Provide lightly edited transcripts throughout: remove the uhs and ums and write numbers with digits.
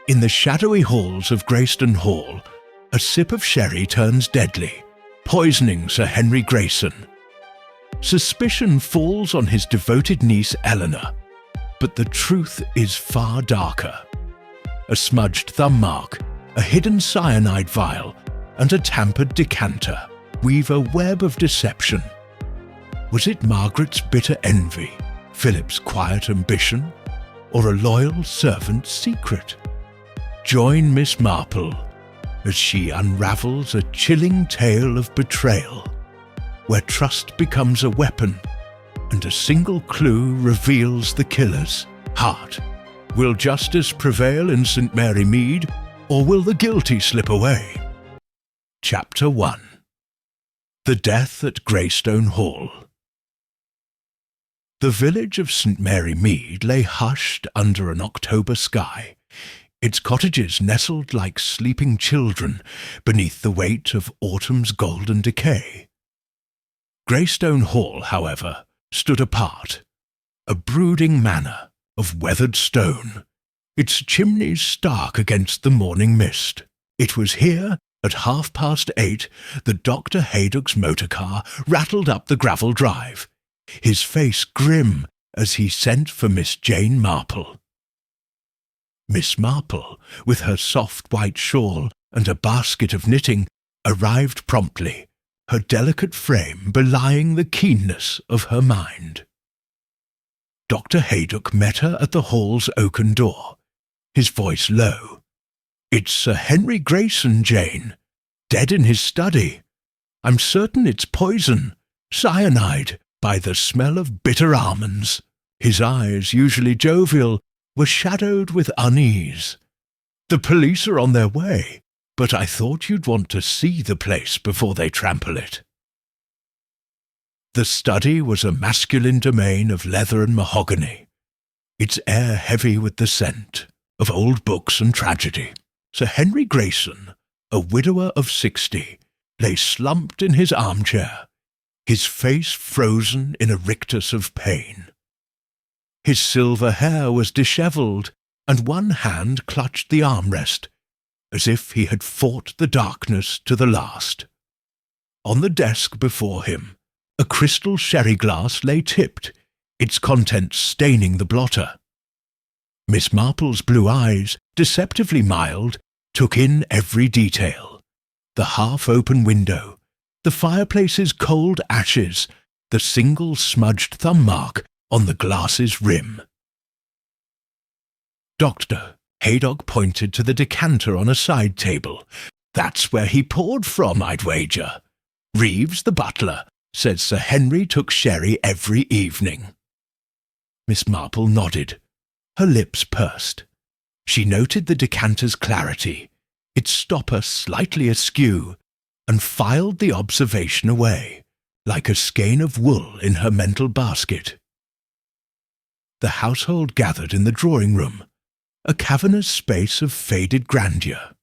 In the shadowy halls of Greystone Hall, a sip of sherry turns deadly, poisoning Sir Henry Grayson. Suspicion falls on his devoted niece Eleanor, but the truth is far darker. A smudged thumb mark, a hidden cyanide vial, and a tampered decanter weave a web of deception. Was it Margaret's bitter envy, Philip's quiet ambition, or a loyal servant's secret? Join Miss Marple as she unravels a chilling tale of betrayal, where trust becomes a weapon and a single clue reveals the killer's heart. Will justice prevail in St. Mary Mead, or will the guilty slip away? Chapter 1. The Death at Greystone Hall. The village of St. Mary Mead lay hushed under an October sky, its cottages nestled like sleeping children beneath the weight of autumn's golden decay. Greystone Hall, however, stood apart, a brooding manor of weathered stone, its chimneys stark against the morning mist. It was here, at 8:30, that Dr. Haydock's motor car rattled up the gravel drive, his face grim as he sent for Miss Jane Marple. Miss Marple, with her soft white shawl and a basket of knitting, arrived promptly, her delicate frame belying the keenness of her mind. Dr. Haydock met her at the hall's oaken door, his voice low. "It's Sir Henry Grayson, Jane, dead in his study. I'm certain it's poison, cyanide, by the smell of bitter almonds." His eyes, usually jovial, were shadowed with unease. "The police are on their way, but I thought you'd want to see the place before they trample it." The study was a masculine domain of leather and mahogany, its air heavy with the scent of old books and tragedy. Sir Henry Grayson, a widower of 60, lay slumped in his armchair, his face frozen in a rictus of pain. His silver hair was dishevelled, and one hand clutched the armrest, as if he had fought the darkness to the last. On the desk before him, a crystal sherry glass lay tipped, its contents staining the blotter. Miss Marple's blue eyes, deceptively mild, took in every detail: the half-open window, the fireplace's cold ashes, the single smudged thumb mark on the glass's rim. Dr. Haydock pointed to the decanter on a side table. "That's where he poured from, I'd wager. Reeves, the butler, said Sir Henry took sherry every evening." Miss Marple nodded. Her lips pursed. She noted the decanter's clarity, its stopper slightly askew, and filed the observation away, like a skein of wool in her mental basket. The household gathered in the drawing-room, a cavernous space of faded grandeur.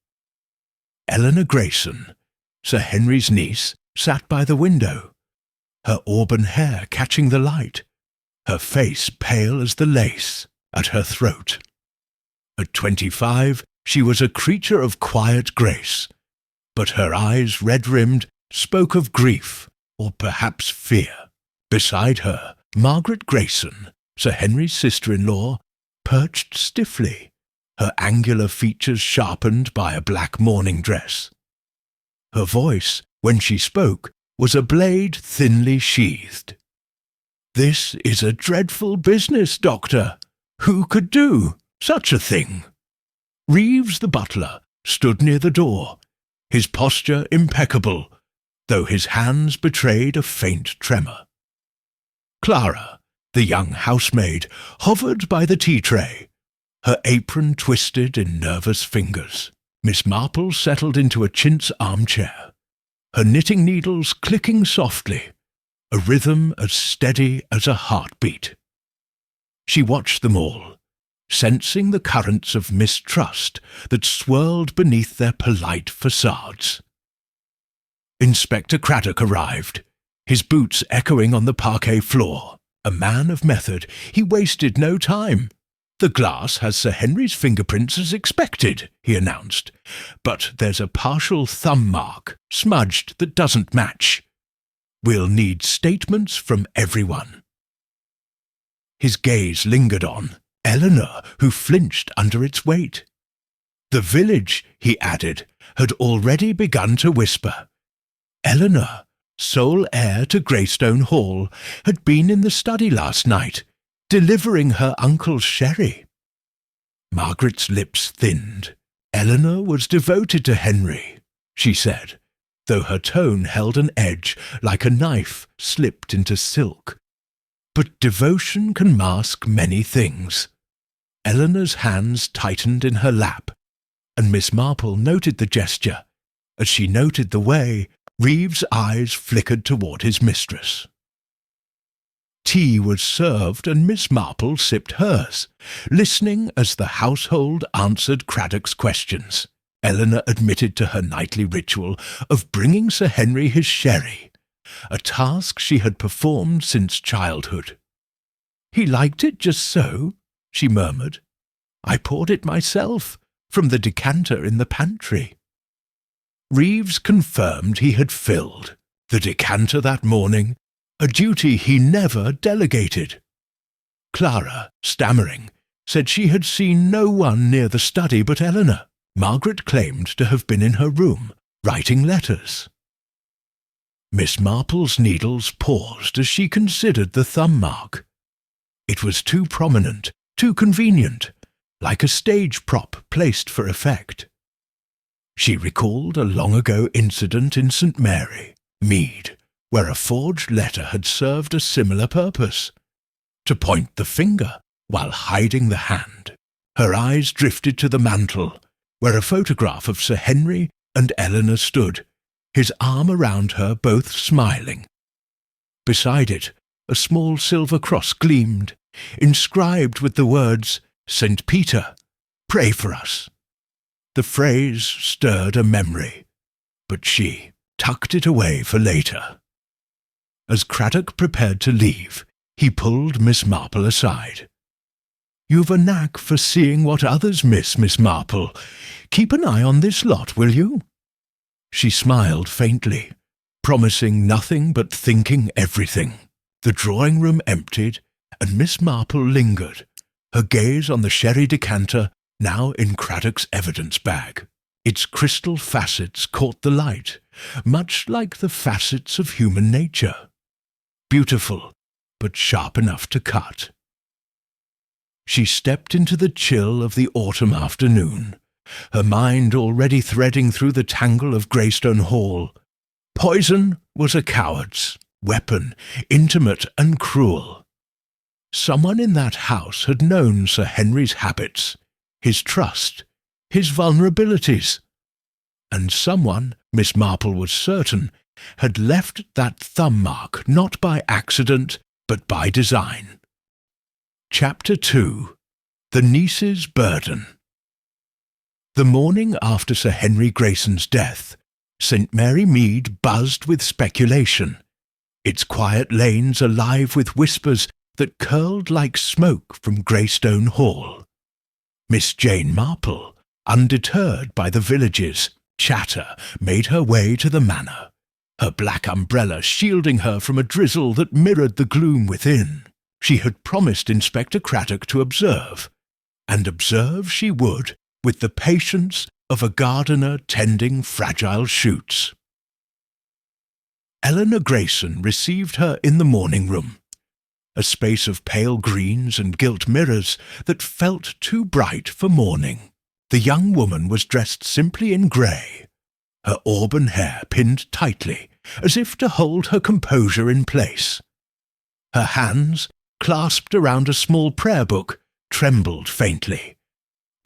Eleanor Grayson, Sir Henry's niece, sat by the window, her auburn hair catching the light, her face pale as the lace at her throat. At 25, she was a creature of quiet grace, but her eyes, red-rimmed, spoke of grief, or perhaps fear. Beside her, Margaret Grayson, Sir Henry's sister-in-law, perched stiffly, her angular features sharpened by a black morning dress. Her voice, when she spoke, was a blade thinly sheathed. "This is a dreadful business, Doctor. Who could do such a thing?" Reeves, the butler, stood near the door, his posture impeccable, though his hands betrayed a faint tremor. Clara, the young housemaid, hovered by the tea-tray, her apron twisted in nervous fingers. Miss Marple settled into a chintz armchair, her knitting needles clicking softly, a rhythm as steady as a heartbeat. She watched them all, sensing the currents of mistrust that swirled beneath their polite facades. Inspector Craddock arrived, his boots echoing on the parquet floor. A man of method, he wasted no time. "The glass has Sir Henry's fingerprints as expected," he announced, "but there's a partial thumb mark, smudged, that doesn't match. We'll need statements from everyone." His gaze lingered on Eleanor, who flinched under its weight. The village, he added, had already begun to whisper. Eleanor, sole heir to Greystone Hall, had been in the study last night, delivering her uncle's sherry. Margaret's lips thinned. Eleanor was devoted to Henry, she said, though her tone held an edge like a knife slipped into silk. But devotion can mask many things. Eleanor's hands tightened in her lap, and Miss Marple noted the gesture. As she noted the way, Reeves' eyes flickered toward his mistress. Tea was served, and Miss Marple sipped hers, listening as the household answered Craddock's questions. Eleanor admitted to her nightly ritual of bringing Sir Henry his sherry, a task she had performed since childhood. "He liked it just so," she murmured. "I poured it myself, from the decanter in the pantry." Reeves confirmed he had filled the decanter that morning, a duty he never delegated. Clara, stammering, said she had seen no one near the study but Eleanor. Margaret claimed to have been in her room, writing letters. Miss Marple's needles paused as she considered the thumb mark. It was too prominent, too convenient, like a stage prop placed for effect. She recalled a long-ago incident in St. Mary, Mead, where a forged letter had served a similar purpose, to point the finger while hiding the hand. Her eyes drifted to the mantel, where a photograph of Sir Henry and Eleanor stood, his arm around her, both smiling. Beside it, a small silver cross gleamed, inscribed with the words, "St. Peter, pray for us." The phrase stirred a memory, but she tucked it away for later. As Craddock prepared to leave, he pulled Miss Marple aside. "You've a knack for seeing what others miss, Miss Marple. Keep an eye on this lot, will you?" She smiled faintly, promising nothing but thinking everything. The drawing-room emptied, and Miss Marple lingered, her gaze on the sherry decanter now in Craddock's evidence bag. Its crystal facets caught the light, much like the facets of human nature. Beautiful, but sharp enough to cut. She stepped into the chill of the autumn afternoon, her mind already threading through the tangle of Greystone Hall. Poison was a coward's weapon, intimate and cruel. Someone in that house had known Sir Henry's habits, his trust, his vulnerabilities. And someone, Miss Marple was certain, had left that thumb mark not by accident, but by design. Chapter 2. The Niece's Burden. The morning after Sir Henry Grayson's death, St. Mary Mead buzzed with speculation, its quiet lanes alive with whispers that curled like smoke from Greystone Hall. Miss Jane Marple, undeterred by the village's chatter, made her way to the manor, her black umbrella shielding her from a drizzle that mirrored the gloom within. She had promised Inspector Craddock to observe, and observe she would, with the patience of a gardener tending fragile shoots. Eleanor Grayson received her in the morning room, a space of pale greens and gilt mirrors that felt too bright for morning. The young woman was dressed simply in grey, her auburn hair pinned tightly, as if to hold her composure in place. Her hands, clasped around a small prayer book, trembled faintly,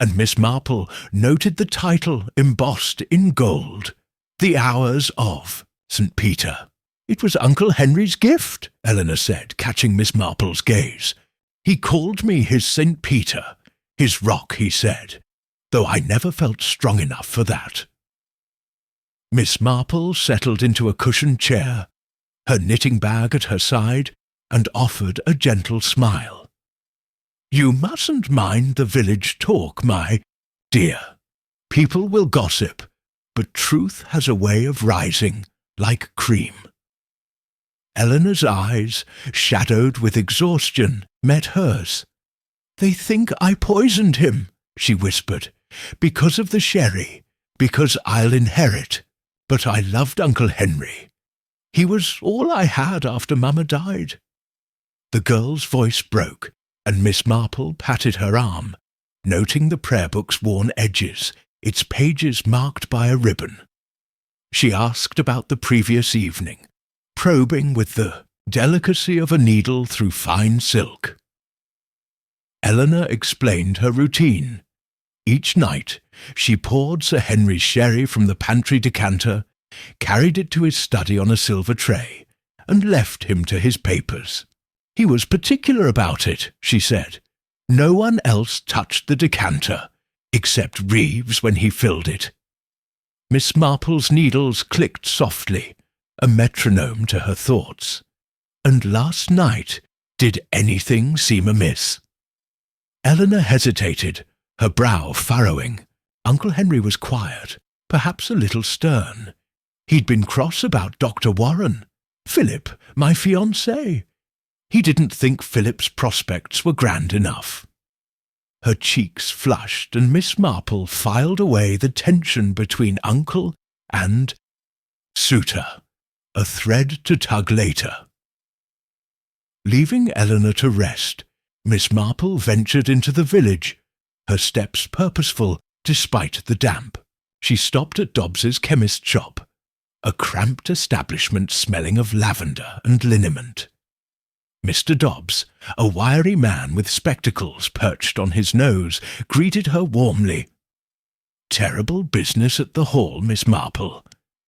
and Miss Marple noted the title embossed in gold, "The Hours of St. Peter." "It was Uncle Henry's gift," Eleanor said, catching Miss Marple's gaze. "He called me his St. Peter, his rock," he said, though I never felt strong enough for that. Miss Marple settled into a cushioned chair, her knitting bag at her side, and offered a gentle smile. You mustn't mind the village talk, my dear. People will gossip, but truth has a way of rising like cream. Eleanor's eyes, shadowed with exhaustion, met hers. They think I poisoned him, she whispered, because of the sherry, because I'll inherit. But I loved Uncle Henry. He was all I had after Mamma died. The girl's voice broke, and Miss Marple patted her arm, noting the prayer book's worn edges, its pages marked by a ribbon. She asked about the previous evening, probing with the delicacy of a needle through fine silk. Eleanor explained her routine. Each night, she poured Sir Henry's sherry from the pantry decanter, carried it to his study on a silver tray, and left him to his papers. He was particular about it, she said. No one else touched the decanter, except Reeves when he filled it. Miss Marple's needles clicked softly, a metronome to her thoughts. And last night, did anything seem amiss? Eleanor hesitated, her brow furrowing. Uncle Henry was quiet, perhaps a little stern. He'd been cross about Dr. Warren. Philip, my fiancé. He didn't think Philip's prospects were grand enough. Her cheeks flushed, and Miss Marple filed away the tension between uncle and suitor, a thread to tug later. Leaving Eleanor to rest, Miss Marple ventured into the village, her steps purposeful despite the damp. She stopped at Dobbs's chemist shop, a cramped establishment smelling of lavender and liniment. Mr. Dobbs, a wiry man with spectacles perched on his nose, greeted her warmly. "Terrible business at the hall, Miss Marple.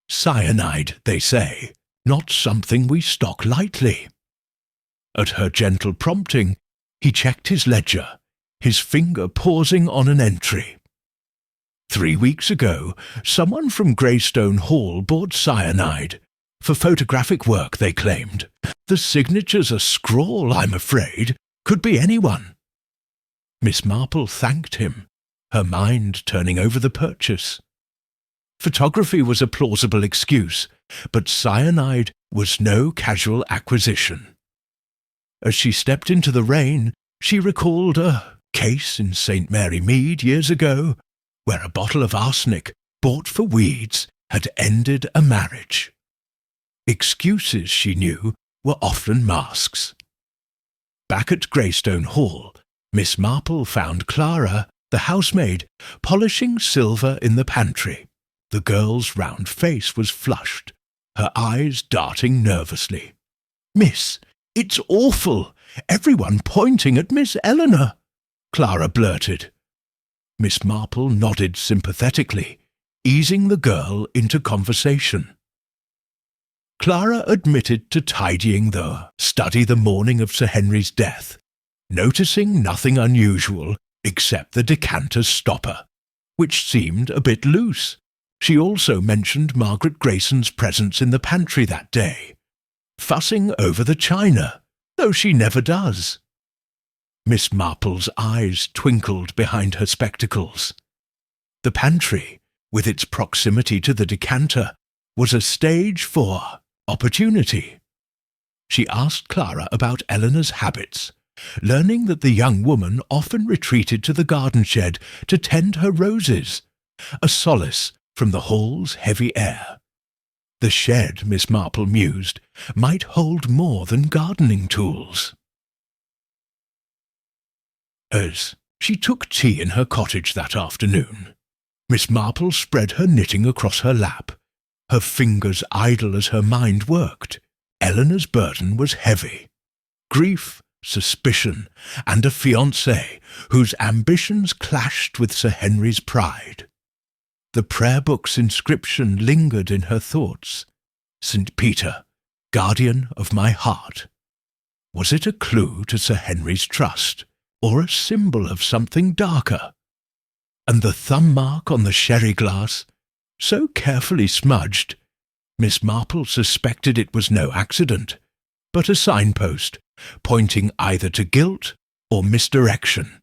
Cyanide, they say. Not something we stock lightly." At her gentle prompting, he checked his ledger, his finger pausing on an entry. 3 weeks ago, someone from Greystone Hall bought cyanide. For photographic work, they claimed. The signature's a scrawl, I'm afraid. Could be anyone. Miss Marple thanked him, her mind turning over the purchase. Photography was a plausible excuse, but cyanide was no casual acquisition. As she stepped into the rain, she recalled a case in St. Mary Mead years ago, where a bottle of arsenic bought for weeds had ended a marriage. Excuses, she knew, were often masks. Back at Greystone Hall, Miss Marple found Clara, the housemaid, polishing silver in the pantry. The girl's round face was flushed, her eyes darting nervously. "Miss, it's awful! Everyone pointing at Miss Eleanor!" Clara blurted. Miss Marple nodded sympathetically, easing the girl into conversation. Clara admitted to tidying the study the morning of Sir Henry's death, noticing nothing unusual except the decanter's stopper, which seemed a bit loose. She also mentioned Margaret Grayson's presence in the pantry that day, fussing over the china, though she never does. Miss Marple's eyes twinkled behind her spectacles. The pantry, with its proximity to the decanter, was a stage for opportunity. She asked Clara about Eleanor's habits, learning that the young woman often retreated to the garden shed to tend her roses, a solace from the hall's heavy air. The shed, Miss Marple mused, might hold more than gardening tools. As she took tea in her cottage that afternoon, Miss Marple spread her knitting across her lap, her fingers idle as her mind worked. Eleanor's burden was heavy. Grief, suspicion, and a fiancé whose ambitions clashed with Sir Henry's pride. The prayer book's inscription lingered in her thoughts. St. Peter, guardian of my heart. Was it a clue to Sir Henry's trust, or a symbol of something darker? And the thumb mark on the sherry glass, so carefully smudged, Miss Marple suspected it was no accident, but a signpost, pointing either to guilt or misdirection.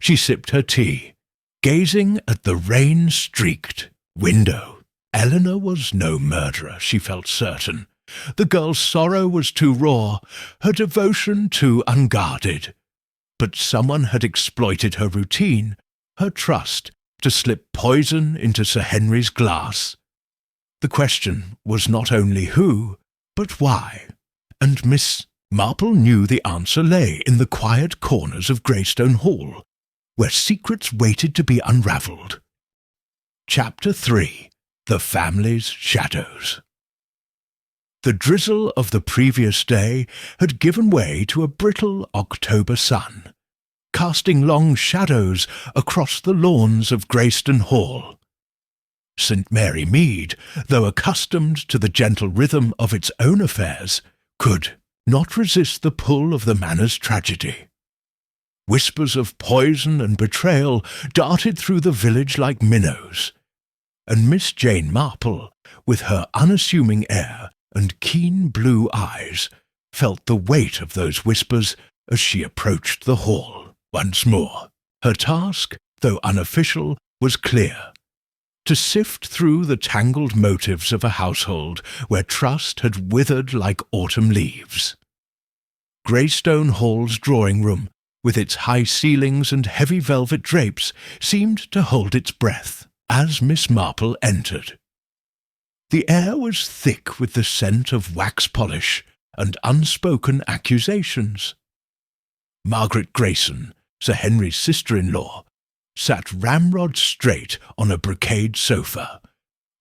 She sipped her tea, gazing at the rain-streaked window. Eleanor was no murderer, she felt certain. The girl's sorrow was too raw, her devotion too unguarded. But someone had exploited her routine, her trust, to slip poison into Sir Henry's glass. The question was not only who, but why, and Miss Marple knew the answer lay in the quiet corners of Greystone Hall, where secrets waited to be unravelled. Chapter 3. The Family's Shadows. The drizzle of the previous day had given way to a brittle October sun, casting long shadows across the lawns of Greystone Hall. St. Mary Mead, though accustomed to the gentle rhythm of its own affairs, could not resist the pull of the manor's tragedy. Whispers of poison and betrayal darted through the village like minnows, and Miss Jane Marple, with her unassuming air and keen blue eyes, felt the weight of those whispers as she approached the hall once more. Her task, though unofficial, was clear: to sift through the tangled motives of a household where trust had withered like autumn leaves. Greystone Hall's drawing-room, with its high ceilings and heavy velvet drapes, seemed to hold its breath as Miss Marple entered. The air was thick with the scent of wax polish and unspoken accusations. Margaret Grayson, Sir Henry's sister-in-law, sat ramrod straight on a brocade sofa,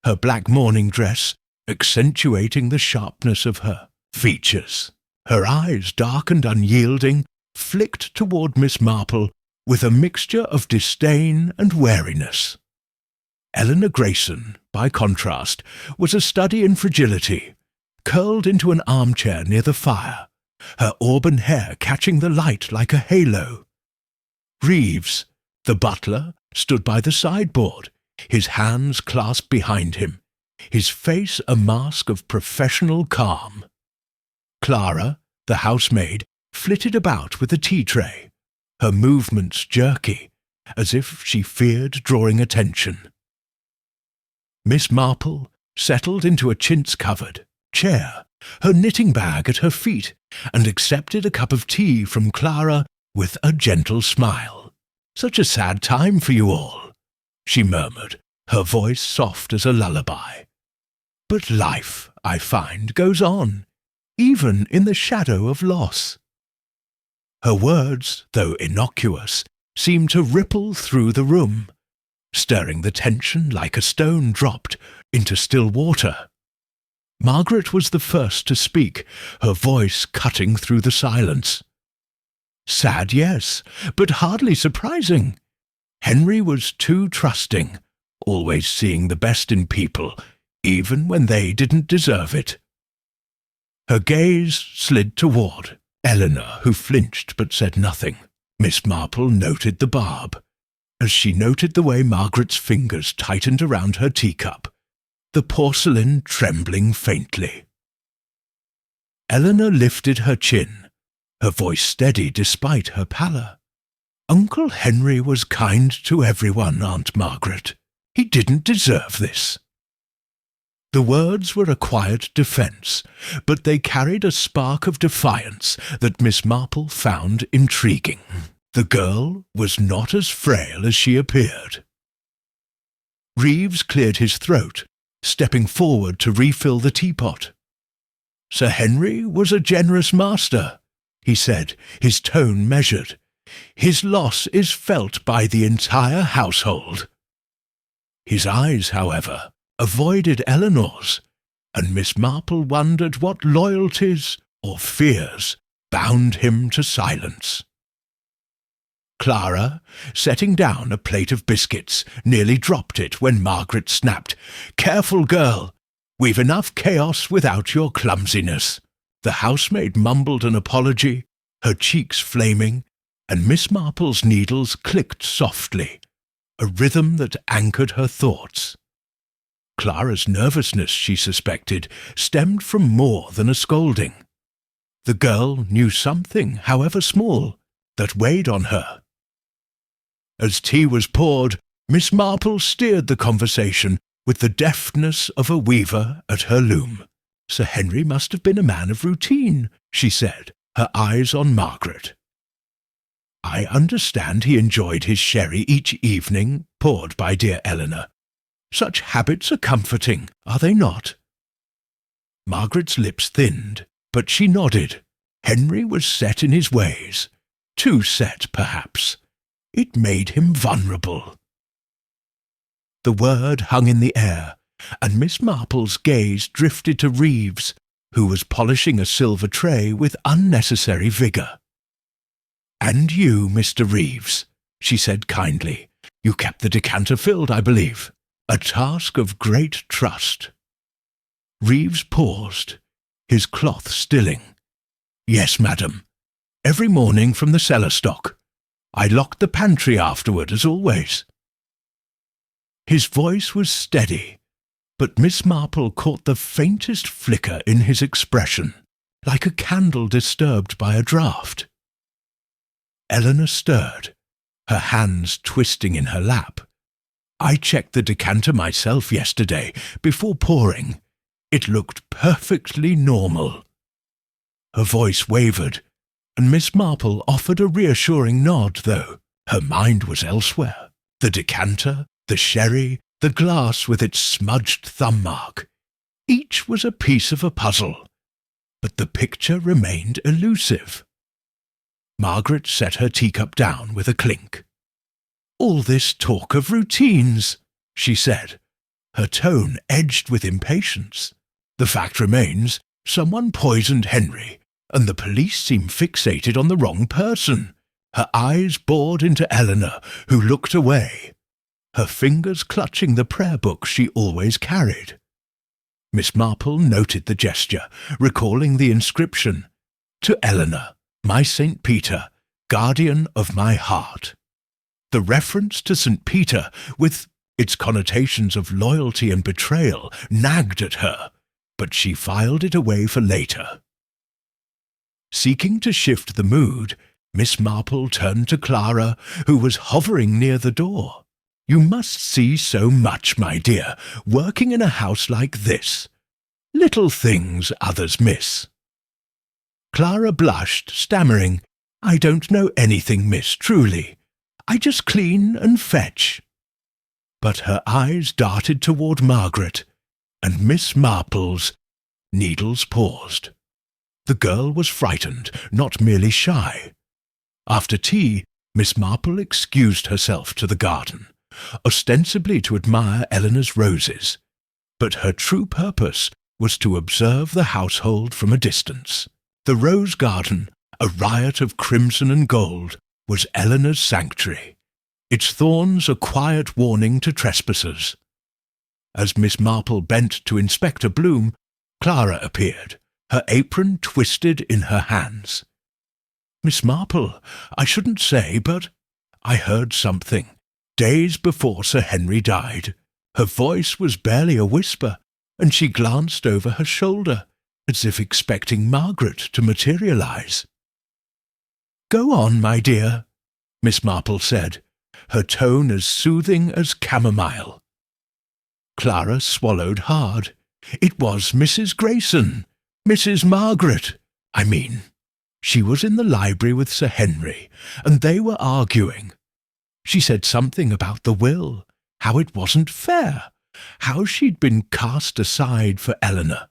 her black morning dress accentuating the sharpness of her features. Her eyes, dark and unyielding, flicked toward Miss Marple with a mixture of disdain and wariness. Eleanor Grayson, by contrast, was a study in fragility, curled into an armchair near the fire, her auburn hair catching the light like a halo. Reeves, the butler, stood by the sideboard, his hands clasped behind him, his face a mask of professional calm. Clara, the housemaid, flitted about with a tea tray, her movements jerky, as if she feared drawing attention. Miss Marple settled into a chintz-covered chair, her knitting bag at her feet, and accepted a cup of tea from Clara with a gentle smile. "Such a sad time for you all," she murmured, her voice soft as a lullaby. "But life, I find, goes on, even in the shadow of loss." Her words, though innocuous, seemed to ripple through the room, stirring the tension like a stone dropped into still water. Margaret was the first to speak, her voice cutting through the silence. "Sad, yes, but hardly surprising. Henry was too trusting, always seeing the best in people, even when they didn't deserve it." Her gaze slid toward Eleanor, who flinched but said nothing. Miss Marple noted the barb. As she noted the way Margaret's fingers tightened around her teacup, the porcelain trembling faintly. Eleanor lifted her chin, her voice steady despite her pallor. "Uncle Henry was kind to everyone, Aunt Margaret. He didn't deserve this." The words were a quiet defence, but they carried a spark of defiance that Miss Marple found intriguing. The girl was not as frail as she appeared. Reeves cleared his throat, stepping forward to refill the teapot. "Sir Henry was a generous master," he said, his tone measured. "His loss is felt by the entire household." His eyes, however, avoided Eleanor's, and Miss Marple wondered what loyalties or fears bound him to silence. Clara, setting down a plate of biscuits, nearly dropped it when Margaret snapped, "Careful, girl! We've enough chaos without your clumsiness." The housemaid mumbled an apology, her cheeks flaming, and Miss Marple's needles clicked softly, a rhythm that anchored her thoughts. Clara's nervousness, she suspected, stemmed from more than a scolding. The girl knew something, however small, that weighed on her. As tea was poured, Miss Marple steered the conversation with the deftness of a weaver at her loom. Sir Henry must have been a man of routine, she said, her eyes on Margaret. I understand he enjoyed his sherry each evening, poured by dear Eleanor. Such habits are comforting, are they not? Margaret's lips thinned, but she nodded. Henry was set in his ways. Too set, perhaps. It made him vulnerable. The word hung in the air, and Miss Marple's gaze drifted to Reeves, who was polishing a silver tray with unnecessary vigour. "And you, Mr. Reeves," she said kindly. "You kept the decanter filled, I believe. A task of great trust." Reeves paused, his cloth stilling. "Yes, madam. Every morning from the cellar stock. I locked the pantry afterward, as always." His voice was steady, but Miss Marple caught the faintest flicker in his expression, like a candle disturbed by a draught. Eleanor stirred, her hands twisting in her lap. "I checked the decanter myself yesterday, before pouring. It looked perfectly normal." Her voice wavered, and Miss Marple offered a reassuring nod, though her mind was elsewhere. The decanter, the sherry, the glass with its smudged thumb mark. Each was a piece of a puzzle, but the picture remained elusive. Margaret set her teacup down with a clink. "All this talk of routines," she said, her tone edged with impatience. "The fact remains, someone poisoned Henry, and the police seem fixated on the wrong person." Her eyes bored into Eleanor, who looked away, her fingers clutching the prayer book she always carried. Miss Marple noted the gesture, recalling the inscription, "To Eleanor, my St. Peter, guardian of my heart." The reference to St. Peter, with its connotations of loyalty and betrayal, nagged at her, but she filed it away for later. Seeking to shift the mood, Miss Marple turned to Clara, who was hovering near the door. "You must see so much, my dear, working in a house like this. Little things others miss." Clara blushed, stammering, "I don't know anything, miss, truly. I just clean and fetch." But her eyes darted toward Margaret, and Miss Marple's needles paused. The girl was frightened, not merely shy. After tea, Miss Marple excused herself to the garden, ostensibly to admire Eleanor's roses, but her true purpose was to observe the household from a distance. The rose garden, a riot of crimson and gold, was Eleanor's sanctuary, its thorns a quiet warning to trespassers. As Miss Marple bent to inspect a bloom, Clara appeared, her apron twisted in her hands. "Miss Marple, I shouldn't say, but I heard something. Days before Sir Henry died." Her voice was barely a whisper, and she glanced over her shoulder, as if expecting Margaret to materialize. "Go on, my dear," Miss Marple said, her tone as soothing as chamomile. Clara swallowed hard. It was Mrs. Grayson, Mrs. Margaret, I mean. She was in the library with Sir Henry, and they were arguing. She said something about the will, how it wasn't fair, how she'd been cast aside for Eleanor.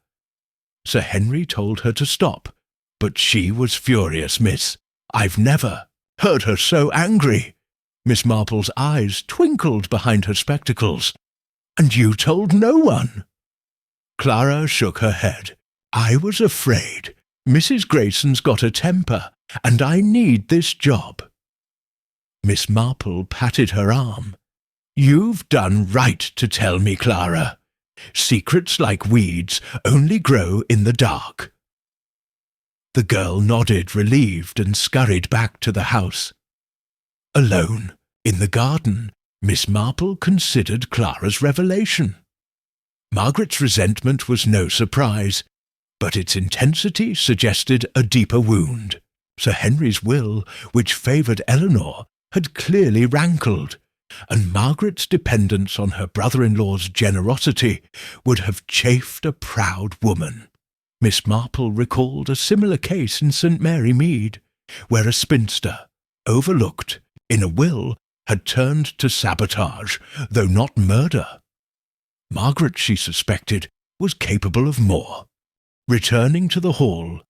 Sir Henry told her to stop, but she was furious, miss. I've never heard her so angry. Miss Marple's eyes twinkled behind her spectacles. "And you told no one?" Clara shook her head. "I was afraid. Mrs. Grayson's got a temper, and I need this job." Miss Marple patted her arm. "You've done right to tell me, Clara. Secrets like weeds only grow in the dark." The girl nodded, relieved, and scurried back to the house. Alone, in the garden, Miss Marple considered Clara's revelation. Margaret's resentment was no surprise, but its intensity suggested a deeper wound. Sir Henry's will, which favoured Eleanor, had clearly rankled, and Margaret's dependence on her brother-in-law's generosity would have chafed a proud woman. Miss Marple recalled a similar case in St. Mary Mead, where a spinster, overlooked in a will, had turned to sabotage, though not murder. Margaret, she suspected, was capable of more. Returning to the hall,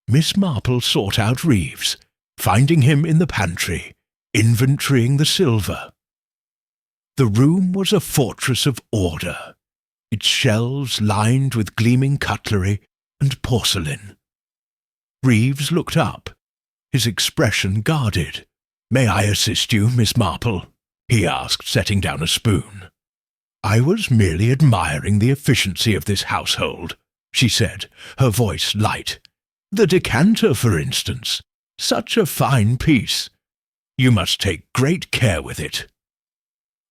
Miss Marple sought out Reeves, finding him in the pantry, inventorying the silver. The room was a fortress of order, its shelves lined with gleaming cutlery and porcelain. Reeves looked up, his expression guarded. "May I assist you, Miss Marple?" he asked, setting down a spoon. "I was merely admiring the efficiency of this household," she said, her voice light. "The decanter, for instance. Such a fine piece. You must take great care with it."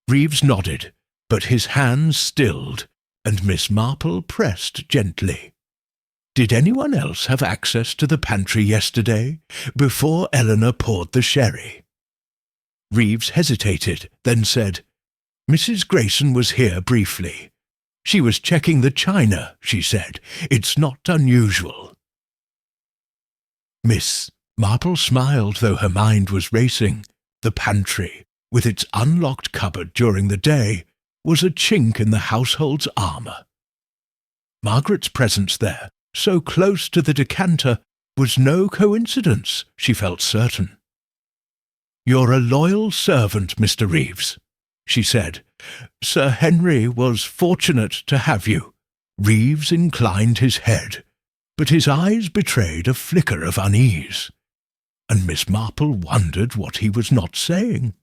Reeves nodded, but his hands stilled, and Miss Marple pressed gently. "Did anyone else have access to the pantry yesterday, before Eleanor poured the sherry?" Reeves hesitated, then said, "Mrs. Grayson was here briefly. She was checking the china," she said. "It's not unusual." Miss Marple smiled, though her mind was racing. The pantry, with its unlocked cupboard during the day, was a chink in the household's armour. Margaret's presence there, so close to the decanter, was no coincidence, she felt certain. "You're a loyal servant, Mr. Reeves," she said. "Sir Henry was fortunate to have you." Reeves inclined his head, but his eyes betrayed a flicker of unease, and Miss Marple wondered what he was not saying.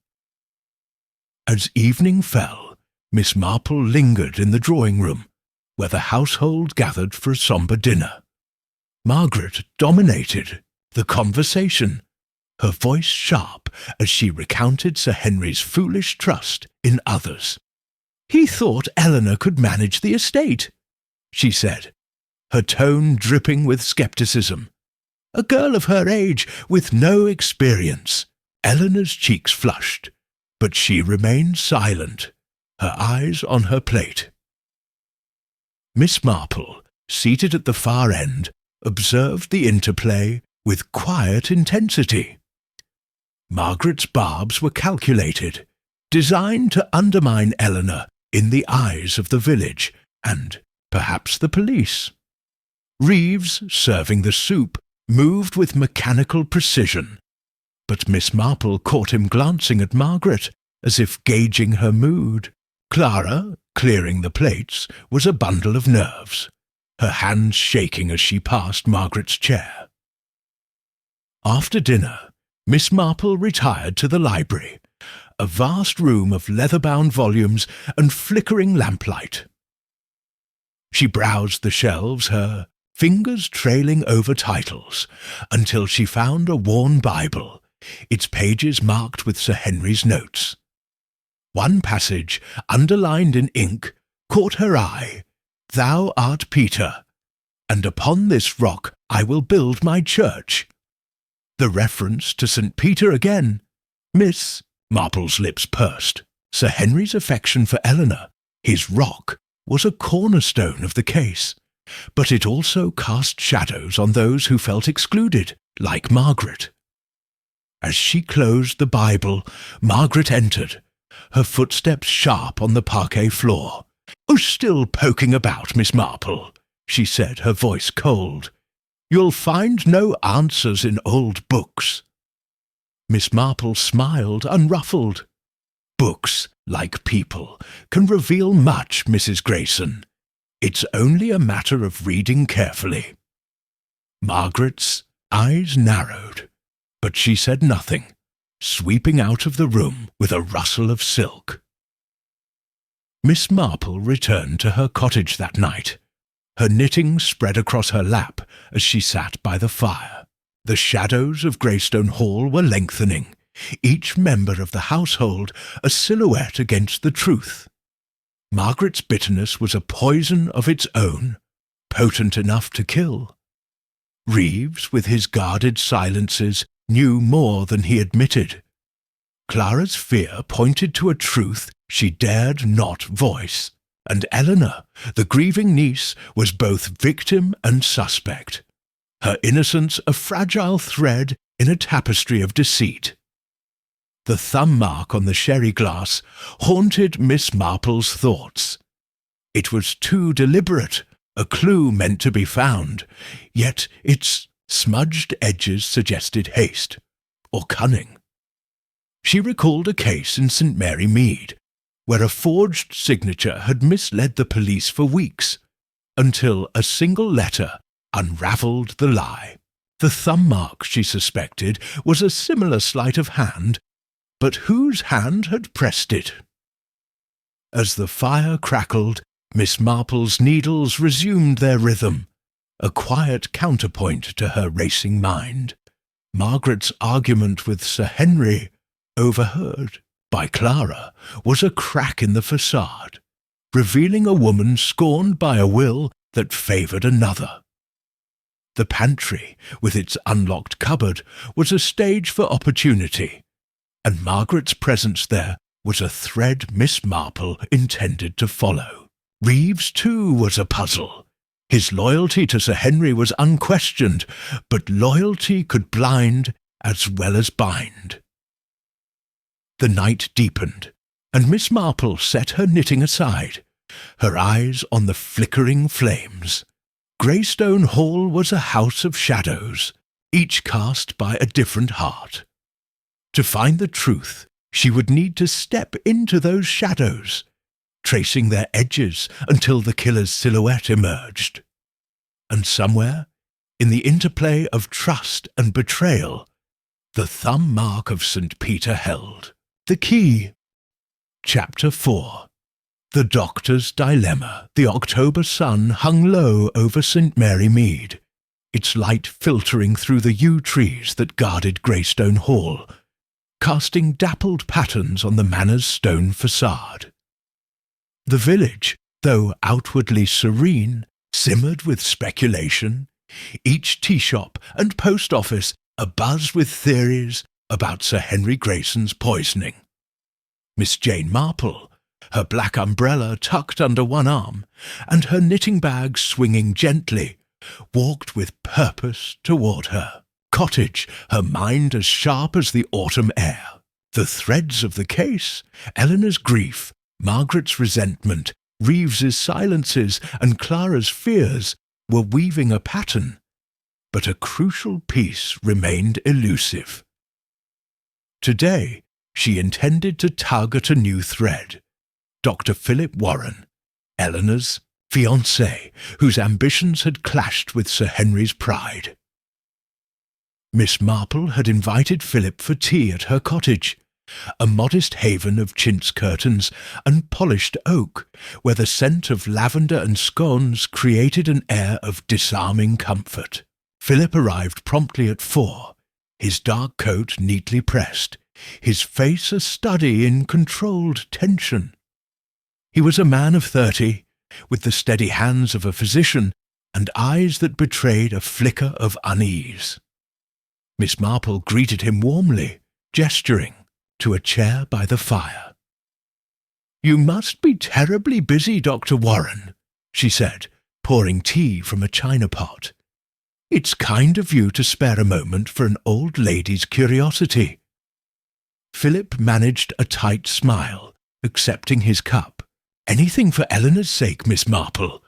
As evening fell, Miss Marple lingered in the drawing-room, where the household gathered for a sombre dinner. Margaret dominated the conversation, her voice sharp as she recounted Sir Henry's foolish trust in others. "He thought Eleanor could manage the estate," she said, her tone dripping with scepticism. "A girl of her age, with no experience." Eleanor's cheeks flushed, but she remained silent, her eyes on her plate. Miss Marple, seated at the far end, observed the interplay with quiet intensity. Margaret's barbs were calculated, designed to undermine Eleanor in the eyes of the village and perhaps the police. Reeves, serving the soup, moved with mechanical precision, but Miss Marple caught him glancing at Margaret as if gauging her mood. Clara, clearing the plates, was a bundle of nerves, her hands shaking as she passed Margaret's chair. After dinner, Miss Marple retired to the library, a vast room of leather-bound volumes and flickering lamplight. She browsed the shelves, her fingers trailing over titles, until she found a worn Bible, its pages marked with Sir Henry's notes. One passage, underlined in ink, caught her eye. "Thou art Peter, and upon this rock I will build my church." The reference to St. Peter again. Miss Marple's lips pursed. Sir Henry's affection for Eleanor, his rock, was a cornerstone of the case, but it also cast shadows on those who felt excluded, like Margaret. As she closed the Bible, Margaret entered, her footsteps sharp on the parquet floor. "Oh, still poking about, Miss Marple," she said, her voice cold. "You'll find no answers in old books." Miss Marple smiled, unruffled. "Books, like people, can reveal much, Mrs. Grayson. It's only a matter of reading carefully." Margaret's eyes narrowed, but she said nothing, sweeping out of the room with a rustle of silk. Miss Marple returned to her cottage that night, her knitting spread across her lap as she sat by the fire. The shadows of Greystone Hall were lengthening, each member of the household a silhouette against the truth. Margaret's bitterness was a poison of its own, potent enough to kill. Reeves, with his guarded silences, knew more than he admitted. Clara's fear pointed to a truth she dared not voice, and Eleanor, the grieving niece, was both victim and suspect, her innocence a fragile thread in a tapestry of deceit. The thumb mark on the sherry glass haunted Miss Marple's thoughts. It was too deliberate, a clue meant to be found, yet its smudged edges suggested haste, or cunning. She recalled a case in St. Mary Mead, where a forged signature had misled the police for weeks, until a single letter unravelled the lie. The thumb mark, she suspected, was a similar sleight of hand, but whose hand had pressed it? As the fire crackled, Miss Marple's needles resumed their rhythm, a quiet counterpoint to her racing mind. Margaret's argument with Sir Henry, overheard by Clara, was a crack in the facade, revealing a woman scorned by a will that favoured another. The pantry, with its unlocked cupboard, was a stage for opportunity, and Margaret's presence there was a thread Miss Marple intended to follow. Reeves, too, was a puzzle. His loyalty to Sir Henry was unquestioned, but loyalty could blind as well as bind. The night deepened, and Miss Marple set her knitting aside, her eyes on the flickering flames. Greystone Hall was a house of shadows, each cast by a different heart. To find the truth, she would need to step into those shadows, tracing their edges until the killer's silhouette emerged. And somewhere, in the interplay of trust and betrayal, the thumb mark of St. Peter held the key. Chapter 4. The Doctor's Dilemma. The October sun hung low over St. Mary Mead, its light filtering through the yew trees that guarded Greystone Hall, casting dappled patterns on the manor's stone facade. The village, though outwardly serene, simmered with speculation, each tea-shop and post office abuzz with theories about Sir Henry Grayson's poisoning. Miss Jane Marple, her black umbrella tucked under one arm, and her knitting bag swinging gently, walked with purpose toward her cottage, her mind as sharp as the autumn air. The threads of the case, Eleanor's grief, Margaret's resentment, Reeves's silences, and Clara's fears, were weaving a pattern, but a crucial piece remained elusive. Today, she intended to tug at a new thread. Dr. Philip Warren, Eleanor's fiancé, whose ambitions had clashed with Sir Henry's pride. Miss Marple had invited Philip for tea at her cottage, a modest haven of chintz curtains and polished oak, where the scent of lavender and scones created an air of disarming comfort. Philip arrived promptly at 4, his dark coat neatly pressed, his face a study in controlled tension. He was a man of 30, with the steady hands of a physician and eyes that betrayed a flicker of unease. Miss Marple greeted him warmly, gesturing to a chair by the fire. "You must be terribly busy, Dr. Warren," she said, pouring tea from a china pot. "It's kind of you to spare a moment for an old lady's curiosity." Philip managed a tight smile, accepting his cup. "Anything for Eleanor's sake, Miss Marple.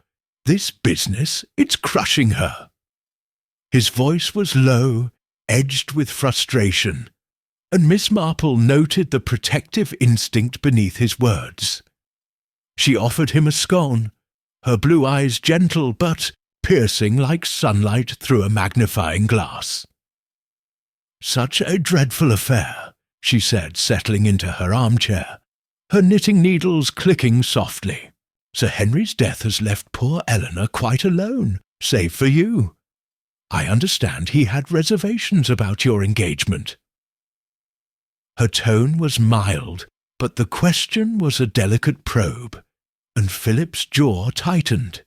This business, it's crushing her." His voice was low, edged with frustration, and Miss Marple noted the protective instinct beneath his words. She offered him a scone, her blue eyes gentle but piercing like sunlight through a magnifying glass. "Such a dreadful affair," she said, settling into her armchair, her knitting needles clicking softly. "Sir Henry's death has left poor Eleanor quite alone, save for you. I understand he had reservations about your engagement." Her tone was mild, but the question was a delicate probe, and Philip's jaw tightened.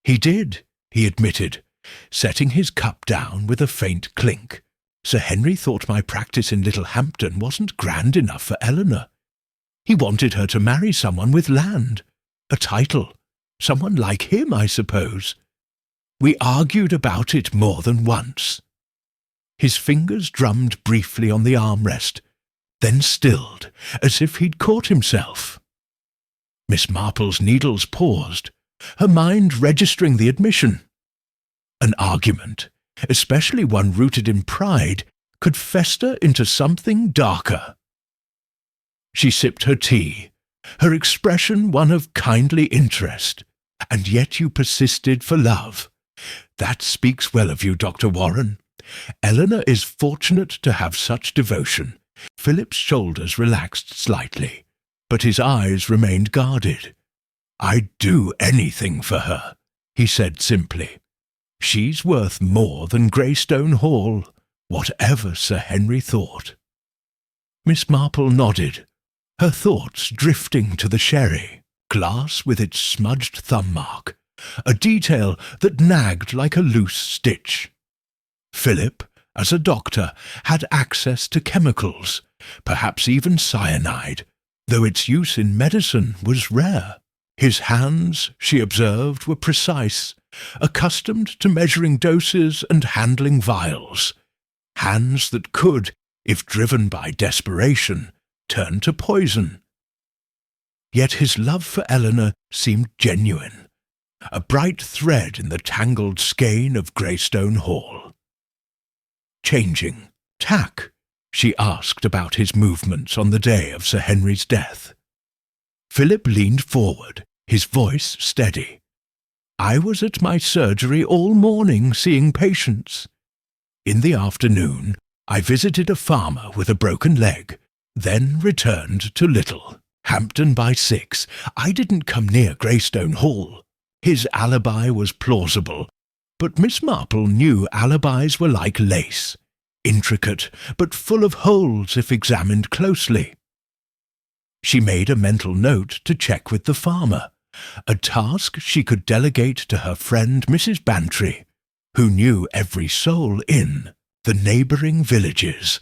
He did. he admitted, setting his cup down with a faint clink. Sir Henry thought my practice in Little Hampton wasn't grand enough for Eleanor. He wanted her to marry someone with land, a title, someone like him, I suppose. We argued about it more than once. His fingers drummed briefly on the armrest, then stilled, as if he'd caught himself. Miss Marple's needles paused, her mind registering the admission. An argument, especially one rooted in pride, could fester into something darker. She sipped her tea, her expression one of kindly interest. And yet you persisted for love. That speaks well of you, Dr. Warren. Eleanor is fortunate to have such devotion. Philip's shoulders relaxed slightly, but his eyes remained guarded. I'd do anything for her, he said simply. She's worth more than Greystone Hall, whatever Sir Henry thought. Miss Marple nodded, her thoughts drifting to the sherry, glass with its smudged thumb mark, a detail that nagged like a loose stitch. Philip, as a doctor, had access to chemicals, perhaps even cyanide, though its use in medicine was rare. His hands, she observed, were precise, accustomed to measuring doses and handling vials. Hands that could, if driven by desperation, turn to poison. Yet his love for Eleanor seemed genuine, a bright thread in the tangled skein of Greystone Hall. Changing tack, she asked about his movements on the day of Sir Henry's death. Philip leaned forward, his voice steady. I was at my surgery all morning seeing patients. In the afternoon, I visited a farmer with a broken leg, then returned to Little Hampton by 6. I didn't come near Greystone Hall. His alibi was plausible, but Miss Marple knew alibis were like lace, intricate but full of holes if examined closely. She made a mental note to check with the farmer, a task she could delegate to her friend Mrs. Bantry, who knew every soul in the neighbouring villages.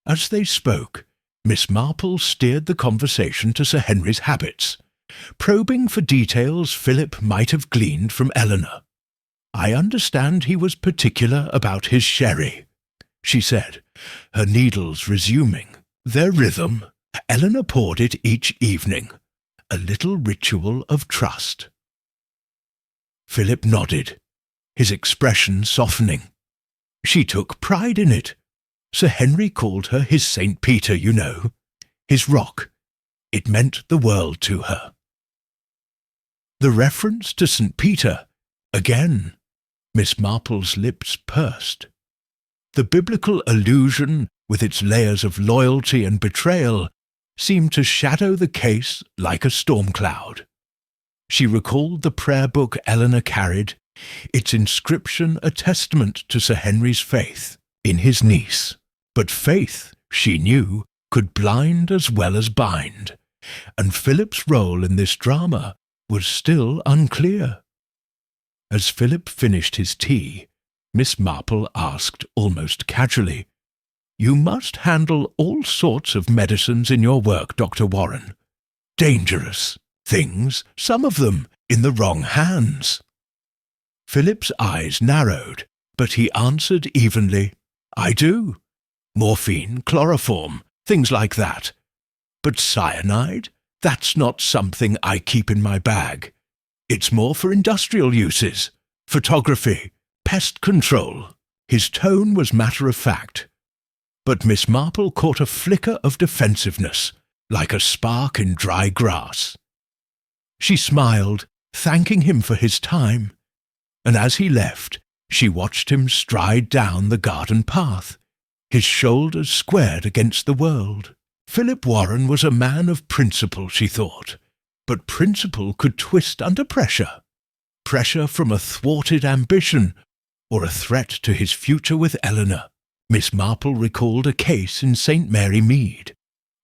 As they spoke, Miss Marple steered the conversation to Sir Henry's habits, probing for details Philip might have gleaned from Eleanor. I understand he was particular about his sherry, she said, her needles resuming their rhythm. Eleanor poured it each evening, a little ritual of trust. Philip nodded, his expression softening. She took pride in it. Sir Henry called her his St. Peter, you know, his rock. It meant the world to her. The reference to St. Peter, again, Miss Marple's lips pursed. The biblical allusion, with its layers of loyalty and betrayal, seemed to shadow the case like a storm cloud. She recalled the prayer book Eleanor carried, its inscription a testament to Sir Henry's faith in his niece. But faith, she knew, could blind as well as bind, and Philip's role in this drama was still unclear. As Philip finished his tea, Miss Marple asked almost casually, You must handle all sorts of medicines in your work, Dr. Warren. Dangerous things, some of them in the wrong hands. Philip's eyes narrowed, but he answered evenly, I do. Morphine, chloroform, things like that. But cyanide? That's not something I keep in my bag. It's more for industrial uses, photography, pest control. His tone was matter-of-fact. But Miss Marple caught a flicker of defensiveness, like a spark in dry grass. She smiled, thanking him for his time, and as he left, she watched him stride down the garden path, his shoulders squared against the world. Philip Warren was a man of principle, she thought, but principle could twist under pressure. Pressure from a thwarted ambition, or a threat to his future with Eleanor. Miss Marple recalled a case in St. Mary Mead,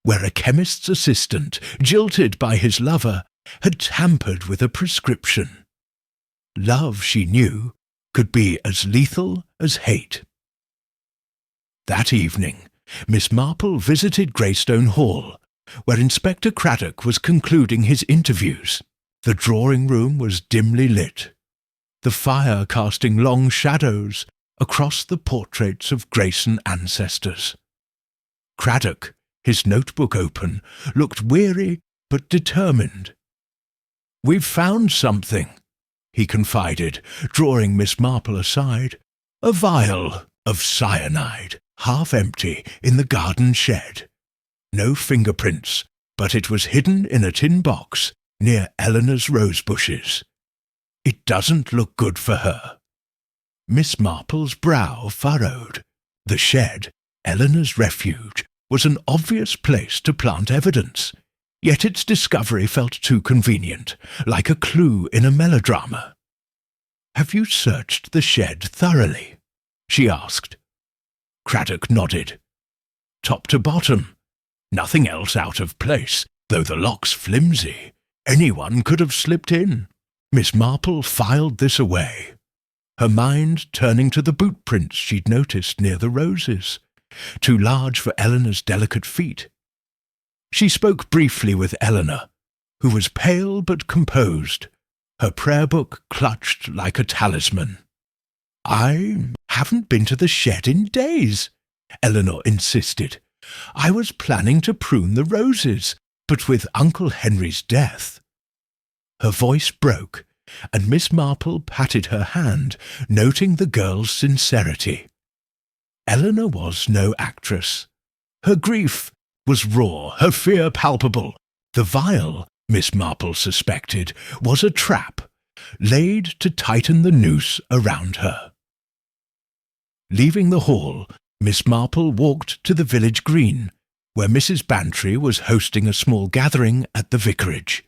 where a chemist's assistant, jilted by his lover, had tampered with a prescription. love, she knew, could be as lethal as hate. That evening, Miss Marple visited Greystone Hall, where Inspector Craddock was concluding his interviews. The drawing-room was dimly lit, the fire casting long shadows across the portraits of Grayson ancestors. Craddock, his notebook open, looked weary but determined. "We've found something," he confided, drawing Miss Marple aside. "A vial of cyanide, half empty, in the garden shed. No fingerprints, but it was hidden in a tin box near Eleanor's rose bushes. It doesn't look good for her." Miss Marple's brow furrowed. The shed, Eleanor's refuge, was an obvious place to plant evidence, yet its discovery felt too convenient, like a clue in a melodrama. "Have you searched the shed thoroughly?" she asked. Craddock nodded. "Top to bottom. Nothing else out of place, though the lock's flimsy. Anyone could have slipped in." Miss Marple filed this away, her mind turning to the boot prints she'd noticed near the roses, too large for Eleanor's delicate feet. She spoke briefly with Eleanor, who was pale but composed, her prayer book clutched like a talisman. "I haven't been to the shed in days," Eleanor insisted. "I was planning to prune the roses, but with Uncle Henry's death—" Her voice broke, and Miss Marple patted her hand, noting the girl's sincerity. Eleanor was no actress. Her grief was raw, her fear palpable. The vial, Miss Marple suspected, was a trap, laid to tighten the noose around her. Leaving the hall, Miss Marple walked to the village green, where Mrs. Bantry was hosting a small gathering at the vicarage.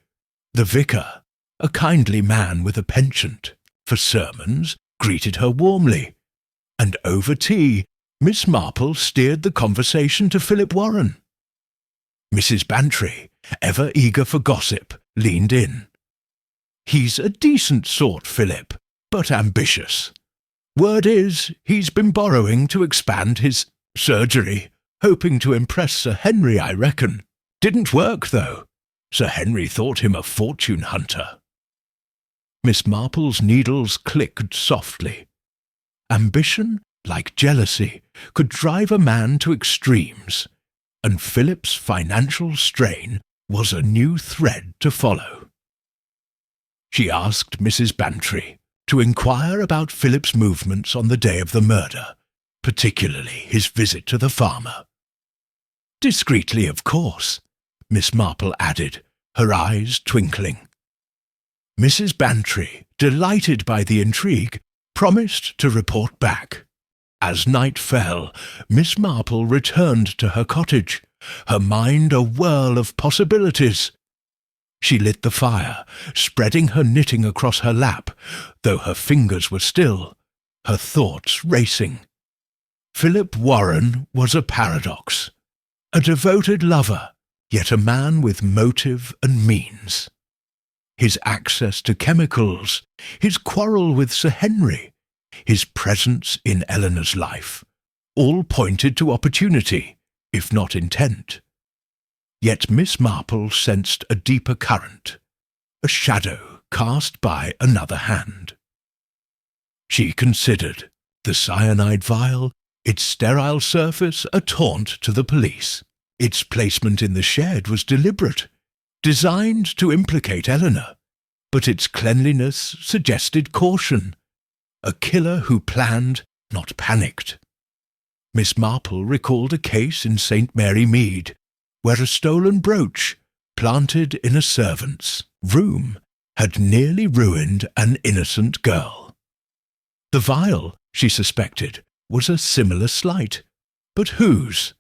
The vicar, a kindly man with a penchant for sermons, greeted her warmly, and over tea Miss Marple steered the conversation to Philip Warren. Mrs. Bantry, ever eager for gossip, leaned in. "He's a decent sort, Philip, but ambitious. Word is, he's been borrowing to expand his surgery, hoping to impress Sir Henry, I reckon. Didn't work, though. Sir Henry thought him a fortune hunter." Miss Marple's needles clicked softly. Ambition, like jealousy, could drive a man to extremes, and Philip's financial strain was a new thread to follow. She asked Mrs. Bantry to inquire about Philip's movements on the day of the murder, particularly his visit to the farmer. "Discreetly, of course," Miss Marple added, her eyes twinkling. Mrs. Bantry, delighted by the intrigue, promised to report back. As night fell, Miss Marple returned to her cottage, her mind a whirl of possibilities. She lit the fire, spreading her knitting across her lap, though her fingers were still, her thoughts racing. Philip Warren was a paradox, a devoted lover, yet a man with motive and means. His access to chemicals, his quarrel with Sir Henry, his presence in Eleanor's life, all pointed to opportunity, if not intent. Yet Miss Marple sensed a deeper current, a shadow cast by another hand. She considered the cyanide vial, its sterile surface a taunt to the police. Its placement in the shed was deliberate, designed to implicate Eleanor, but its cleanliness suggested caution, a killer who planned, not panicked. Miss Marple recalled a case in St. Mary Mead, where a stolen brooch, planted in a servant's room, had nearly ruined an innocent girl. The vial, she suspected, was a similar slight, but whose?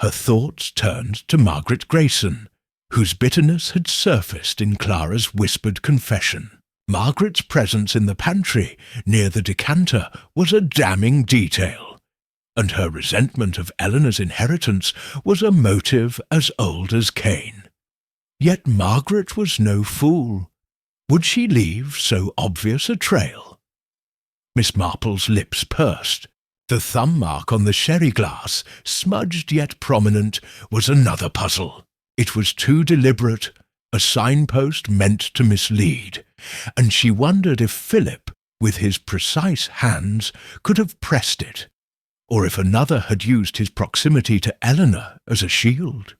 Her thoughts turned to Margaret Grayson, whose bitterness had surfaced in Clara's whispered confession. Margaret's presence in the pantry near the decanter was a damning detail, and her resentment of Eleanor's inheritance was a motive as old as Cain. Yet Margaret was no fool. Would she leave so obvious a trail? Miss Marple's lips pursed. The thumb mark on the sherry glass, smudged yet prominent, was another puzzle. It was too deliberate, a signpost meant to mislead, and she wondered if Philip, with his precise hands, could have pressed it, or if another had used his proximity to Eleanor as a shield.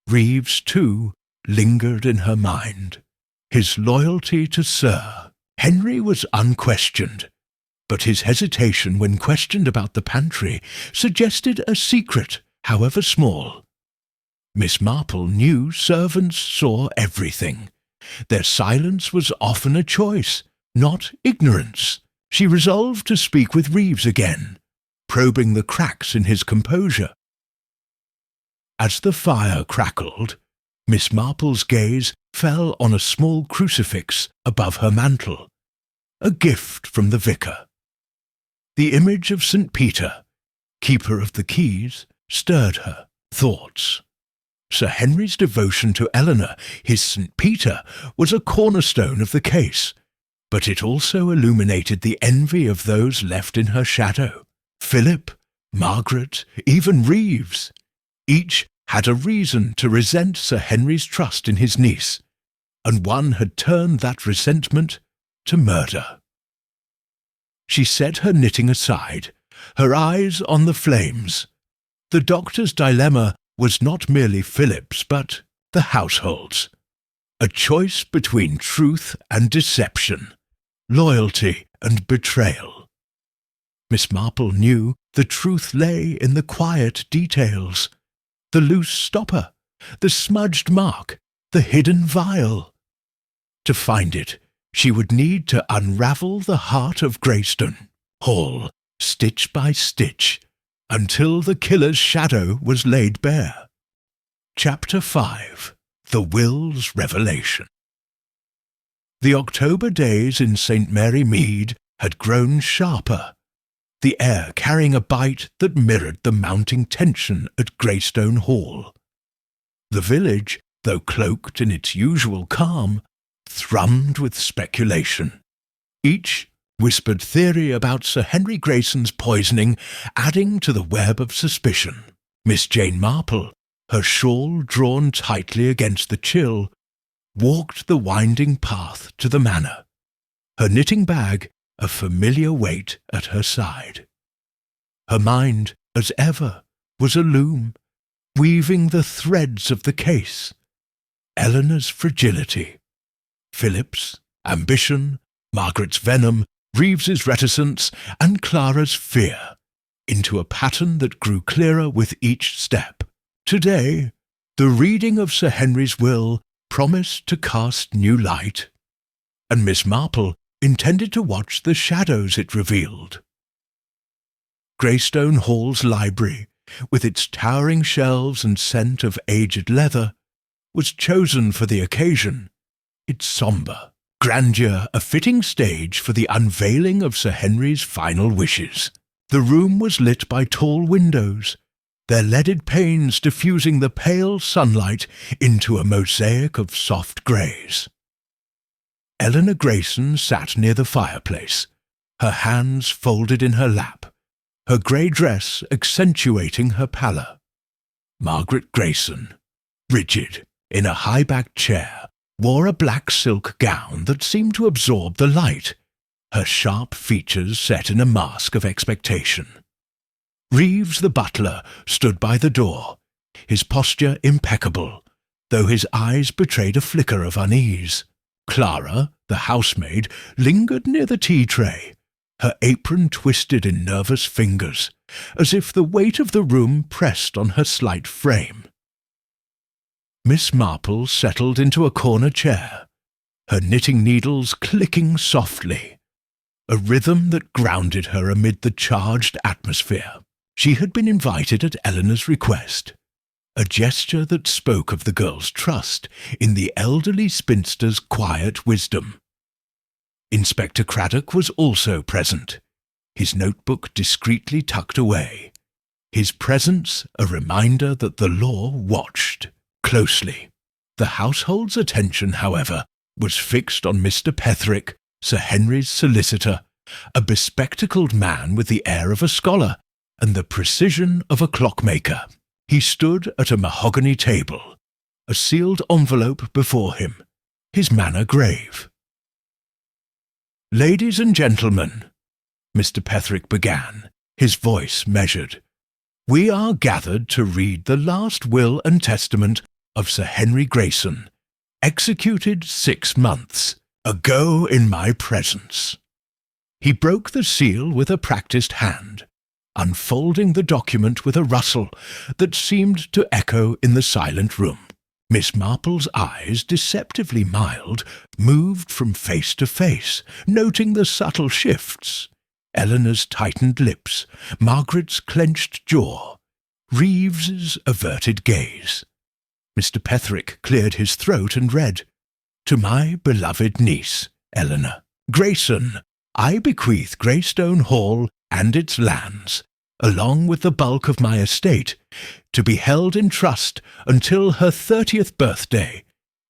Reeves, too, lingered in her mind. His loyalty to Sir Henry was unquestioned, but his hesitation when questioned about the pantry suggested a secret, however small. Miss Marple knew servants saw everything. Their silence was often a choice, not ignorance. She resolved to speak with Reeves again, probing the cracks in his composure. As the fire crackled, Miss Marple's gaze fell on a small crucifix above her mantel, a gift from the vicar. The image of St. Peter, keeper of the keys, stirred her thoughts. Sir Henry's devotion to Eleanor, his St. Peter, was a cornerstone of the case, but it also illuminated the envy of those left in her shadow. Philip, Margaret, even Reeves. Each had a reason to resent Sir Henry's trust in his niece, and one had turned that resentment to murder. She set her knitting aside, her eyes on the flames. The doctor's dilemma was not merely Philip's, but the household's. A choice between truth and deception, loyalty and betrayal. Miss Marple knew the truth lay in the quiet details, the loose stopper, the smudged mark, the hidden vial. To find it, she would need to unravel the heart of Greystone Hall, stitch by stitch, until the killer's shadow was laid bare. Chapter 5. The Will's Revelation. The October days in St. Mary Mead had grown sharper, the air carrying a bite that mirrored the mounting tension at Greystone Hall. The village, though cloaked in its usual calm, thrummed with speculation. Each whispered theory about Sir Henry Grayson's poisoning, adding to the web of suspicion. Miss Jane Marple, her shawl drawn tightly against the chill, walked the winding path to the manor, her knitting bag a familiar weight at her side. Her mind, as ever, was a loom, weaving the threads of the case. Eleanor's fragility, Philip's ambition, Margaret's venom, Reeves's reticence, and Clara's fear, into a pattern that grew clearer with each step. Today, the reading of Sir Henry's will promised to cast new light, and Miss Marple intended to watch the shadows it revealed. Greystone Hall's library, with its towering shelves and scent of aged leather, was chosen for the occasion, its sombre grandeur a fitting stage for the unveiling of Sir Henry's final wishes. The room was lit by tall windows, their leaded panes diffusing the pale sunlight into a mosaic of soft greys. Eleanor Grayson sat near the fireplace, her hands folded in her lap, her grey dress accentuating her pallor. Margaret Grayson, rigid, in a high-backed chair, wore a black silk gown that seemed to absorb the light, her sharp features set in a mask of expectation. Reeves the butler stood by the door, his posture impeccable, though his eyes betrayed a flicker of unease. Clara, the housemaid, lingered near the tea-tray, her apron twisted in nervous fingers, as if the weight of the room pressed on her slight frame. Miss Marple settled into a corner chair, her knitting needles clicking softly, a rhythm that grounded her amid the charged atmosphere. She had been invited at Eleanor's request, a gesture that spoke of the girl's trust in the elderly spinster's quiet wisdom. Inspector Craddock was also present, his notebook discreetly tucked away, his presence a reminder that the law watched closely. The household's attention, however, was fixed on Mr. Petherick, Sir Henry's solicitor, a bespectacled man with the air of a scholar and the precision of a clockmaker. He stood at a mahogany table, a sealed envelope before him, his manner grave. "Ladies and gentlemen," Mr. Petherick began, his voice measured, "we are gathered to read the last will and testament of Sir Henry Grayson, executed 6 months ago in my presence." He broke the seal with a practised hand, unfolding the document with a rustle that seemed to echo in the silent room. Miss Marple's eyes, deceptively mild, moved from face to face, noting the subtle shifts. Eleanor's tightened lips, Margaret's clenched jaw, Reeves's averted gaze. Mr. Petherick cleared his throat and read, "To my beloved niece, Eleanor Grayson, I bequeath Greystone Hall and its lands, along with the bulk of my estate, to be held in trust until her 30th birthday,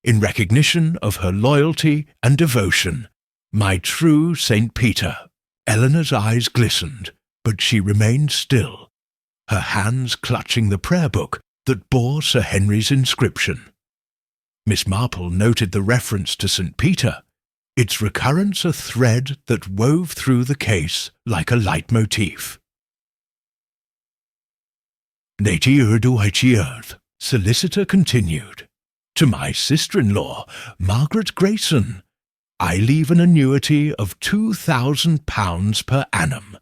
in recognition of her loyalty and devotion, my true St. Peter." Eleanor's eyes glistened, but she remained still, her hands clutching the prayer book that bore Sir Henry's inscription. Miss Marple noted the reference to St. Peter, its recurrence a thread that wove through the case like a leitmotif. Solicitor continued, "To my sister-in-law, Margaret Grayson, I leave an annuity of £2,000 per annum,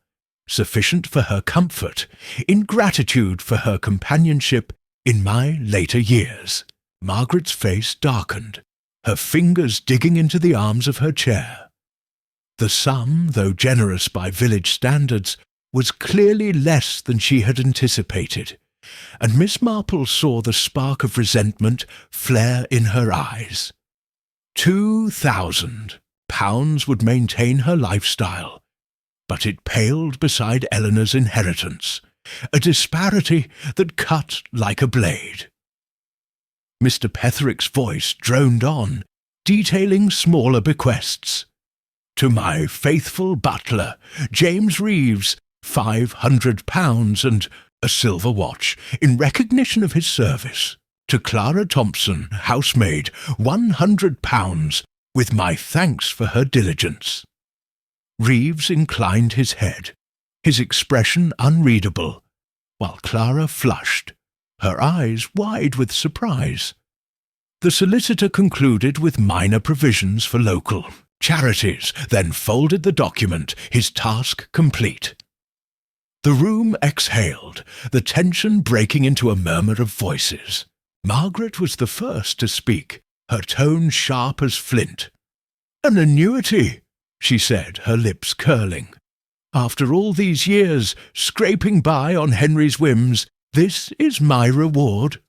sufficient for her comfort, in gratitude for her companionship in my later years." Margaret's face darkened, her fingers digging into the arms of her chair. The sum, though generous by village standards, was clearly less than she had anticipated, and Miss Marple saw the spark of resentment flare in her eyes. £2,000 would maintain her lifestyle, but it paled beside Eleanor's inheritance, a disparity that cut like a blade. Mr. Petherick's voice droned on, detailing smaller bequests. "To my faithful butler, James Reeves, £500 and a silver watch, in recognition of his service. To Clara Thompson, housemaid, £100, with my thanks for her diligence." Reeves inclined his head, his expression unreadable, while Clara flushed, her eyes wide with surprise. The solicitor concluded with minor provisions for local charities, then folded the document, his task complete. The room exhaled, the tension breaking into a murmur of voices. Margaret was the first to speak, her tone sharp as flint. "An annuity," she said, her lips curling. "After all these years, scraping by on Henry's whims, this is my reward."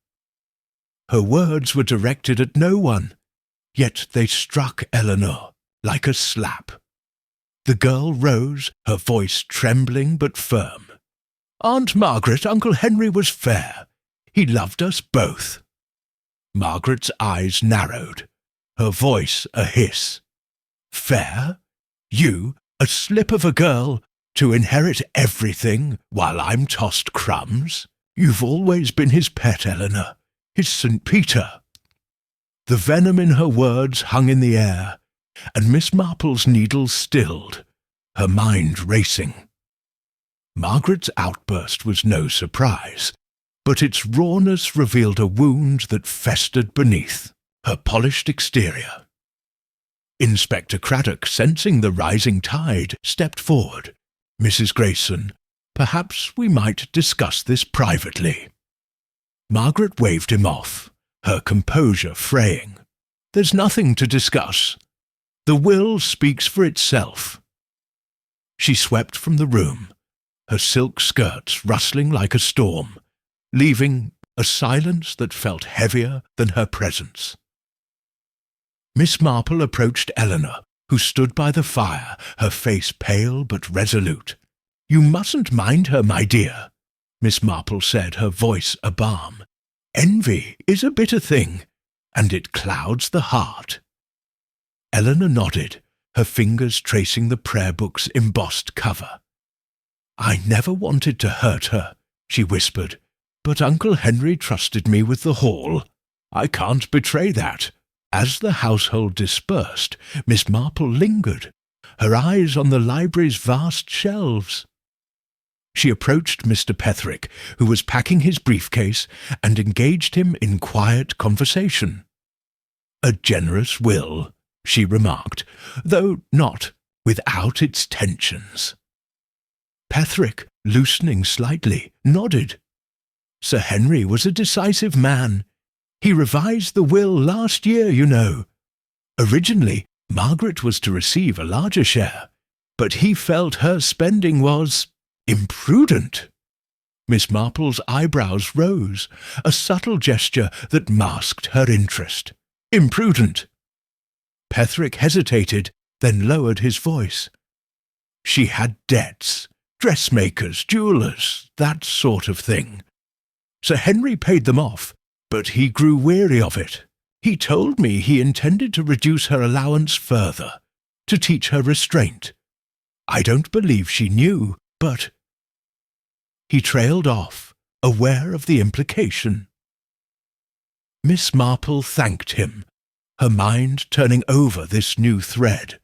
Her words were directed at no one, yet they struck Eleanor like a slap. The girl rose, her voice trembling but firm. "Aunt Margaret, Uncle Henry was fair. He loved us both." Margaret's eyes narrowed, her voice a hiss. "Fair? You, a slip of a girl, to inherit everything while I'm tossed crumbs? You've always been his pet, Eleanor, his St. Peter." The venom in her words hung in the air, and Miss Marple's needles stilled, her mind racing. Margaret's outburst was no surprise, but its rawness revealed a wound that festered beneath her polished exterior. Inspector Craddock, sensing the rising tide, stepped forward. "Mrs. Grayson, perhaps we might discuss this privately." Margaret waved him off, her composure fraying. "There's nothing to discuss. The will speaks for itself." She swept from the room, her silk skirts rustling like a storm, leaving a silence that felt heavier than her presence. Miss Marple approached Eleanor, who stood by the fire, her face pale but resolute. "You mustn't mind her, my dear," Miss Marple said, her voice a balm. "Envy is a bitter thing, and it clouds the heart." Eleanor nodded, her fingers tracing the prayer book's embossed cover. "I never wanted to hurt her," she whispered, "but Uncle Henry trusted me with the hall. I can't betray that." As the household dispersed, Miss Marple lingered, her eyes on the library's vast shelves. She approached Mr. Petherick, who was packing his briefcase, and engaged him in quiet conversation. "A generous will," she remarked, "though not without its tensions." Petherick, loosening slightly, nodded. "Sir Henry was a decisive man. He revised the will last year, you know. Originally, Margaret was to receive a larger share, but he felt her spending was imprudent." Miss Marple's eyebrows rose, a subtle gesture that masked her interest. "Imprudent." Petherick hesitated, then lowered his voice. "She had debts, dressmakers, jewellers, that sort of thing. Sir Henry paid them off, but he grew weary of it. He told me he intended to reduce her allowance further, to teach her restraint. I don't believe she knew, but—" He trailed off, aware of the implication. Miss Marple thanked him, her mind turning over this new thread.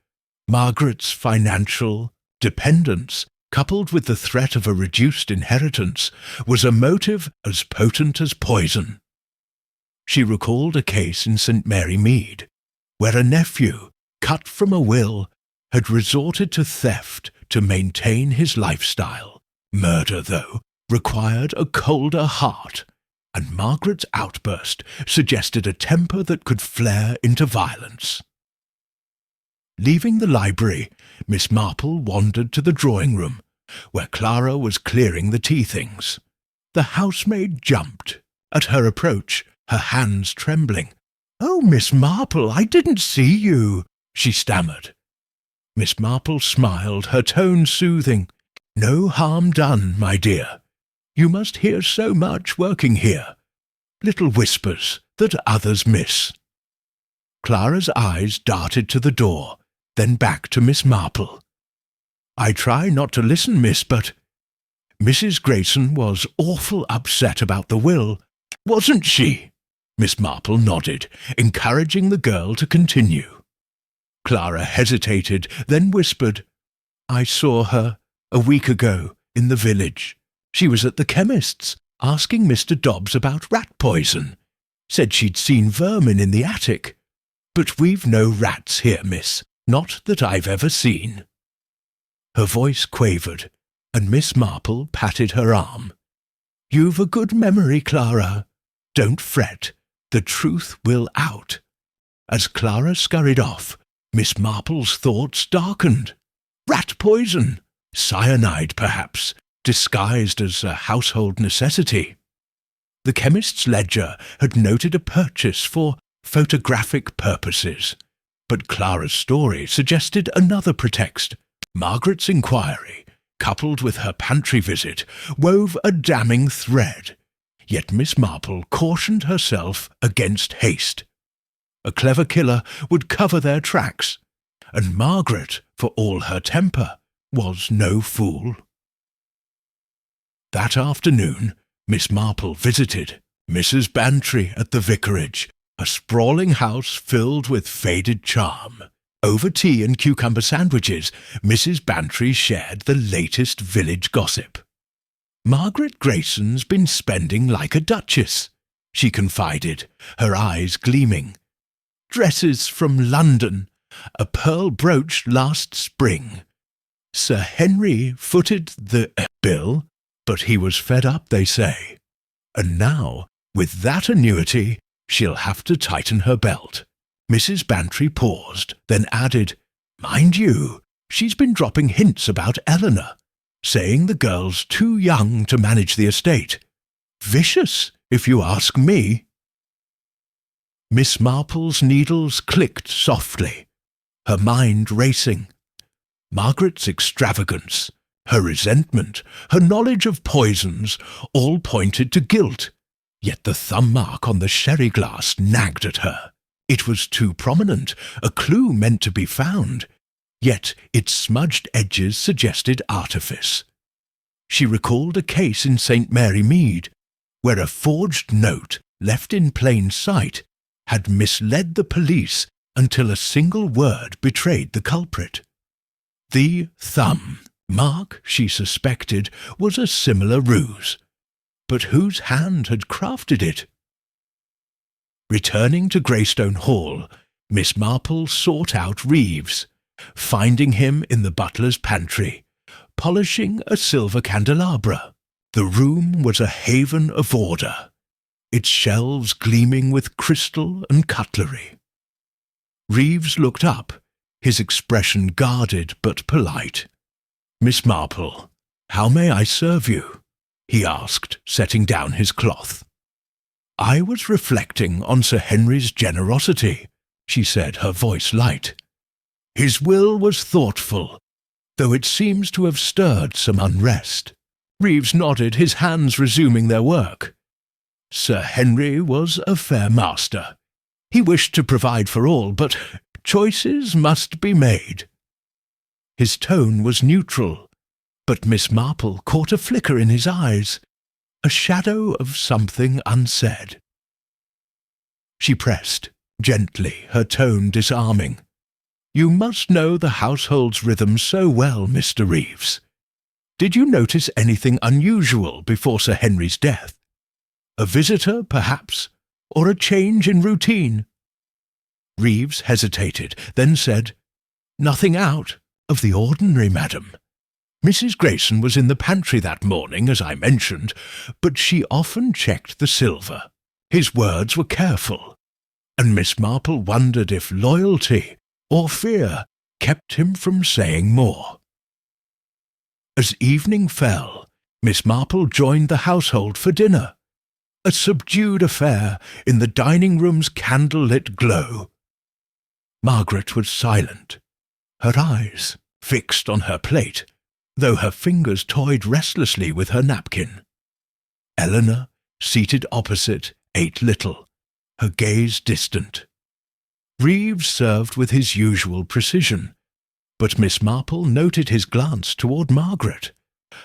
Margaret's financial dependence, coupled with the threat of a reduced inheritance, was a motive as potent as poison. She recalled a case in St. Mary Mead, where a nephew, cut from a will, had resorted to theft to maintain his lifestyle. Murder, though, required a colder heart, and Margaret's outburst suggested a temper that could flare into violence. Leaving the library, Miss Marple wandered to the drawing-room, where Clara was clearing the tea-things. The housemaid jumped. At her approach, her hands trembling. "Oh, Miss Marple, I didn't see you," she stammered. Miss Marple smiled, her tone soothing. "No harm done, my dear. You must hear so much working here. Little whispers that others miss." Clara's eyes darted to the door, then back to Miss Marple. "I try not to listen, miss, but Mrs. Grayson was awful upset about the will, wasn't she?" Miss Marple nodded, encouraging the girl to continue. Clara hesitated, then whispered, "I saw her a week ago in the village. She was at the chemist's, asking Mr. Dobbs about rat poison. Said she'd seen vermin in the attic. But we've no rats here, miss, not that I've ever seen." Her voice quavered, and Miss Marple patted her arm. "You've a good memory, Clara. Don't fret. The truth will out." As Clara scurried off, Miss Marple's thoughts darkened. Rat poison! Cyanide, perhaps, disguised as a household necessity. The chemist's ledger had noted a purchase for photographic purposes, but Clara's story suggested another pretext. Margaret's inquiry, coupled with her pantry visit, wove a damning thread. Yet Miss Marple cautioned herself against haste. A clever killer would cover their tracks, and Margaret, for all her temper, was no fool. That afternoon, Miss Marple visited Mrs. Bantry at the vicarage, a sprawling house filled with faded charm. Over tea and cucumber sandwiches, Mrs. Bantry shared the latest village gossip. "Margaret Grayson's been spending like a duchess," she confided, her eyes gleaming. "Dresses from London, a pearl brooch last spring. Sir Henry footed the bill, but he was fed up, they say. And now, with that annuity, she'll have to tighten her belt." Mrs. Bantry paused, then added, "Mind you, she's been dropping hints about Eleanor, saying the girl's too young to manage the estate. Vicious, if you ask me." Miss Marple's needles clicked softly, her mind racing. Margaret's extravagance, her resentment, her knowledge of poisons, all pointed to guilt, yet the thumb mark on the sherry glass nagged at her. It was too prominent, a clue meant to be found, yet its smudged edges suggested artifice. She recalled a case in St. Mary Mead, where a forged note, left in plain sight, had misled the police until a single word betrayed the culprit. The thumb mark, she suspected, was a similar ruse. But whose hand had crafted it? Returning to Greystone Hall, Miss Marple sought out Reeves, finding him in the butler's pantry, polishing a silver candelabra. The room was a haven of order, its shelves gleaming with crystal and cutlery. Reeves looked up, his expression guarded but polite. "Miss Marple, how may I serve you?" he asked, setting down his cloth. "I was reflecting on Sir Henry's generosity," she said, her voice light. "His will was thoughtful, though it seems to have stirred some unrest." Reeves nodded, his hands resuming their work. Sir Henry was a fair master. He wished to provide for all, but choices must be made. His tone was neutral, but Miss Marple caught a flicker in his eyes, a shadow of something unsaid. She pressed, gently, her tone disarming. "You must know the household's rhythm so well, Mr. Reeves. Did you notice anything unusual before Sir Henry's death? A visitor, perhaps, or a change in routine?" Reeves hesitated, then said, "Nothing out of the ordinary, madam. Mrs. Grayson was in the pantry that morning, as I mentioned, but she often checked the silver. His words were careful, and Miss Marple wondered if loyalty or fear kept him from saying more." As evening fell, Miss Marple joined the household for dinner, a subdued affair in the dining-room's candle-lit glow. Margaret was silent, her eyes fixed on her plate, though her fingers toyed restlessly with her napkin. Eleanor, seated opposite, ate little, her gaze distant. Reeves served with his usual precision, but Miss Marple noted his glance toward Margaret,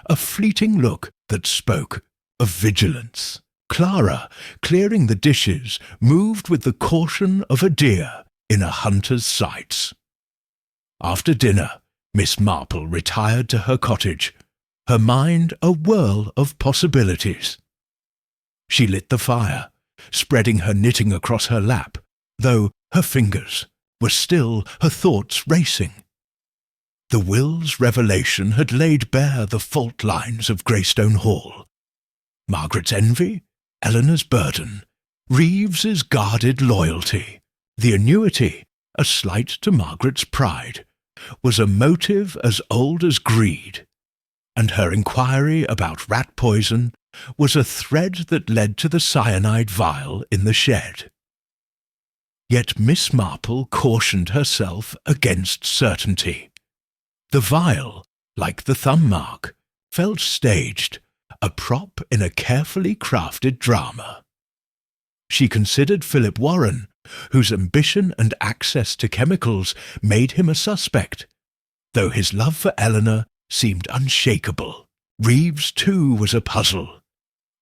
a fleeting look that spoke of vigilance. Clara, clearing the dishes, moved with the caution of a deer in a hunter's sights. After dinner, Miss Marple retired to her cottage, her mind a whirl of possibilities. She lit the fire, spreading her knitting across her lap, though her fingers were still, her thoughts racing. The will's revelation had laid bare the fault lines of Greystone Hall. Margaret's envy, Eleanor's burden, Reeves's guarded loyalty, the annuity, a slight to Margaret's pride, was a motive as old as greed, and her inquiry about rat poison was a thread that led to the cyanide vial in the shed. Yet Miss Marple cautioned herself against certainty. The vial, like the thumb mark, felt staged, a prop in a carefully crafted drama. She considered Philip Warren, whose ambition and access to chemicals made him a suspect, though his love for Eleanor seemed unshakable. Reeves, too, was a puzzle.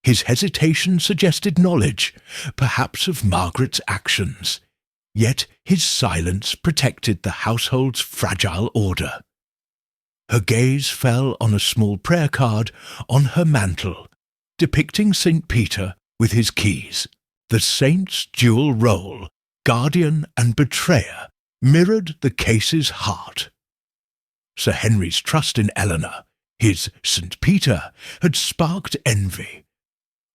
His hesitation suggested knowledge, perhaps of Margaret's actions, yet his silence protected the household's fragile order. Her gaze fell on a small prayer card on her mantel, depicting St. Peter with his keys. The saint's dual role, guardian and betrayer, mirrored the case's heart. Sir Henry's trust in Eleanor, his St. Peter, had sparked envy,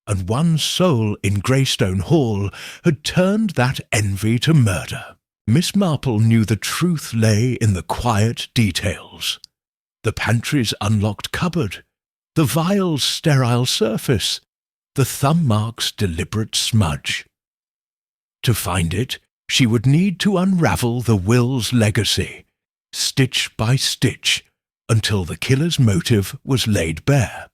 and one soul in Greystone Hall had turned that envy to murder. Miss Marple knew the truth lay in the quiet details. The pantry's unlocked cupboard, the vial's sterile surface, the thumb mark's deliberate smudge. To find it, she would need to unravel the will's legacy, stitch by stitch, until the killer's motive was laid bare.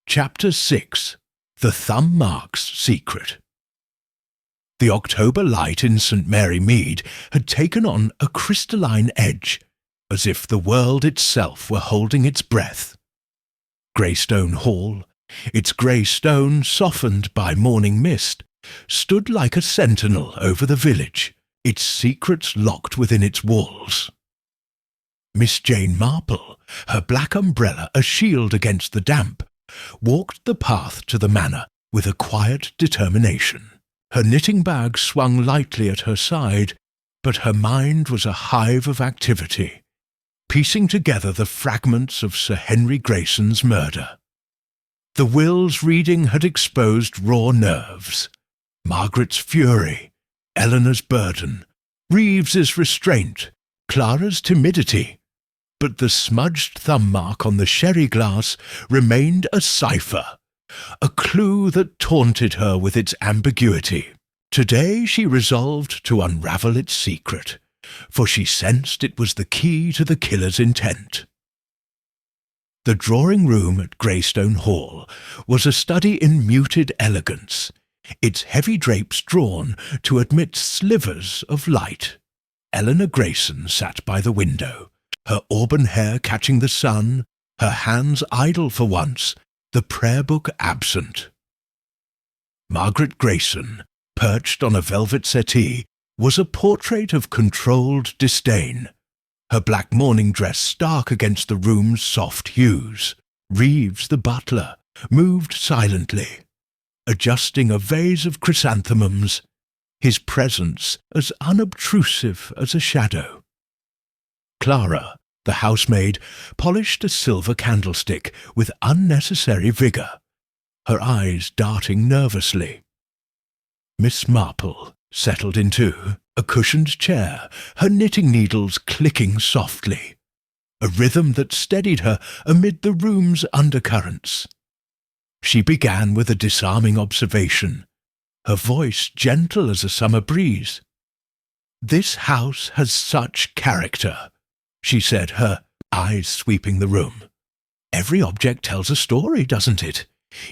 Chapter 6. The Thumb Mark's Secret. The October light in St. Mary Mead had taken on a crystalline edge, as if the world itself were holding its breath. Greystone Hall, its grey stone softened by morning mist, stood like a sentinel over the village, its secrets locked within its walls. Miss Jane Marple, her black umbrella a shield against the damp, walked the path to the manor with a quiet determination. Her knitting bag swung lightly at her side, but her mind was a hive of activity, piecing together the fragments of Sir Henry Grayson's murder. The will's reading had exposed raw nerves. Margaret's fury, Eleanor's burden, Reeves's restraint, Clara's timidity, but the smudged thumb mark on the sherry glass remained a cipher, a clue that taunted her with its ambiguity. Today she resolved to unravel its secret, for she sensed it was the key to the killer's intent. The drawing-room at Greystone Hall was a study in muted elegance, its heavy drapes drawn to admit slivers of light. Eleanor Grayson sat by the window, her auburn hair catching the sun, her hands idle for once, the prayer-book absent. Margaret Grayson, perched on a velvet settee, was a portrait of controlled disdain, her black morning dress stark against the room's soft hues. Reeves, the butler, moved silently, adjusting a vase of chrysanthemums, his presence as unobtrusive as a shadow. Clara, the housemaid, polished a silver candlestick with unnecessary vigour, her eyes darting nervously. Miss Marple settled into a cushioned chair, her knitting needles clicking softly, a rhythm that steadied her amid the room's undercurrents. She began with a disarming observation, her voice gentle as a summer breeze. "This house has such character," she said, her eyes sweeping the room. "Every object tells a story, doesn't it?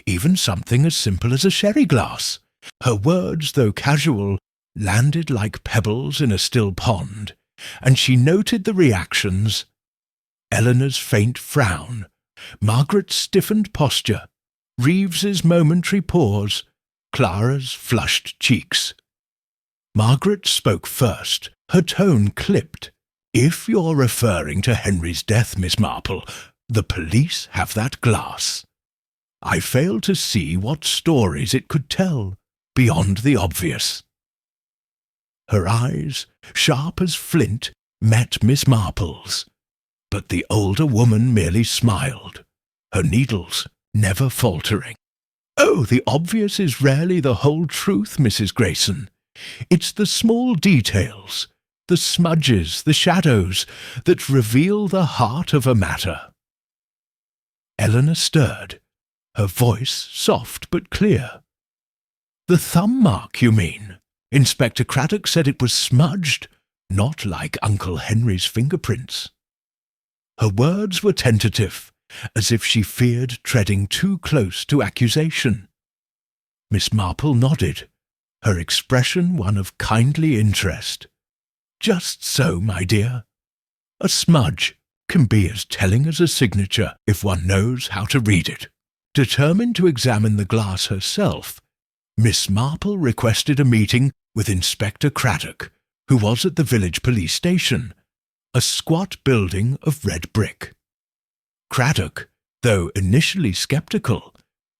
Even something as simple as a sherry glass." Her words, though casual, landed like pebbles in a still pond, and she noted the reactions. Eleanor's faint frown, Margaret's stiffened posture, Reeves's momentary pause, Clara's flushed cheeks. Margaret spoke first, her tone clipped. "If you're referring to Henry's death, Miss Marple, the police have that glass. I fail to see what stories it could tell, beyond the obvious." Her eyes, sharp as flint, met Miss Marple's, but the older woman merely smiled, her needles never faltering. "Oh, the obvious is rarely the whole truth, Mrs. Grayson. It's the small details, the smudges, the shadows, that reveal the heart of a matter." Eleanor stirred, her voice soft but clear. "The thumb mark, you mean? Inspector Craddock said it was smudged, not like Uncle Henry's fingerprints." Her words were tentative, as if she feared treading too close to accusation. Miss Marple nodded, her expression one of kindly interest. "Just so, my dear. A smudge can be as telling as a signature if one knows how to read it." Determined to examine the glass herself, Miss Marple requested a meeting with Inspector Craddock, who was at the village police station, a squat building of red brick. Craddock, though initially sceptical,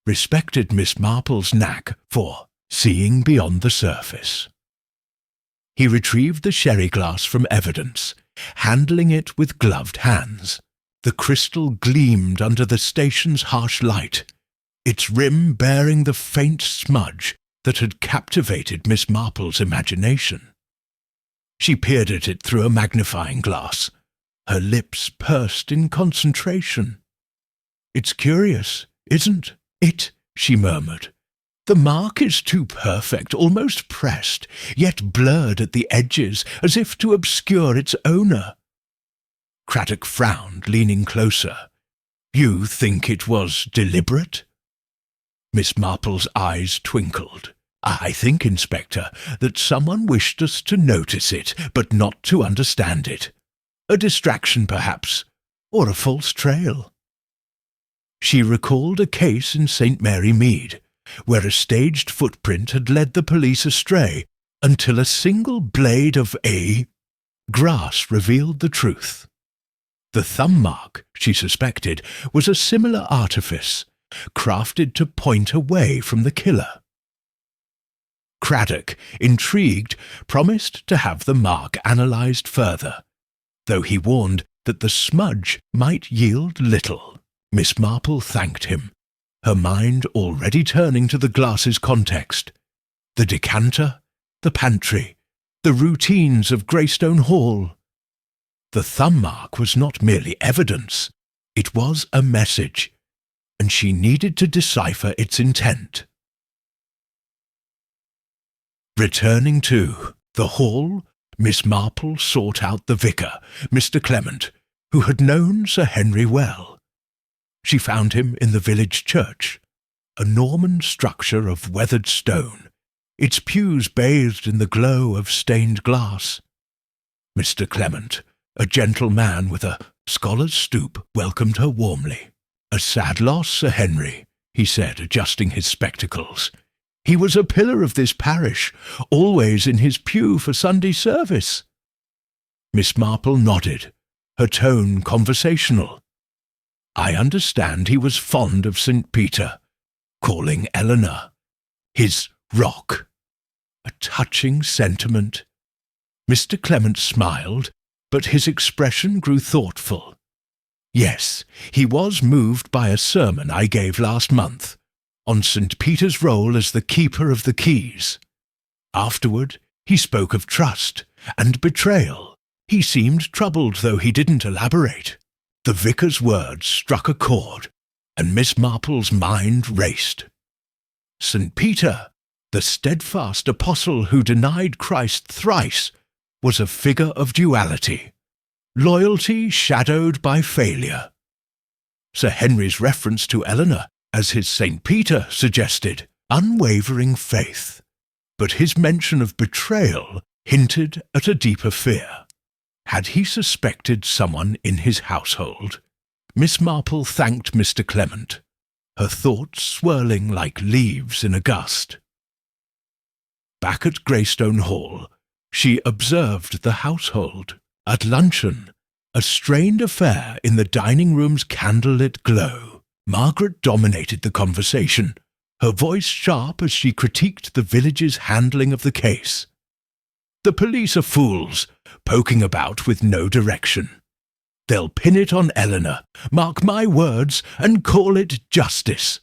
respected Miss Marple's knack for seeing beyond the surface. He retrieved the sherry glass from evidence, handling it with gloved hands. The crystal gleamed under the station's harsh light, its rim bearing the faint smudge that had captivated Miss Marple's imagination. She peered at it through a magnifying glass, her lips pursed in concentration. "It's curious, isn't it?" she murmured. "The mark is too perfect, almost pressed, yet blurred at the edges as if to obscure its owner." Craddock frowned, leaning closer. "You think it was deliberate?" Miss Marple's eyes twinkled. I think, Inspector, that someone wished us to notice it, but not to understand it. A distraction, perhaps, or a false trail. She recalled a case in St. Mary Mead, where a staged footprint had led the police astray until a single blade of grass revealed the truth. The thumb mark, she suspected, was a similar artifice, crafted to point away from the killer. Craddock, intrigued, promised to have the mark analysed further, though he warned that the smudge might yield little. Miss Marple thanked him, her mind already turning to the glass's context. The decanter, the pantry, the routines of Greystone Hall. The thumb mark was not merely evidence, it was a message, and she needed to decipher its intent. Returning to the hall, Miss Marple sought out the vicar, Mr. Clement, who had known Sir Henry well. She found him in the village church, a Norman structure of weathered stone, its pews bathed in the glow of stained glass. Mr. Clement, a gentle man with a scholar's stoop, welcomed her warmly. "A sad loss, Sir Henry," he said, adjusting his spectacles. "He was a pillar of this parish, always in his pew for Sunday service." Miss Marple nodded, her tone conversational. "I understand he was fond of St. Peter, calling Eleanor his rock. A touching sentiment." Mr. Clement smiled, but his expression grew thoughtful. "Yes, he was moved by a sermon I gave last month, on St. Peter's role as the keeper of the keys. Afterward, he spoke of trust and betrayal. He seemed troubled, though he didn't elaborate." The vicar's words struck a chord, and Miss Marple's mind raced. St. Peter, the steadfast apostle who denied Christ thrice, was a figure of duality, loyalty shadowed by failure. Sir Henry's reference to Eleanor as his St. Peter suggested unwavering faith, but his mention of betrayal hinted at a deeper fear. Had he suspected someone in his household? Miss Marple thanked Mr. Clement, her thoughts swirling like leaves in a gust. Back at Greystone Hall, she observed the household. At luncheon, a strained affair in the dining room's candlelit glow. Margaret dominated the conversation, her voice sharp as she critiqued the village's handling of the case. "The police are fools, poking about with no direction. They'll pin it on Eleanor, mark my words, and call it justice."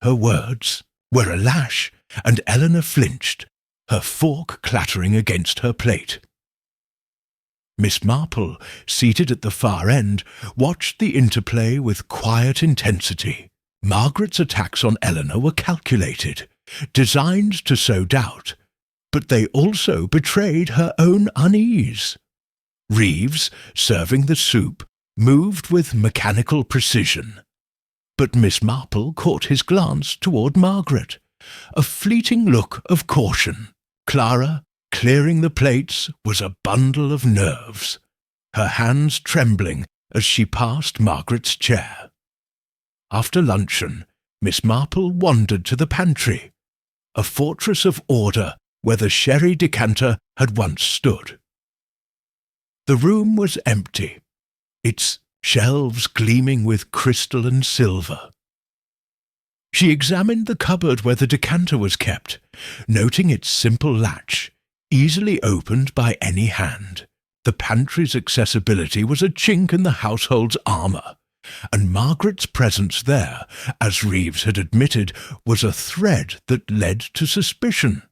Her words were a lash, and Eleanor flinched, her fork clattering against her plate. Miss Marple, seated at the far end, watched the interplay with quiet intensity. Margaret's attacks on Eleanor were calculated, designed to sow doubt, but they also betrayed her own unease. Reeves, serving the soup, moved with mechanical precision, but Miss Marple caught his glance toward Margaret, a fleeting look of caution. Clara, clearing the plates, was a bundle of nerves, her hands trembling as she passed Margaret's chair. After luncheon, Miss Marple wandered to the pantry, a fortress of order where the sherry decanter had once stood. The room was empty, its shelves gleaming with crystal and silver. She examined the cupboard where the decanter was kept, noting its simple latch, easily opened by any hand. The pantry's accessibility was a chink in the household's armour, and Margaret's presence there, as Reeves had admitted, was a thread that led to suspicion.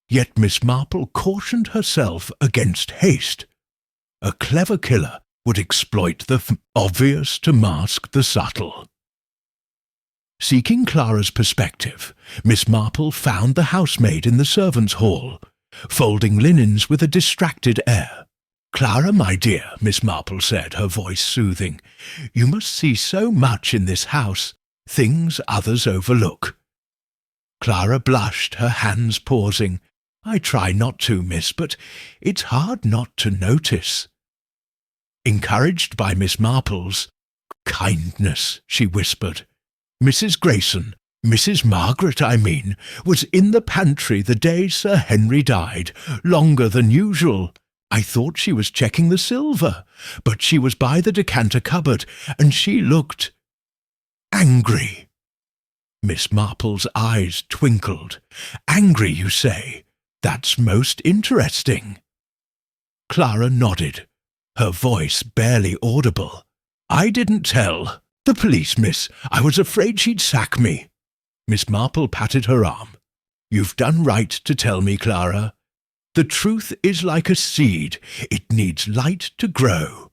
Yet Miss Marple cautioned herself against haste. A clever killer would exploit the obvious to mask the subtle. Seeking Clara's perspective, Miss Marple found the housemaid in the servants' hall, folding linens with a distracted air. "Clara, my dear," Miss Marple said, her voice soothing, "you must see so much in this house, things others overlook." Clara blushed, her hands pausing. "I try not to, miss, but it's hard not to notice." Encouraged by Miss Marple's kindness, she whispered, "Mrs. Grayson, Mrs. Margaret, I mean, was in the pantry the day Sir Henry died, longer than usual. I thought she was checking the silver, but she was by the decanter cupboard, and she looked angry." Miss Marple's eyes twinkled. "Angry, you say? That's most interesting." Clara nodded, her voice barely audible. "I didn't tell. The police, miss. I was afraid she'd sack me." Miss Marple patted her arm. "You've done right to tell me, Clara. The truth is like a seed. It needs light to grow."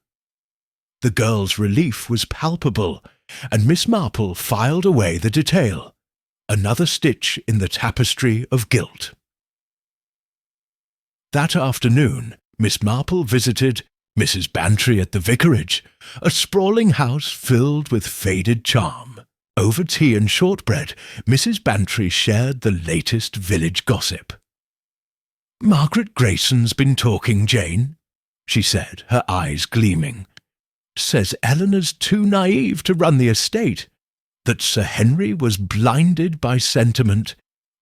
The girl's relief was palpable, and Miss Marple filed away the detail, another stitch in the tapestry of guilt. That afternoon, Miss Marple visited Mrs. Bantry at the vicarage, a sprawling house filled with faded charm. Over tea and shortbread, Mrs. Bantry shared the latest village gossip. "Margaret Grayson's been talking, Jane," she said, her eyes gleaming. "Says Eleanor's too naive to run the estate, that Sir Henry was blinded by sentiment.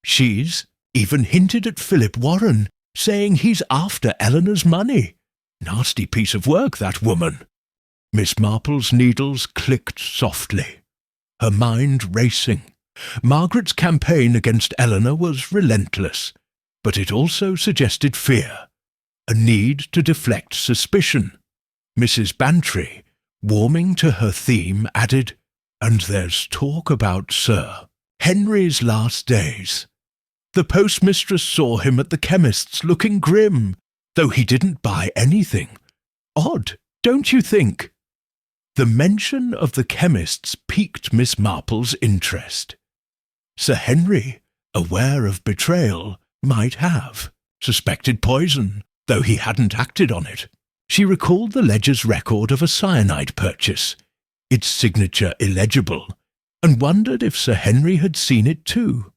She's even hinted at Philip Warren, saying he's after Eleanor's money. Nasty piece of work, that woman." Miss Marple's needles clicked softly, her mind racing. Margaret's campaign against Eleanor was relentless, but it also suggested fear, a need to deflect suspicion. Mrs. Bantry, warming to her theme, added, "And there's talk about Sir Henry's last days. The postmistress saw him at the chemist's looking grim, though he didn't buy anything. Odd, don't you think?" The mention of the chemists piqued Miss Marple's interest. Sir Henry, aware of betrayal, might have suspected poison, though he hadn't acted on it. She recalled the ledger's record of a cyanide purchase, its signature illegible, and wondered if Sir Henry had seen it too.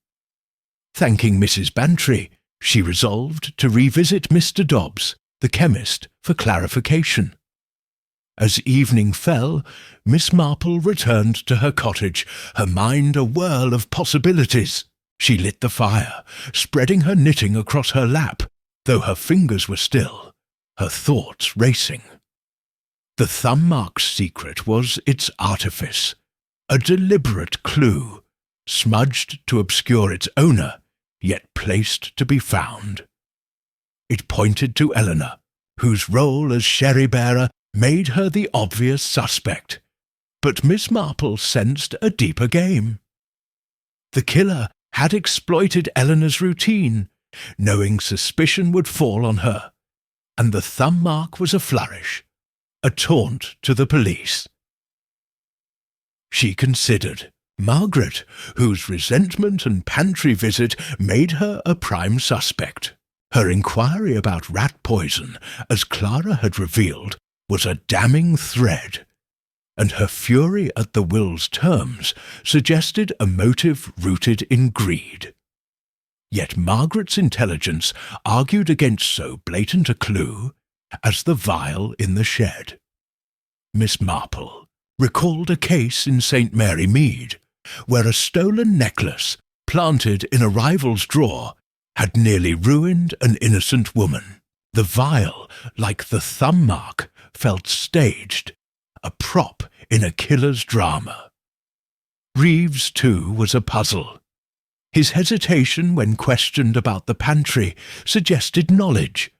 Thanking Mrs. Bantry, she resolved to revisit Mr. Dobbs, the chemist, for clarification. As evening fell, Miss Marple returned to her cottage, her mind a whirl of possibilities. She lit the fire, spreading her knitting across her lap, though her fingers were still, her thoughts racing. The thumb mark's secret was its artifice, a deliberate clue, smudged to obscure its owner, yet placed to be found. It pointed to Eleanor, whose role as sherry-bearer made her the obvious suspect, but Miss Marple sensed a deeper game. The killer had exploited Eleanor's routine, knowing suspicion would fall on her, and the thumb mark was a flourish, a taunt to the police. She considered Margaret, whose resentment and pantry visit made her a prime suspect. Her inquiry about rat poison, as Clara had revealed, was a damning thread, and her fury at the will's terms suggested a motive rooted in greed. Yet Margaret's intelligence argued against so blatant a clue as the vial in the shed. Miss Marple recalled a case in St. Mary Mead, where a stolen necklace, planted in a rival's drawer, had nearly ruined an innocent woman. The vial, like the thumb mark, felt staged, a prop in a killer's drama. Reeves, too, was a puzzle. His hesitation when questioned about the pantry suggested knowledge,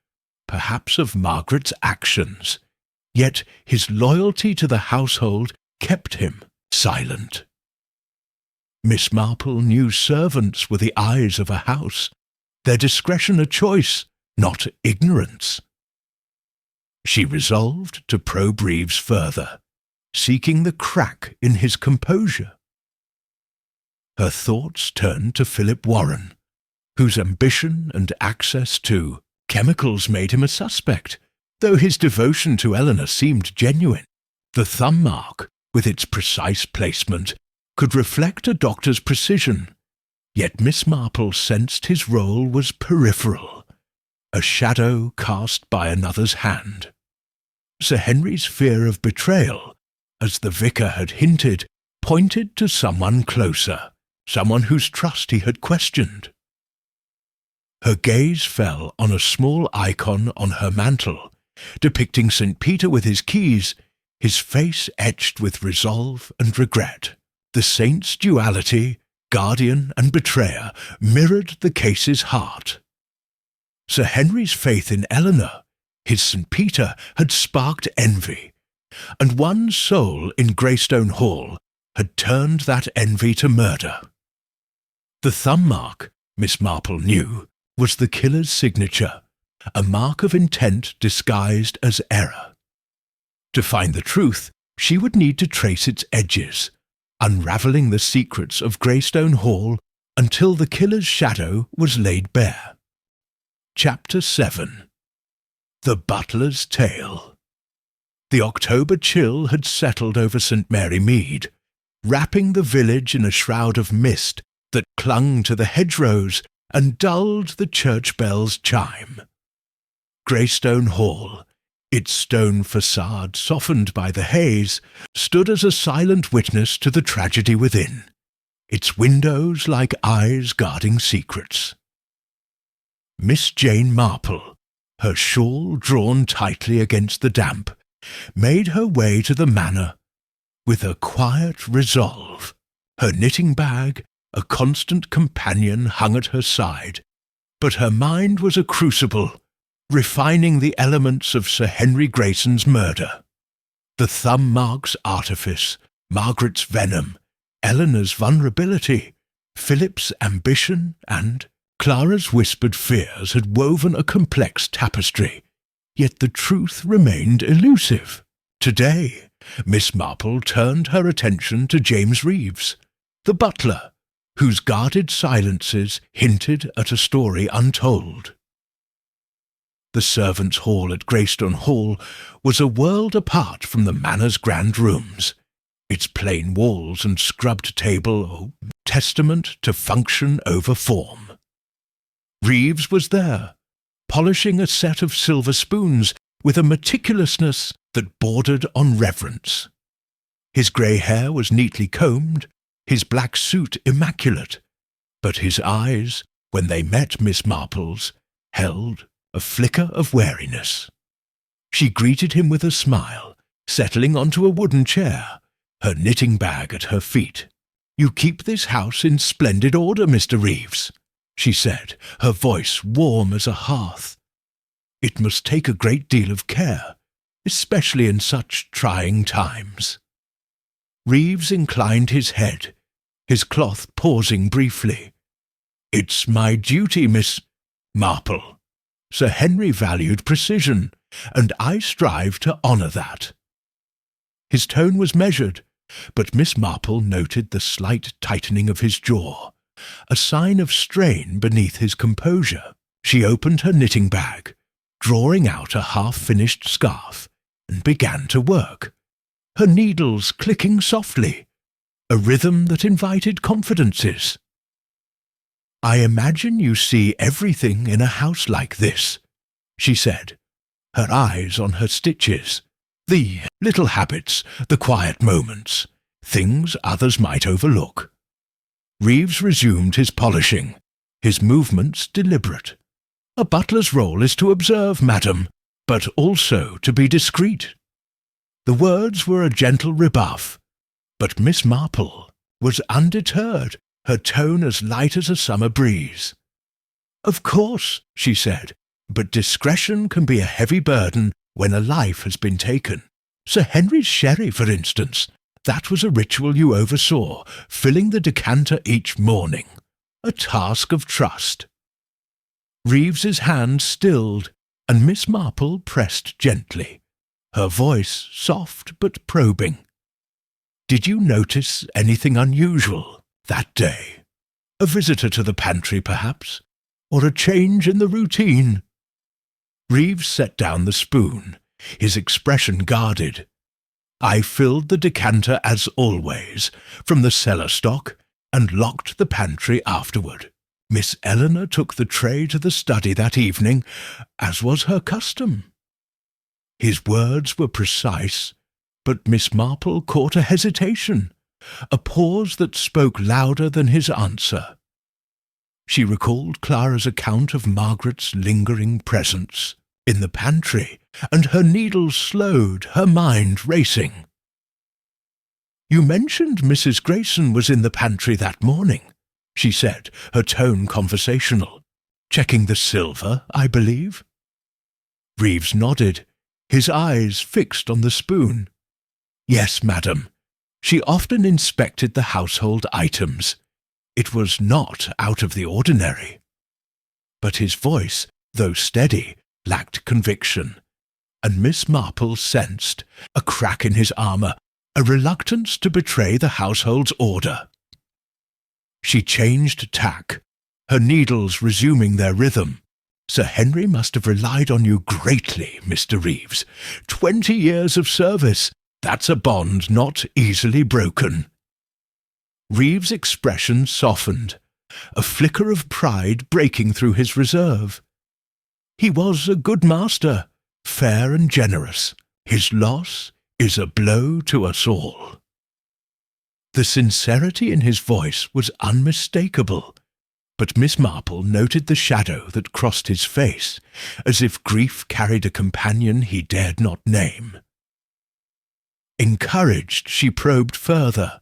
perhaps of Margaret's actions, yet his loyalty to the household kept him silent. Miss Marple knew servants were the eyes of a house, their discretion a choice, not ignorance. She resolved to probe Reeves further, seeking the crack in his composure. Her thoughts turned to Philip Warren, whose ambition and access to chemicals made him a suspect, though his devotion to Eleanor seemed genuine. The thumb mark, with its precise placement, could reflect a doctor's precision, Yet Miss Marple sensed his role was peripheral, a shadow cast by another's hand. Sir Henry's fear of betrayal, as the vicar had hinted, pointed to someone closer, someone whose trust he had questioned. Her gaze fell on a small icon on her mantle, depicting St. Peter with his keys, his face etched with resolve and regret. The saint's duality, guardian and betrayer, mirrored the case's heart. Sir Henry's faith in Eleanor, his St. Peter, had sparked envy, and one soul in Greystone Hall had turned that envy to murder. The thumb mark, Miss Marple knew, was the killer's signature, a mark of intent disguised as error. To find the truth, she would need to trace its edges, unravelling the secrets of Greystone Hall until the killer's shadow was laid bare. Chapter 7. The Butler's Tale. The October chill had settled over St. Mary Mead, wrapping the village in a shroud of mist that clung to the hedgerows and dulled the church bell's chime. Greystone Hall, its stone facade softened by the haze, stood as a silent witness to the tragedy within, its windows like eyes guarding secrets. Miss Jane Marple, her shawl drawn tightly against the damp, made her way to the manor with a quiet resolve. Her knitting bag, a constant companion, hung at her side, but her mind was a crucible, refining the elements of Sir Henry Grayson's murder. The thumb mark's artifice, Margaret's venom, Eleanor's vulnerability, Philip's ambition, and Clara's whispered fears had woven a complex tapestry, yet the truth remained elusive. Today, Miss Marple turned her attention to James Reeves, the butler, whose guarded silences hinted at a story untold. The servants' hall at Greystone Hall was a world apart from the manor's grand rooms, its plain walls and scrubbed table testament to function over form. Reeves was there, polishing a set of silver spoons with a meticulousness that bordered on reverence. His grey hair was neatly combed, his black suit immaculate, but his eyes, when they met Miss Marple's, held a flicker of wariness. She greeted him with a smile, settling onto a wooden chair, her knitting bag at her feet. "You keep this house in splendid order, Mr. Reeves," she said, her voice warm as a hearth. "It must take a great deal of care, especially in such trying times." Reeves inclined his head, his cloth pausing briefly. "It's my duty, Miss Marple. Sir Henry valued precision, and I strive to honour that." His tone was measured, but Miss Marple noted the slight tightening of his jaw, a sign of strain beneath his composure. She opened her knitting bag, drawing out a half-finished scarf, and began to work, her needles clicking softly, a rhythm that invited confidences. "I imagine you see everything in a house like this," she said, her eyes on her stitches. "The little habits, the quiet moments, things others might overlook." Reeves resumed his polishing, his movements deliberate. "A butler's role is to observe, madam, but also to be discreet." The words were a gentle rebuff, but Miss Marple was undeterred, her tone as light as a summer breeze. "Of course," she said, "but discretion can be a heavy burden when a life has been taken. Sir Henry's sherry, for instance, that was a ritual you oversaw, filling the decanter each morning, a task of trust." Reeves's hand stilled, and Miss Marple pressed gently, her voice soft but probing. "Did you notice anything unusual that day? A visitor to the pantry, perhaps, or a change in the routine?" Reeves set down the spoon, his expression guarded. "I filled the decanter as always, from the cellar stock, and locked the pantry afterward. Miss Eleanor took the tray to the study that evening, as was her custom. His words were precise, but Miss Marple caught a hesitation, a pause that spoke louder than his answer. She recalled Clara's account of Margaret's lingering presence in the pantry, and her needles slowed, her mind racing. "You mentioned Mrs. Grayson was in the pantry that morning," she said, her tone conversational. "Checking the silver, I believe?" Reeves nodded, his eyes fixed on the spoon. "Yes, madam. She often inspected the household items. It was not out of the ordinary." But his voice, though steady, lacked conviction, and Miss Marple sensed a crack in his armour, a reluctance to betray the household's order. She changed tack, her needles resuming their rhythm. "Sir Henry must have relied on you greatly, Mr. Reeves. 20 years of service, that's a bond not easily broken." Reeves' expression softened, a flicker of pride breaking through his reserve. He was a good master, fair and generous. His loss is a blow to us all. The sincerity in his voice was unmistakable, but Miss Marple noted the shadow that crossed his face, as if grief carried a companion he dared not name. Encouraged, she probed further,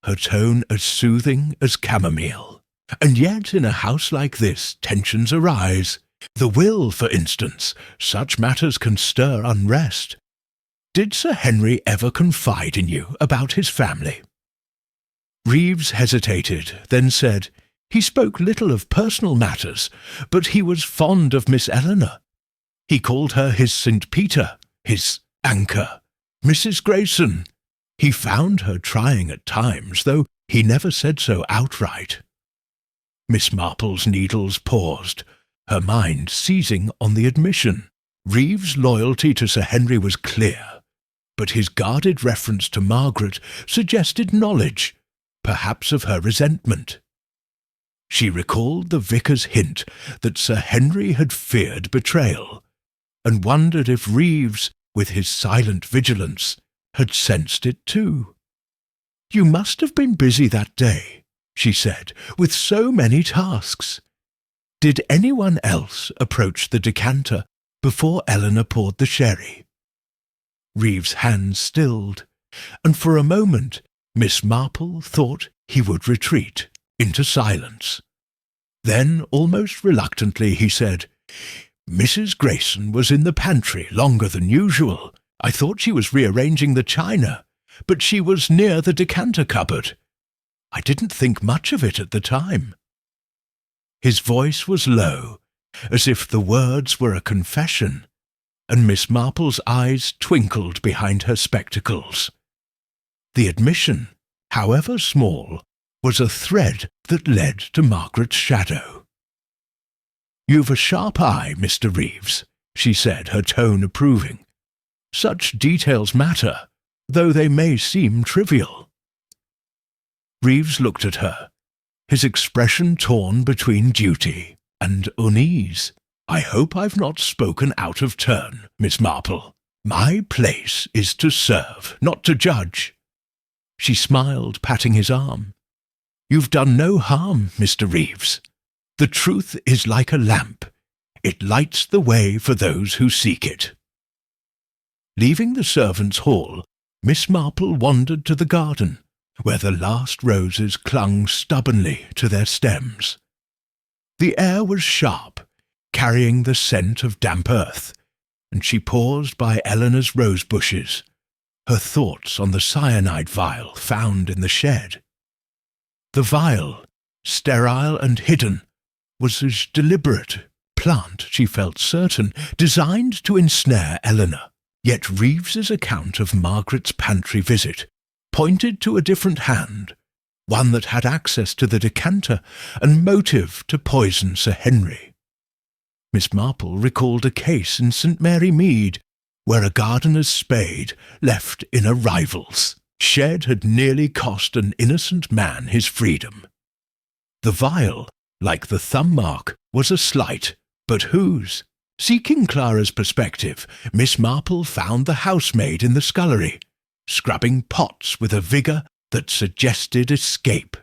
her tone as soothing as chamomile. "And yet in a house like this tensions arise. The will, for instance, such matters can stir unrest. Did Sir Henry ever confide in you about his family?" Reeves hesitated, then said, "He spoke little of personal matters, but he was fond of Miss Eleanor. He called her his St. Peter, his anchor. Mrs. Grayson. He found her trying at times, though he never said so outright." Miss Marple's needles paused, her mind seizing on the admission. Reeves' loyalty to Sir Henry was clear, but his guarded reference to Margaret suggested knowledge, perhaps of her resentment. She recalled the vicar's hint that Sir Henry had feared betrayal, and wondered if Reeves, with his silent vigilance, had sensed it too. "You must have been busy that day," she said, "with so many tasks. Did anyone else approach the decanter before Eleanor poured the sherry?" Reeves' hand stilled, and for a moment Miss Marple thought he would retreat into silence. Then, almost reluctantly, he said, "Mrs. Grayson was in the pantry longer than usual. I thought she was rearranging the china, but she was near the decanter cupboard. I didn't think much of it at the time." His voice was low, as if the words were a confession, and Miss Marple's eyes twinkled behind her spectacles. The admission, however small, was a thread that led to Margaret's shadow. "You've a sharp eye, Mr. Reeves," she said, her tone approving. "Such details matter, though they may seem trivial." Reeves looked at her, his expression torn between duty and unease. "I hope I've not spoken out of turn, Miss Marple. My place is to serve, not to judge." She smiled, patting his arm. "You've done no harm, Mr. Reeves. The truth is like a lamp. It lights the way for those who seek it." Leaving the servants' hall, Miss Marple wandered to the garden, where the last roses clung stubbornly to their stems. The air was sharp, carrying the scent of damp earth, and she paused by Eleanor's rose bushes, her thoughts on the cyanide vial found in the shed. The vial, sterile and hidden, was a deliberate plant, she felt certain, designed to ensnare Eleanor. Yet Reeves's account of Margaret's pantry visit pointed to a different hand, one that had access to the decanter and motive to poison Sir Henry. Miss Marple recalled a case in St. Mary Mead, where a gardener's spade left in a rival's. Shed had nearly cost an innocent man his freedom. The vial, like the thumb mark, was a slight, but whose? Seeking Clara's perspective, Miss Marple found the housemaid in the scullery, scrubbing pots with a vigour that suggested escape.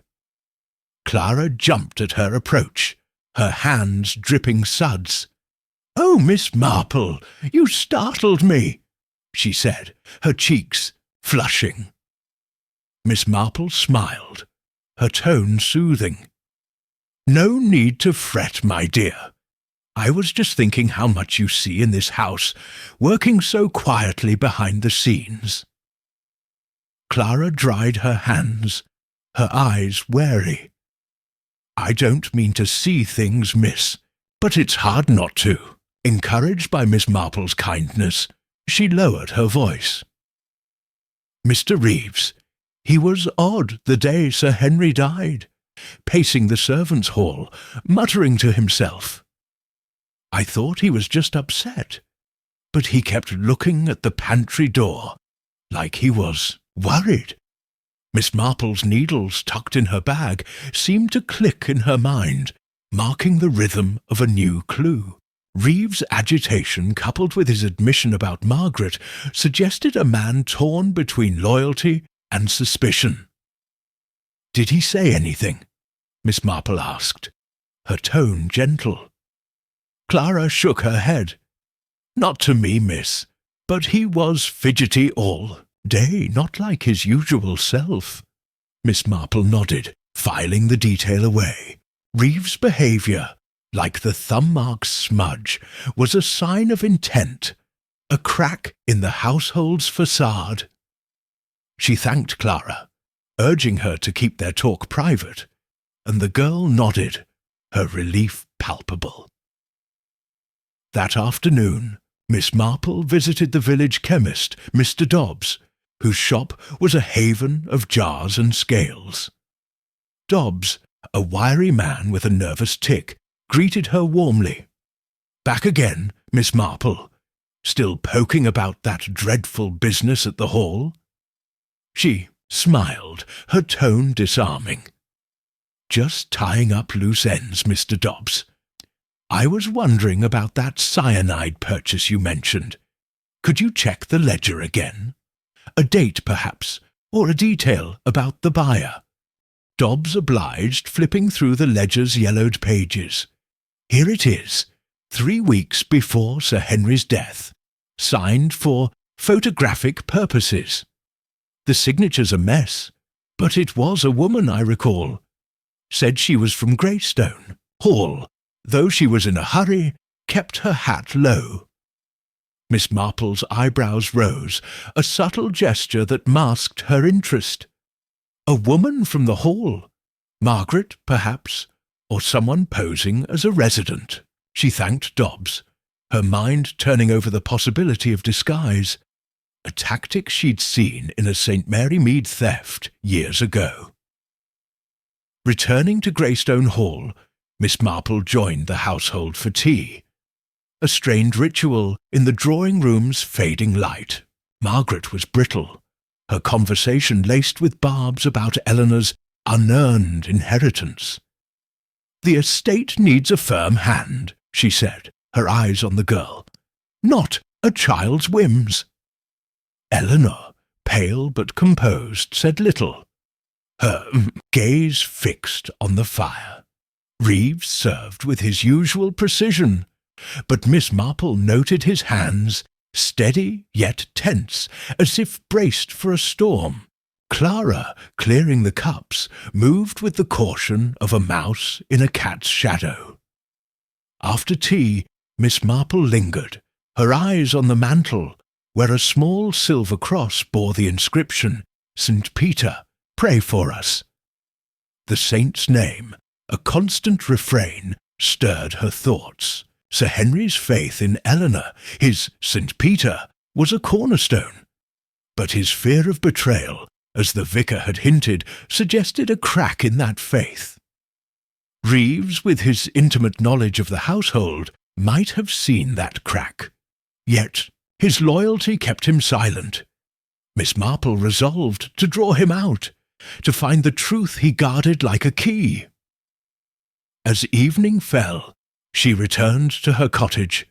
Clara jumped at her approach, her hands dripping suds. "Oh, Miss Marple, you startled me," she said, her cheeks flushing. Miss Marple smiled, her tone soothing. "No need to fret, my dear. I was just thinking how much you see in this house, working so quietly behind the scenes." Clara dried her hands, her eyes wary. "I don't mean to see things, miss, but it's hard not to." Encouraged by Miss Marple's kindness, she lowered her voice. "Mr. Reeves, he was odd the day Sir Henry died, pacing the servants' hall, muttering to himself. I thought he was just upset, but he kept looking at the pantry door, like he was worried." Miss Marple's needles tucked in her bag seemed to click in her mind, marking the rhythm of a new clue. Reeves' agitation, coupled with his admission about Margaret, suggested a man torn between loyalty and suspicion. "Did he say anything?" Miss Marple asked, her tone gentle. Clara shook her head. "Not to me, miss, but he was fidgety all day, not like his usual self." Miss Marple nodded, filing the detail away. Reeves' behaviour, like the thumb mark's smudge, was a sign of intent, a crack in the household's facade. She thanked Clara, urging her to keep their talk private, and the girl nodded, her relief palpable. That afternoon, Miss Marple visited the village chemist, Mr. Dobbs, whose shop was a haven of jars and scales. Dobbs, a wiry man with a nervous tic, greeted her warmly. "Back again, Miss Marple? Still poking about that dreadful business at the Hall?" She smiled, her tone disarming. "Just tying up loose ends, Mr. Dobbs. I was wondering about that cyanide purchase you mentioned. Could you check the ledger again? A date, perhaps, or a detail about the buyer?" Dobbs obliged, flipping through the ledger's yellowed pages. "Here it is, 3 weeks before Sir Henry's death, signed for photographic purposes. The signature's a mess, but it was a woman, I recall. Said she was from Greystone Hall, though she was in a hurry, kept her hat low." Miss Marple's eyebrows rose, a subtle gesture that masked her interest. A woman from the Hall? Margaret, perhaps, or someone posing as a resident. She thanked Dobbs, her mind turning over the possibility of disguise, a tactic she'd seen in a St. Mary Mead theft years ago. Returning to Greystone Hall, Miss Marple joined the household for tea. A strained ritual in the drawing-room's fading light. Margaret was brittle, her conversation laced with barbs about Eleanor's unearned inheritance. "The estate needs a firm hand," she said, her eyes on the girl. "Not a child's whims." Eleanor, pale but composed, said little, her gaze fixed on the fire. Reeves served with his usual precision, but Miss Marple noted his hands, steady yet tense, as if braced for a storm. Clara, clearing the cups, moved with the caution of a mouse in a cat's shadow. After tea, Miss Marple lingered, her eyes on the mantel, where a small silver cross bore the inscription, "St. Peter, pray for us." The saint's name, a constant refrain, stirred her thoughts. Sir Henry's faith in Eleanor, his St. Peter, was a cornerstone. But his fear of betrayal, as the vicar had hinted, suggested a crack in that faith. Reeves, with his intimate knowledge of the household, might have seen that crack. Yet his loyalty kept him silent. Miss Marple resolved to draw him out, to find the truth he guarded like a key. As evening fell, she returned to her cottage,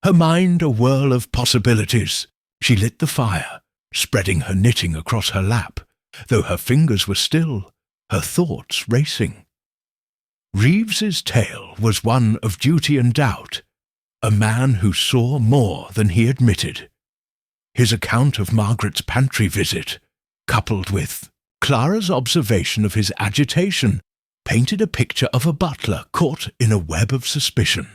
her mind a whirl of possibilities. She lit the fire, spreading her knitting across her lap, though her fingers were still, her thoughts racing. Reeves's tale was one of duty and doubt, a man who saw more than he admitted. His account of Margaret's pantry visit, coupled with Clara's observation of his agitation, painted a picture of a butler caught in a web of suspicion.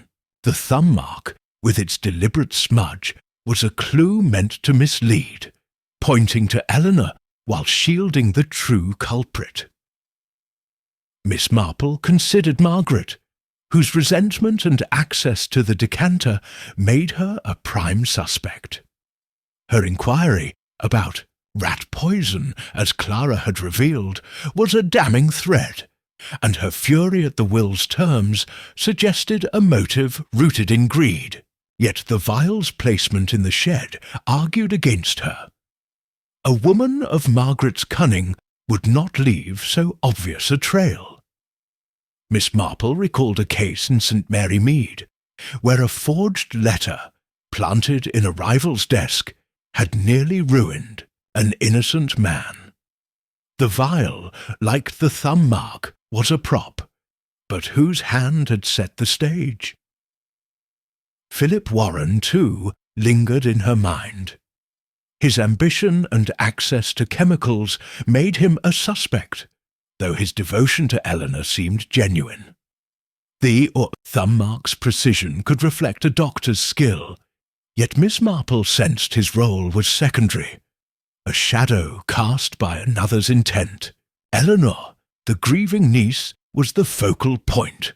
The thumb mark, with its deliberate smudge, was a clue meant to mislead, pointing to Eleanor while shielding the true culprit. Miss Marple considered Margaret, whose resentment and access to the decanter made her a prime suspect. Her inquiry about rat poison, as Clara had revealed, was a damning thread, and her fury at the will's terms suggested a motive rooted in greed. Yet the vial's placement in the shed argued against her. A woman of Margaret's cunning would not leave so obvious a trail. Miss Marple recalled a case in St. Mary Mead, where a forged letter, planted in a rival's desk, had nearly ruined an innocent man. The vial, like the thumb mark, was a prop, but whose hand had set the stage? Philip Warren, too, lingered in her mind. His ambition and access to chemicals made him a suspect, though his devotion to Eleanor seemed genuine. The thumb mark's precision could reflect a doctor's skill, yet Miss Marple sensed his role was secondary, a shadow cast by another's intent. Eleanor, the grieving niece, was the focal point,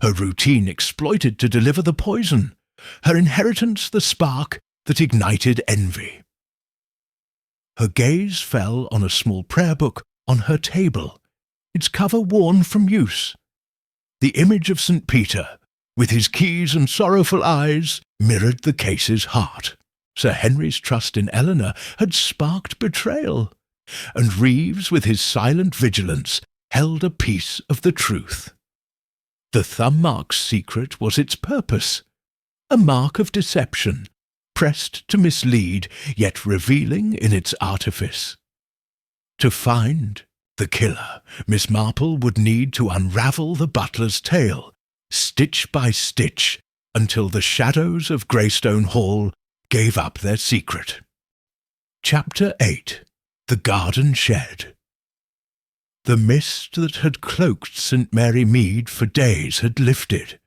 her routine exploited to deliver the poison, her inheritance the spark that ignited envy. Her gaze fell on a small prayer book on her table, its cover worn from use. The image of St. Peter, with his keys and sorrowful eyes, mirrored the case's heart. Sir Henry's trust in Eleanor had sparked betrayal, and Reeves, with his silent vigilance, held a piece of the truth. The thumb mark's secret was its purpose, a mark of deception, pressed to mislead, yet revealing in its artifice. To find the killer, Miss Marple would need to unravel the butler's tale, stitch by stitch, until the shadows of Greystone Hall gave up their secret. Chapter 8. The Garden Shed. The mist that had cloaked St. Mary Mead for days had lifted,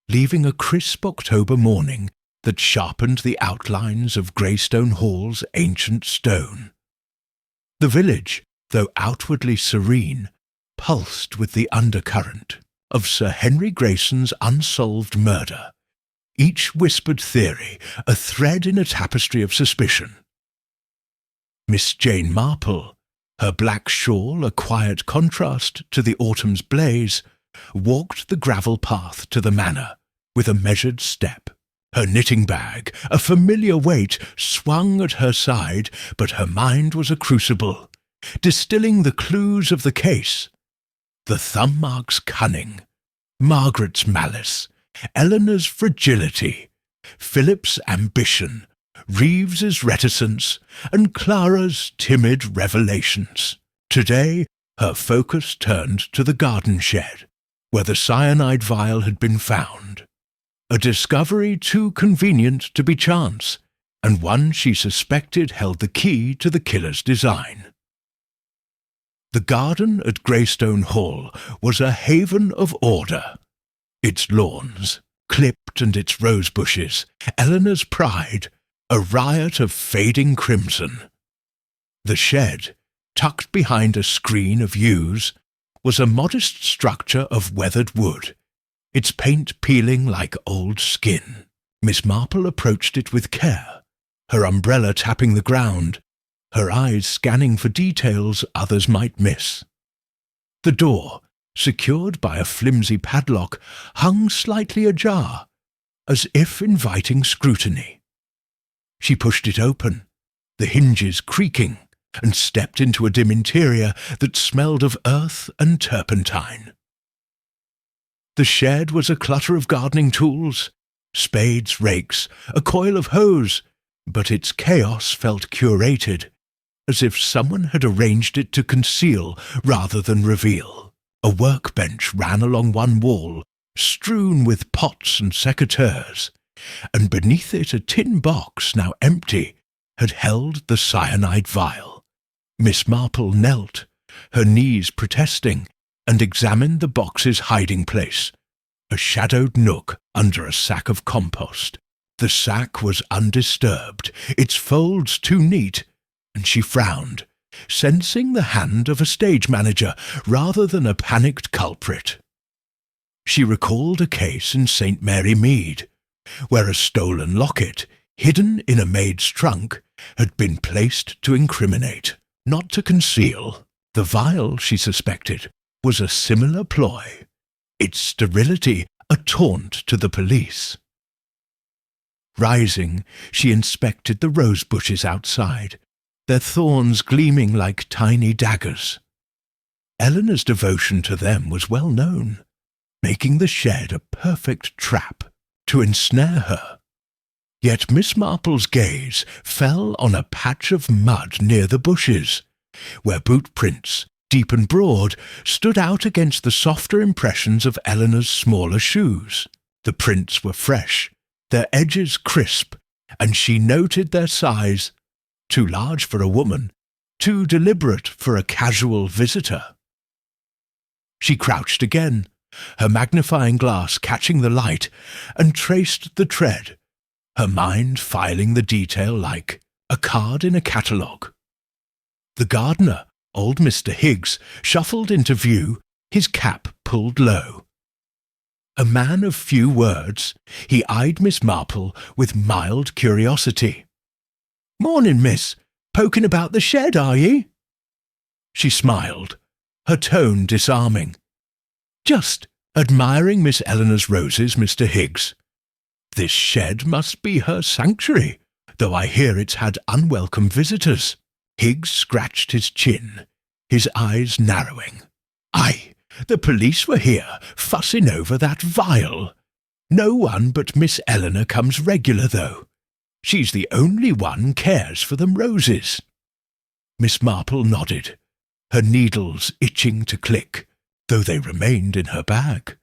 leaving a crisp October morning that sharpened the outlines of Greystone Hall's ancient stone. The village, though outwardly serene, pulsed with the undercurrent of Sir Henry Grayson's unsolved murder, each whispered theory a thread in a tapestry of suspicion. Miss Jane Marple, her black shawl a quiet contrast to the autumn's blaze, walked the gravel path to the manor with a measured step. Her knitting bag, a familiar weight, swung at her side, but her mind was a crucible, distilling the clues of the case. The thumb mark's cunning, Margaret's malice, Eleanor's fragility, Philip's ambition, Reeves's reticence, and Clara's timid revelations. Today, her focus turned to the garden shed, where the cyanide vial had been found. A discovery too convenient to be chance, and one she suspected held the key to the killer's design. The garden at Greystone Hall was a haven of order. Its lawns, clipped, and its rose bushes, Eleanor's pride, a riot of fading crimson. The shed, tucked behind a screen of yews, was a modest structure of weathered wood, its paint peeling like old skin. Miss Marple approached it with care, her umbrella tapping the ground, her eyes scanning for details others might miss. The door, secured by a flimsy padlock, hung slightly ajar, as if inviting scrutiny. She pushed it open, the hinges creaking, and stepped into a dim interior that smelled of earth and turpentine. The shed was a clutter of gardening tools, spades, rakes, a coil of hose, but its chaos felt curated, as if someone had arranged it to conceal rather than reveal. A workbench ran along one wall, strewn with pots and secateurs, and beneath it a tin box, now empty, had held the cyanide vial. Miss Marple knelt, her knees protesting, and examined the box's hiding place, a shadowed nook under a sack of compost. The sack was undisturbed, its folds too neat, and she frowned, sensing the hand of a stage manager rather than a panicked culprit. She recalled a case in St. Mary Mead, where a stolen locket, hidden in a maid's trunk, had been placed to incriminate, not to conceal. The vial, she suspected, was a similar ploy, its sterility a taunt to the police. Rising, she inspected the rose bushes outside, their thorns gleaming like tiny daggers. Eleanor's devotion to them was well known, making the shed a perfect trap to ensnare her. Yet Miss Marple's gaze fell on a patch of mud near the bushes, where boot prints, deep and broad, stood out against the softer impressions of Eleanor's smaller shoes. The prints were fresh, their edges crisp, and she noted their size, too large for a woman, too deliberate for a casual visitor. She crouched again, her magnifying glass catching the light, and traced the tread, her mind filing the detail like a card in a catalogue. The gardener, old Mr. Higgs, shuffled into view, his cap pulled low. A man of few words, he eyed Miss Marple with mild curiosity. "Morning, miss. Poking about the shed, are ye?" She smiled, her tone disarming. "Just admiring Miss Eleanor's roses, Mr. Higgs. This shed must be her sanctuary, though I hear it's had unwelcome visitors." Higgs scratched his chin, his eyes narrowing. "Aye, the police were here, fussing over that vial. No one but Miss Eleanor comes regular, though. She's the only one cares for them roses." Miss Marple nodded, her needles itching to click, though they remained in her bag.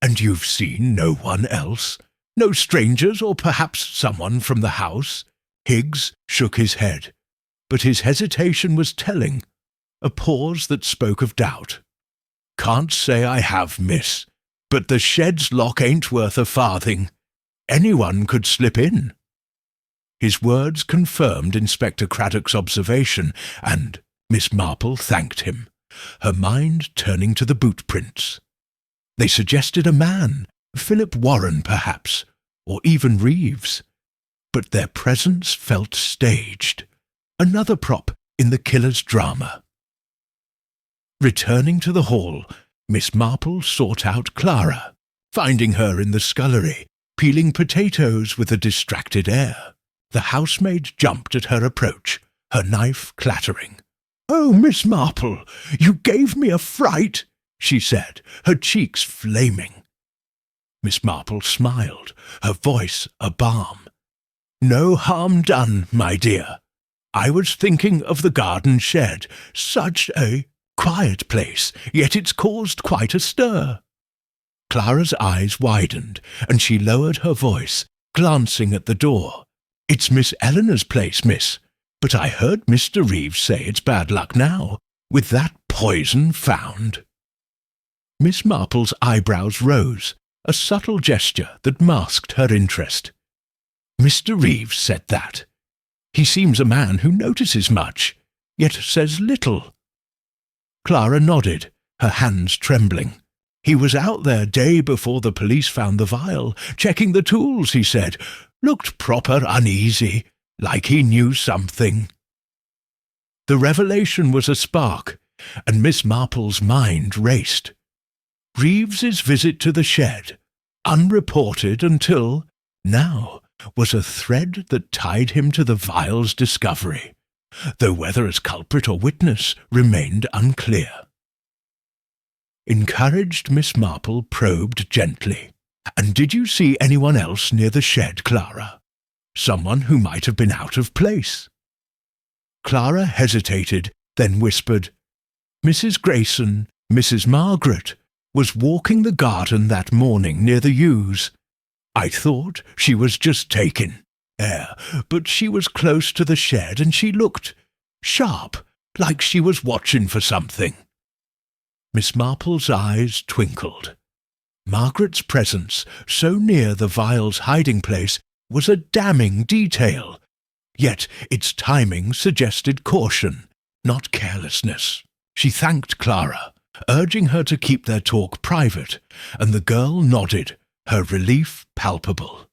"And you've seen no one else? No strangers, or perhaps someone from the house?" Higgs shook his head, but his hesitation was telling, a pause that spoke of doubt. "Can't say I have, miss, but the shed's lock ain't worth a farthing. Anyone could slip in." His words confirmed Inspector Craddock's observation, and Miss Marple thanked him, her mind turning to the boot prints. They suggested a man, Philip Warren perhaps, or even Reeves, but their presence felt staged, another prop in the killer's drama. Returning to the hall, Miss Marple sought out Clara, finding her in the scullery, peeling potatoes with a distracted air. The housemaid jumped at her approach, her knife clattering. "Oh, Miss Marple, you gave me a fright," she said, her cheeks flaming. Miss Marple smiled, her voice a balm. "No harm done, my dear. I was thinking of the garden shed, such a quiet place, yet it's caused quite a stir." Clara's eyes widened, and she lowered her voice, glancing at the door. "It's Miss Eleanor's place, miss, but I heard Mr. Reeves say it's bad luck now, with that poison found." Miss Marple's eyebrows rose, a subtle gesture that masked her interest. "Mr. Reeves said that. He seems a man who notices much, yet says little." Clara nodded, her hands trembling. "He was out there day before the police found the vial, checking the tools, he said. Looked proper uneasy, like he knew something." The revelation was a spark, and Miss Marple's mind raced. Reeves's visit to the shed, unreported until now, was a thread that tied him to the vial's discovery. though whether as culprit or witness remained unclear. Encouraged, Miss Marple probed gently. "And did you see anyone else near the shed, Clara? Someone who might have been out of place?" Clara hesitated, then whispered, "Mrs. Grayson, Mrs. Margaret, was walking the garden that morning near the yews. I thought she was just taking air, but she was close to the shed and she looked sharp, like she was watching for something." Miss Marple's eyes twinkled. Margaret's presence so near the vial's hiding place was a damning detail, yet its timing suggested caution, not carelessness. She thanked Clara, urging her to keep their talk private, and the girl nodded, her relief palpable.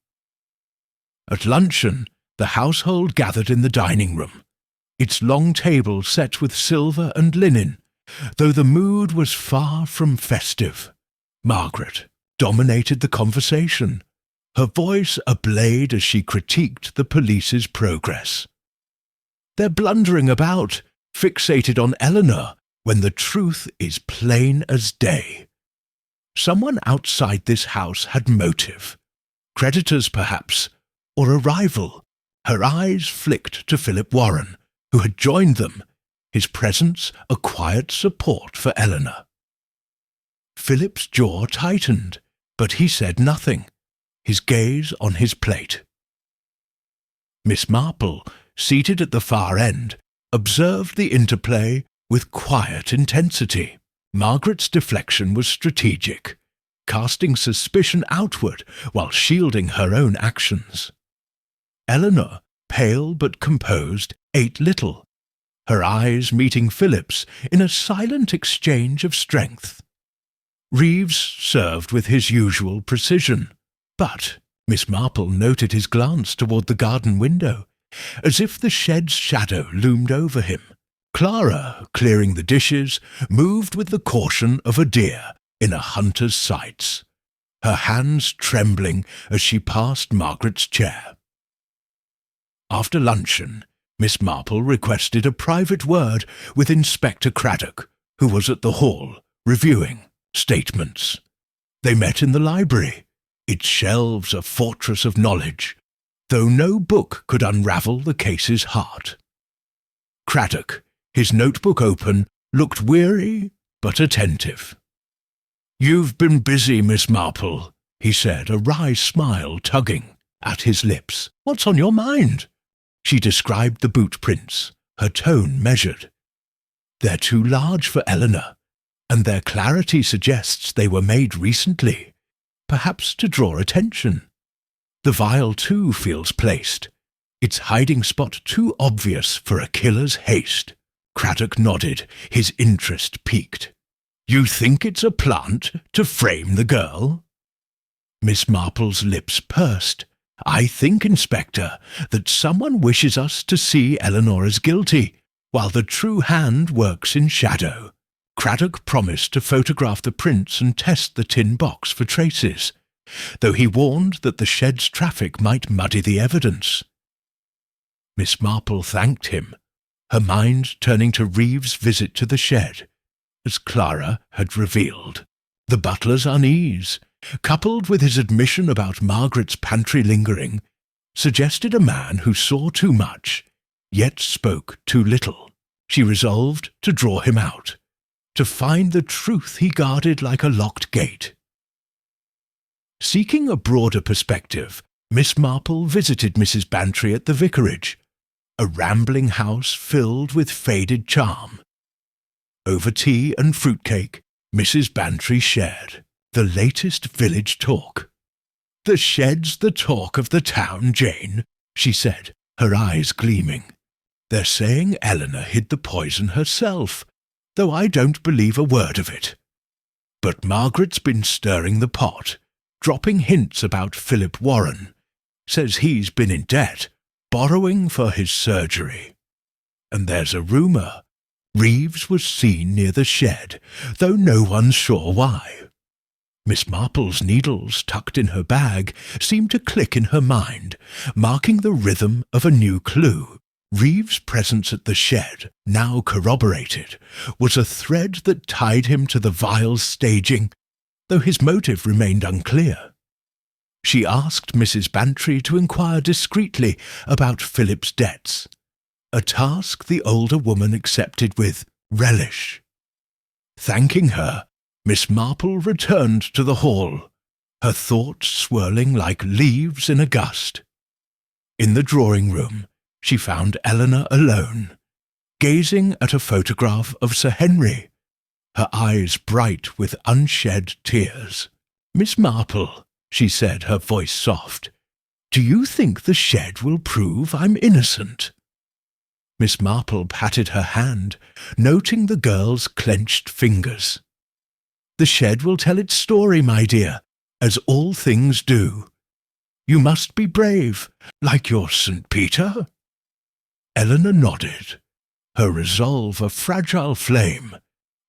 At luncheon, the household gathered in the dining room, its long table set with silver and linen, though the mood was far from festive. Margaret dominated the conversation, her voice ablaze as she critiqued the police's progress. "They're blundering about, fixated on Eleanor, when the truth is plain as day. Someone outside this house had motive. Creditors, perhaps, or a rival." Her eyes flicked to Philip Warren, who had joined them, his presence a quiet support for Eleanor. Philip's jaw tightened, but he said nothing, his gaze on his plate. Miss Marple, seated at the far end, observed the interplay with quiet intensity. Margaret's deflection was strategic, casting suspicion outward while shielding her own actions. Eleanor, pale but composed, ate little, her eyes meeting Philip's in a silent exchange of strength. Reeves served with his usual precision, but Miss Marple noted his glance toward the garden window, as if the shed's shadow loomed over him. Clara, clearing the dishes, moved with the caution of a deer in a hunter's sights, her hands trembling as she passed Margaret's chair. After luncheon, Miss Marple requested a private word with Inspector Craddock, who was at the hall, reviewing statements. They met in the library, its shelves a fortress of knowledge, though no book could unravel the case's heart. Craddock, his notebook open, looked weary but attentive. "You've been busy, Miss Marple," he said, a wry smile tugging at his lips. "What's on your mind?" She described the boot prints, her tone measured. "They're too large for Eleanor, and their clarity suggests they were made recently, perhaps to draw attention. The vial, too, feels placed, its hiding spot too obvious for a killer's haste." Craddock nodded, his interest piqued. "You think it's a plant to frame the girl?" Miss Marple's lips pursed. "I think, Inspector, that someone wishes us to see Eleanor as guilty, while the true hand works in shadow." Craddock promised to photograph the prints and test the tin box for traces, though he warned that the shed's traffic might muddy the evidence. Miss Marple thanked him, her mind turning to Reeves' visit to the shed, as Clara had revealed. The butler's unease, coupled with his admission about Margaret's pantry lingering, suggested a man who saw too much, yet spoke too little. She resolved to draw him out, to find the truth he guarded like a locked gate. Seeking a broader perspective, Miss Marple visited Mrs. Bantry at the vicarage, a rambling house filled with faded charm. Over tea and fruitcake, Mrs. Bantry shared the latest village talk. "The shed's the talk of the town, Jane," she said, her eyes gleaming. "They're saying Eleanor hid the poison herself, though I don't believe a word of it. But Margaret's been stirring the pot, dropping hints about Philip Warren. Says he's been in debt, borrowing for his surgery. And there's a rumour Reeves was seen near the shed, though no one's sure why." Miss Marple's needles, tucked in her bag, seemed to click in her mind, marking the rhythm of a new clue. Reeves' presence at the shed, now corroborated, was a thread that tied him to the vial's staging, though his motive remained unclear. She asked Mrs. Bantry to inquire discreetly about Philip's debts, a task the older woman accepted with relish. Thanking her, Miss Marple returned to the hall, her thoughts swirling like leaves in a gust. In the drawing-room, she found Eleanor alone, gazing at a photograph of Sir Henry, her eyes bright with unshed tears. "Miss Marple," she said, her voice soft, "do you think the shed will prove I'm innocent?" Miss Marple patted her hand, noting the girl's clenched fingers. "The shed will tell its story, my dear, as all things do. You must be brave, like your St. Peter." Eleanor nodded, her resolve a fragile flame,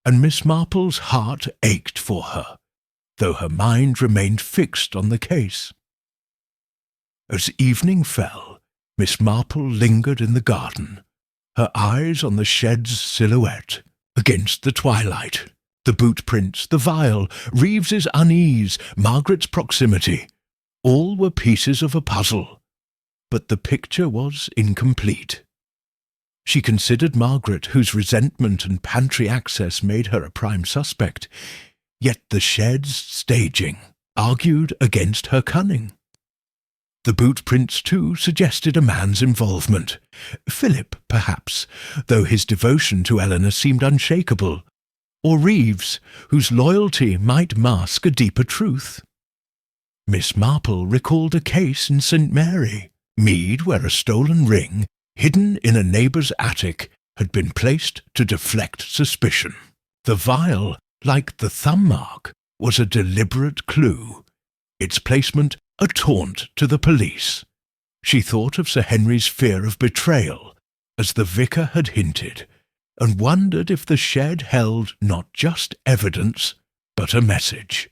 and Miss Marple's heart ached for her, though her mind remained fixed on the case. As evening fell, Miss Marple lingered in the garden, her eyes on the shed's silhouette against the twilight. The boot prints, the vial, Reeves's unease, Margaret's proximity, all were pieces of a puzzle, but the picture was incomplete. She considered Margaret, whose resentment and pantry access made her a prime suspect, yet the shed's staging argued against her cunning. The boot prints, too, suggested a man's involvement. Philip, perhaps, though his devotion to Eleanor seemed unshakable, or Reeves, whose loyalty might mask a deeper truth. Miss Marple recalled a case in St. Mary, Mead, where a stolen ring, hidden in a neighbour's attic, had been placed to deflect suspicion. The vial, like the thumb mark, was a deliberate clue, its placement a taunt to the police. She thought of Sir Henry's fear of betrayal, as the vicar had hinted, and wondered if the shed held not just evidence, but a message,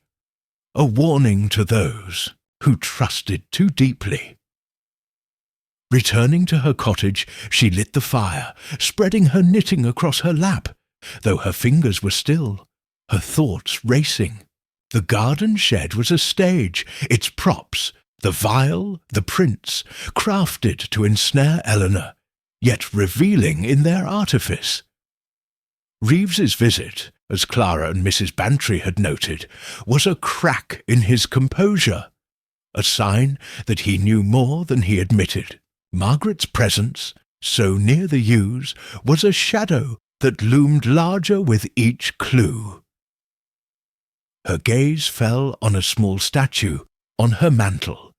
a warning to those who trusted too deeply. Returning to her cottage, she lit the fire, spreading her knitting across her lap, though her fingers were still, her thoughts racing. The garden shed was a stage, its props, the vial, the prints, crafted to ensnare Eleanor, yet revealing in their artifice. Reeves's visit, as Clara and Mrs. Bantry had noted, was a crack in his composure, a sign that he knew more than he admitted. Margaret's presence, so near the yews, was a shadow that loomed larger with each clue. Her gaze fell on a small statue on her mantel,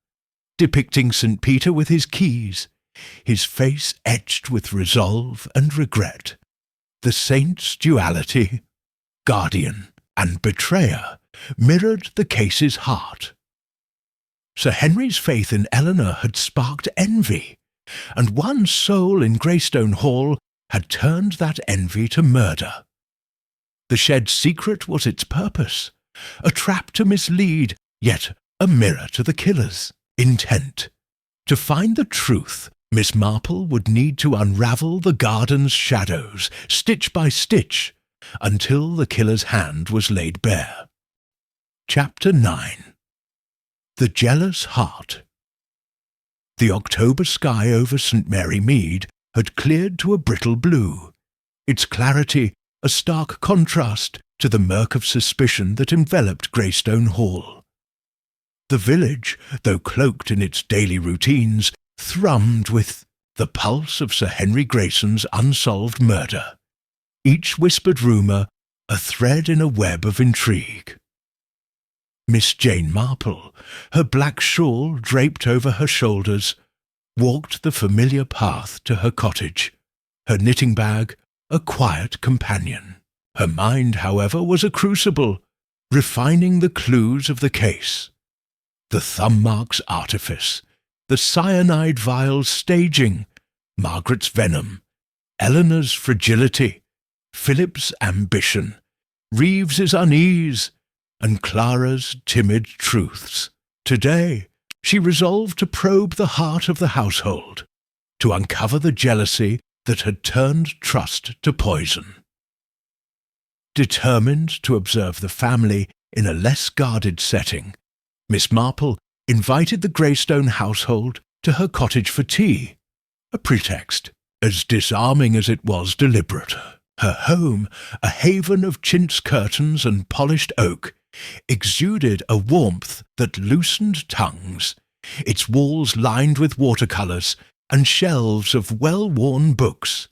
depicting St. Peter with his keys, his face etched with resolve and regret. The saint's duality, guardian and betrayer, mirrored the case's heart. Sir Henry's faith in Eleanor had sparked envy, and one soul in Greystone Hall had turned that envy to murder. The shed's secret was its purpose, a trap to mislead, yet a mirror to the killer's intent. To find the truth, Miss Marple would need to unravel the garden's shadows, stitch by stitch, until the killer's hand was laid bare. Chapter 9. The Jealous Heart. The October sky over St. Mary Mead had cleared to a brittle blue, its clarity a stark contrast to the murk of suspicion that enveloped Greystone Hall. The village, though cloaked in its daily routines, thrummed with the pulse of Sir Henry Grayson's unsolved murder, each whispered rumour a thread in a web of intrigue. Miss Jane Marple, her black shawl draped over her shoulders, walked the familiar path to her cottage, her knitting bag a quiet companion. Her mind, however, was a crucible, refining the clues of the case. The thumb mark's artifice, the cyanide vial's staging, Margaret's venom, Eleanor's fragility, Philip's ambition, Reeves's unease, and Clara's timid truths. Today, she resolved to probe the heart of the household, to uncover the jealousy that had turned trust to poison. Determined to observe the family in a less guarded setting, Miss Marple invited the Greystone household to her cottage for tea, a pretext as disarming as it was deliberate. Her home, a haven of chintz curtains and polished oak, exuded a warmth that loosened tongues, its walls lined with watercolours and shelves of well-worn books.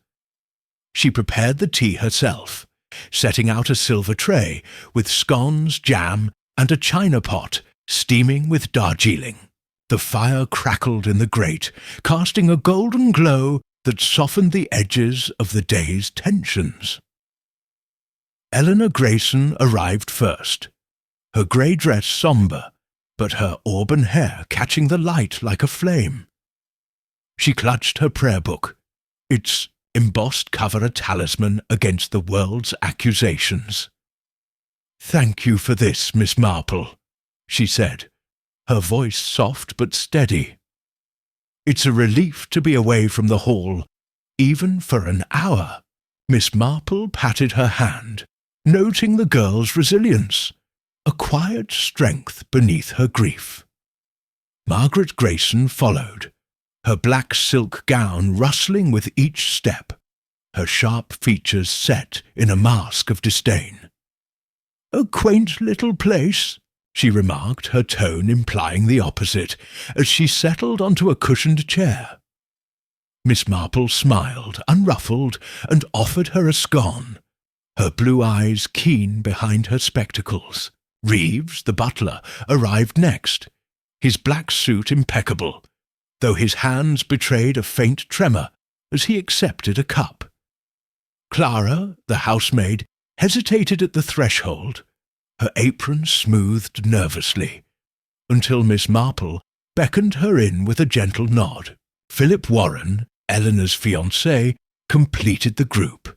She prepared the tea herself, setting out a silver tray with scones, jam, and a china pot steaming with Darjeeling. The fire crackled in the grate, casting a golden glow that softened the edges of the day's tensions. Eleanor Grayson arrived first, her grey dress sombre, but her auburn hair catching the light like a flame. She clutched her prayer book, its embossed cover a talisman against the world's accusations. "Thank you for this, Miss Marple," she said, her voice soft but steady. "It's a relief to be away from the hall, even for an hour." Miss Marple patted her hand, noting the girl's resilience, a quiet strength beneath her grief. Margaret Grayson followed, her black silk gown rustling with each step, her sharp features set in a mask of disdain. "A quaint little place," she remarked, her tone implying the opposite, as she settled onto a cushioned chair. Miss Marple smiled, unruffled, and offered her a scone, her blue eyes keen behind her spectacles. Reeves, the butler, arrived next, his black suit impeccable, though his hands betrayed a faint tremor as he accepted a cup. Clara, the housemaid, hesitated at the threshold, her apron smoothed nervously, until Miss Marple beckoned her in with a gentle nod. Philip Warren, Eleanor's fiancé, completed the group,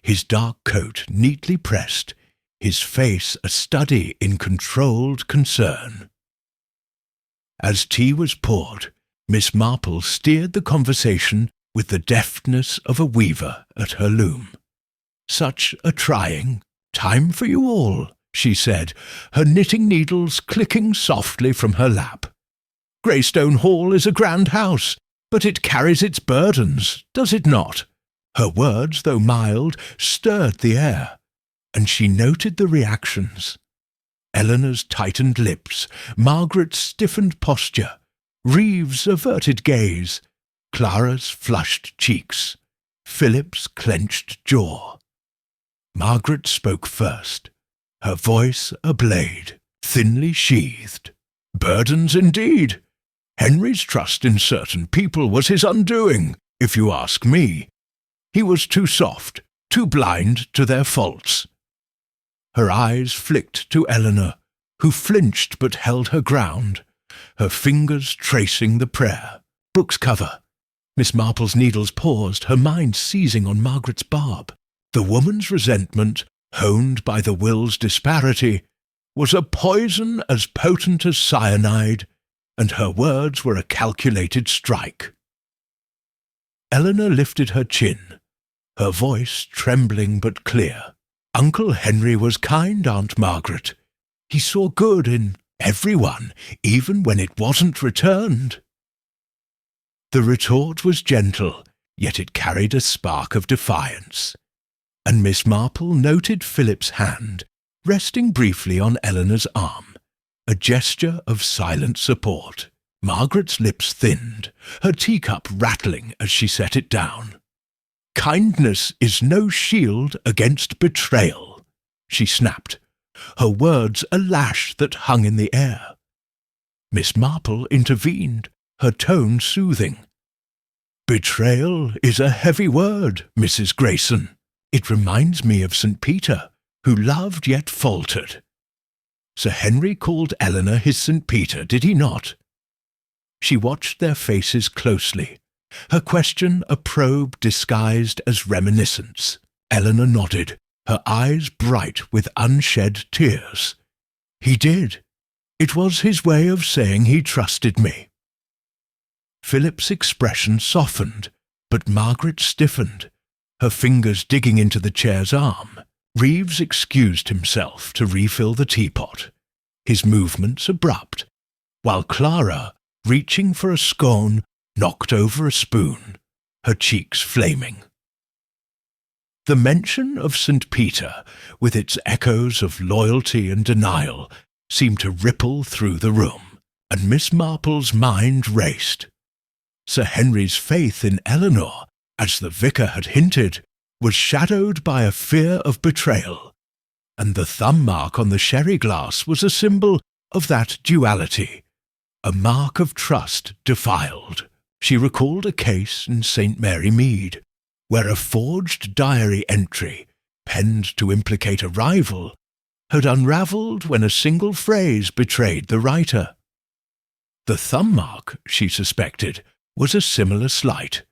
his dark coat neatly pressed, his face a study in controlled concern. As tea was poured, Miss Marple steered the conversation with the deftness of a weaver at her loom. "Such a trying time for you all," she said, her knitting needles clicking softly from her lap. "Greystone Hall is a grand house, but it carries its burdens, does it not?" Her words, though mild, stirred the air, and she noted the reactions. Eleanor's tightened lips, Margaret's stiffened posture, Reeves' averted gaze, Clara's flushed cheeks, Philip's clenched jaw. Margaret spoke first, her voice a blade, thinly sheathed. "Burdens indeed. Henry's trust in certain people was his undoing, if you ask me. He was too soft, too blind to their faults." Her eyes flicked to Eleanor, who flinched but held her ground, her fingers tracing the prayer. Book's cover. Miss Marple's needles paused, her mind seizing on Margaret's barb. The woman's resentment, honed by the will's disparity, was a poison as potent as cyanide, and her words were a calculated strike. Eleanor lifted her chin, her voice trembling but clear. "Uncle Henry was kind, Aunt Margaret. He saw good in everyone, even when it wasn't returned." The retort was gentle, yet it carried a spark of defiance, and Miss Marple noted Philip's hand, resting briefly on Eleanor's arm, a gesture of silent support. Margaret's lips thinned, her teacup rattling as she set it down. "Kindness is no shield against betrayal," she snapped, her words a lash that hung in the air. Miss Marple intervened, her tone soothing. "Betrayal is a heavy word, Mrs. Grayson. It reminds me of St. Peter, who loved yet faltered. Sir Henry called Eleanor his St. Peter, did he not?" She watched their faces closely, her question a probe disguised as reminiscence. Eleanor nodded, her eyes bright with unshed tears. "He did. It was his way of saying he trusted me." Philip's expression softened, but Margaret stiffened, her fingers digging into the chair's arm. Reeves excused himself to refill the teapot, his movements abrupt, while Clara, reaching for a scone, knocked over a spoon, her cheeks flaming. The mention of St. Peter, with its echoes of loyalty and denial, seemed to ripple through the room, and Miss Marple's mind raced. Sir Henry's faith in Eleanor, as the vicar had hinted, was shadowed by a fear of betrayal, and the thumb mark on the sherry glass was a symbol of that duality, a mark of trust defiled. She recalled a case in St. Mary Mead, where a forged diary entry, penned to implicate a rival, had unravelled when a single phrase betrayed the writer. The thumb mark, she suspected, was a similar slight,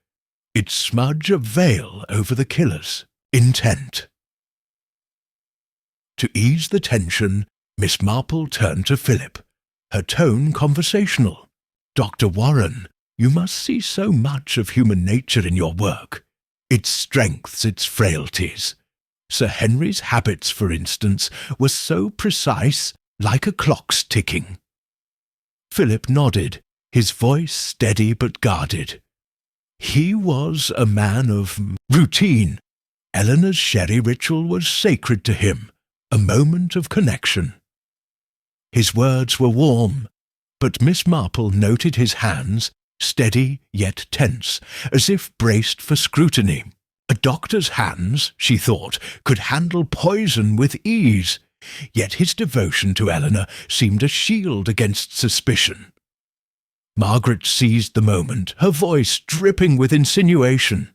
its smudge a veil over the killer's intent. To ease the tension, Miss Marple turned to Philip, her tone conversational. "Dr. Warren, you must see so much of human nature in your work, its strengths, its frailties. Sir Henry's habits, for instance, were so precise, like a clock's ticking." Philip nodded, his voice steady but guarded. He was a man of routine. Eleanor's sherry ritual was sacred to him, a moment of connection. His words were warm, but Miss Marple noted his hands, steady yet tense, as if braced for scrutiny. A doctor's hands, she thought, could handle poison with ease, yet his devotion to Eleanor seemed a shield against suspicion. Margaret seized the moment, her voice dripping with insinuation.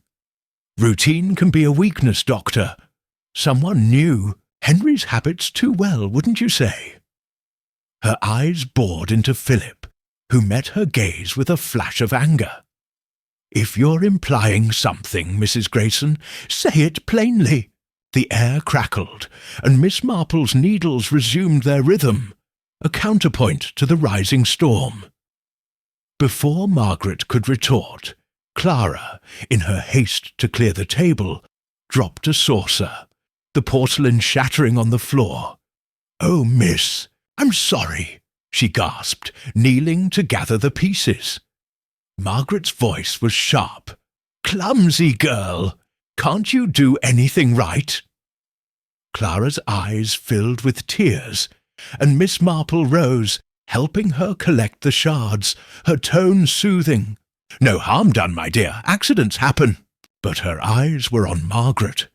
"Routine can be a weakness, Doctor. Someone knew Henry's habits too well, wouldn't you say?" Her eyes bored into Philip, who met her gaze with a flash of anger. "If you're implying something, Mrs. Grayson, say it plainly." The air crackled, and Miss Marple's needles resumed their rhythm, a counterpoint to the rising storm. Before Margaret could retort, Clara, in her haste to clear the table, dropped a saucer, the porcelain shattering on the floor. "Oh, miss, I'm sorry," she gasped, kneeling to gather the pieces. Margaret's voice was sharp. "Clumsy girl! Can't you do anything right?" Clara's eyes filled with tears, and Miss Marple rose, helping her collect the shards, her tone soothing. "No harm done, my dear. Accidents happen." But her eyes were on Margaret,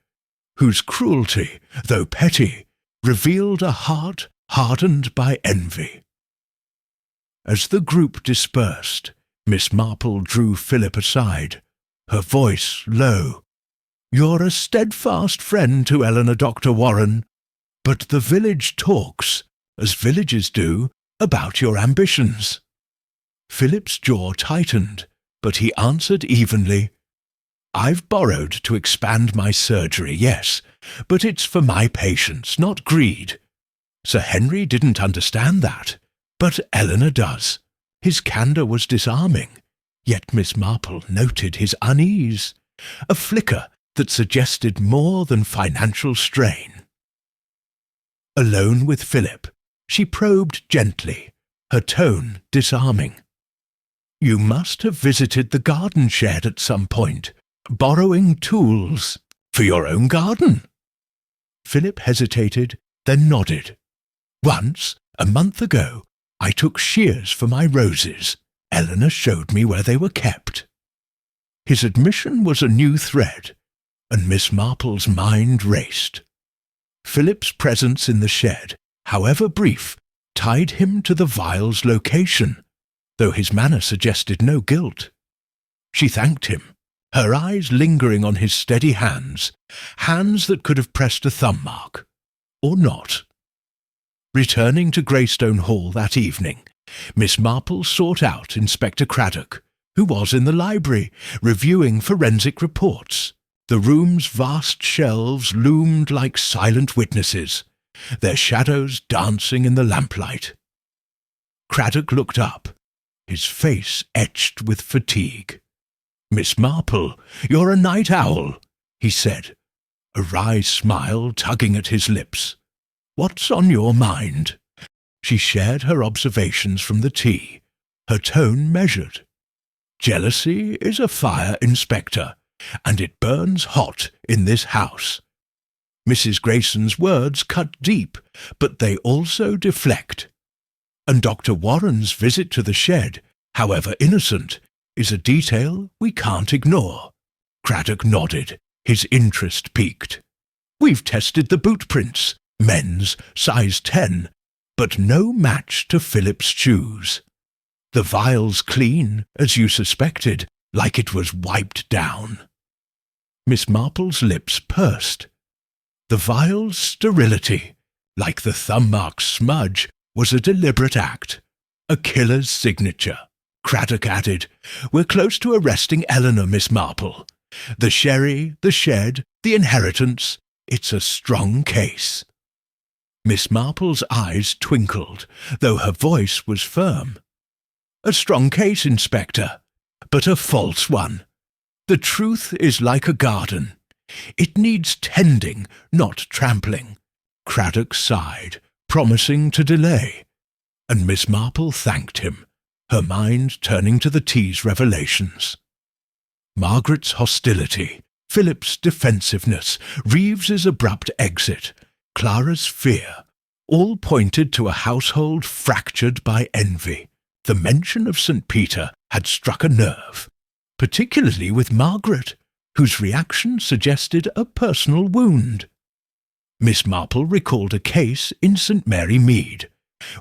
whose cruelty, though petty, revealed a heart hardened by envy. As the group dispersed, Miss Marple drew Philip aside, her voice low. "You're a steadfast friend to Eleanor, Dr. Warren, but the village talks, as villages do, about your ambitions." Philip's jaw tightened, but he answered evenly, "I've borrowed to expand my surgery, yes, but it's for my patients, not greed. Sir Henry didn't understand that, but Eleanor does." His candour was disarming, yet Miss Marple noted his unease, a flicker that suggested more than financial strain. Alone with Philip, she probed gently, her tone disarming. "You must have visited the garden shed at some point, borrowing tools for your own garden." Philip hesitated, then nodded. "Once, a month ago, I took shears for my roses. Eleanor showed me where they were kept." His admission was a new thread, and Miss Marple's mind raced. Philip's presence in the shed, however brief, tied him to the vial's location, though his manner suggested no guilt. She thanked him, her eyes lingering on his steady hands, hands that could have pressed a thumb mark, or not. Returning to Greystone Hall that evening, Miss Marple sought out Inspector Craddock, who was in the library, reviewing forensic reports. The room's vast shelves loomed like silent witnesses, their shadows dancing in the lamplight. Craddock looked up, his face etched with fatigue. "Miss Marple, you're a night owl," he said, a wry smile tugging at his lips. "What's on your mind?" She shared her observations from the tea, her tone measured. "Jealousy is a fire, Inspector, and it burns hot in this house." Mrs. Grayson's words cut deep, but they also deflect. And Dr. Warren's visit to the shed, however innocent, is a detail we can't ignore. Craddock nodded, his interest piqued. "We've tested the boot prints, men's, size 10, but no match to Philip's shoes. The vial's clean, as you suspected, like it was wiped down." Miss Marple's lips pursed. The vial's sterility, like the thumb mark's smudge, was a deliberate act, a killer's signature. Craddock added, "We're close to arresting Eleanor, Miss Marple. The sherry, the shed, the inheritance, it's a strong case." Miss Marple's eyes twinkled, though her voice was firm. "A strong case, Inspector, but a false one. The truth is like a garden. It needs tending, not trampling." Craddock sighed, promising to delay, and Miss Marple thanked him, her mind turning to the tea's revelations. Margaret's hostility, Philip's defensiveness, Reeves's abrupt exit, Clara's fear, all pointed to a household fractured by envy. The mention of St. Peter had struck a nerve, particularly with Margaret, whose reaction suggested a personal wound. Miss Marple recalled a case in St. Mary Mead,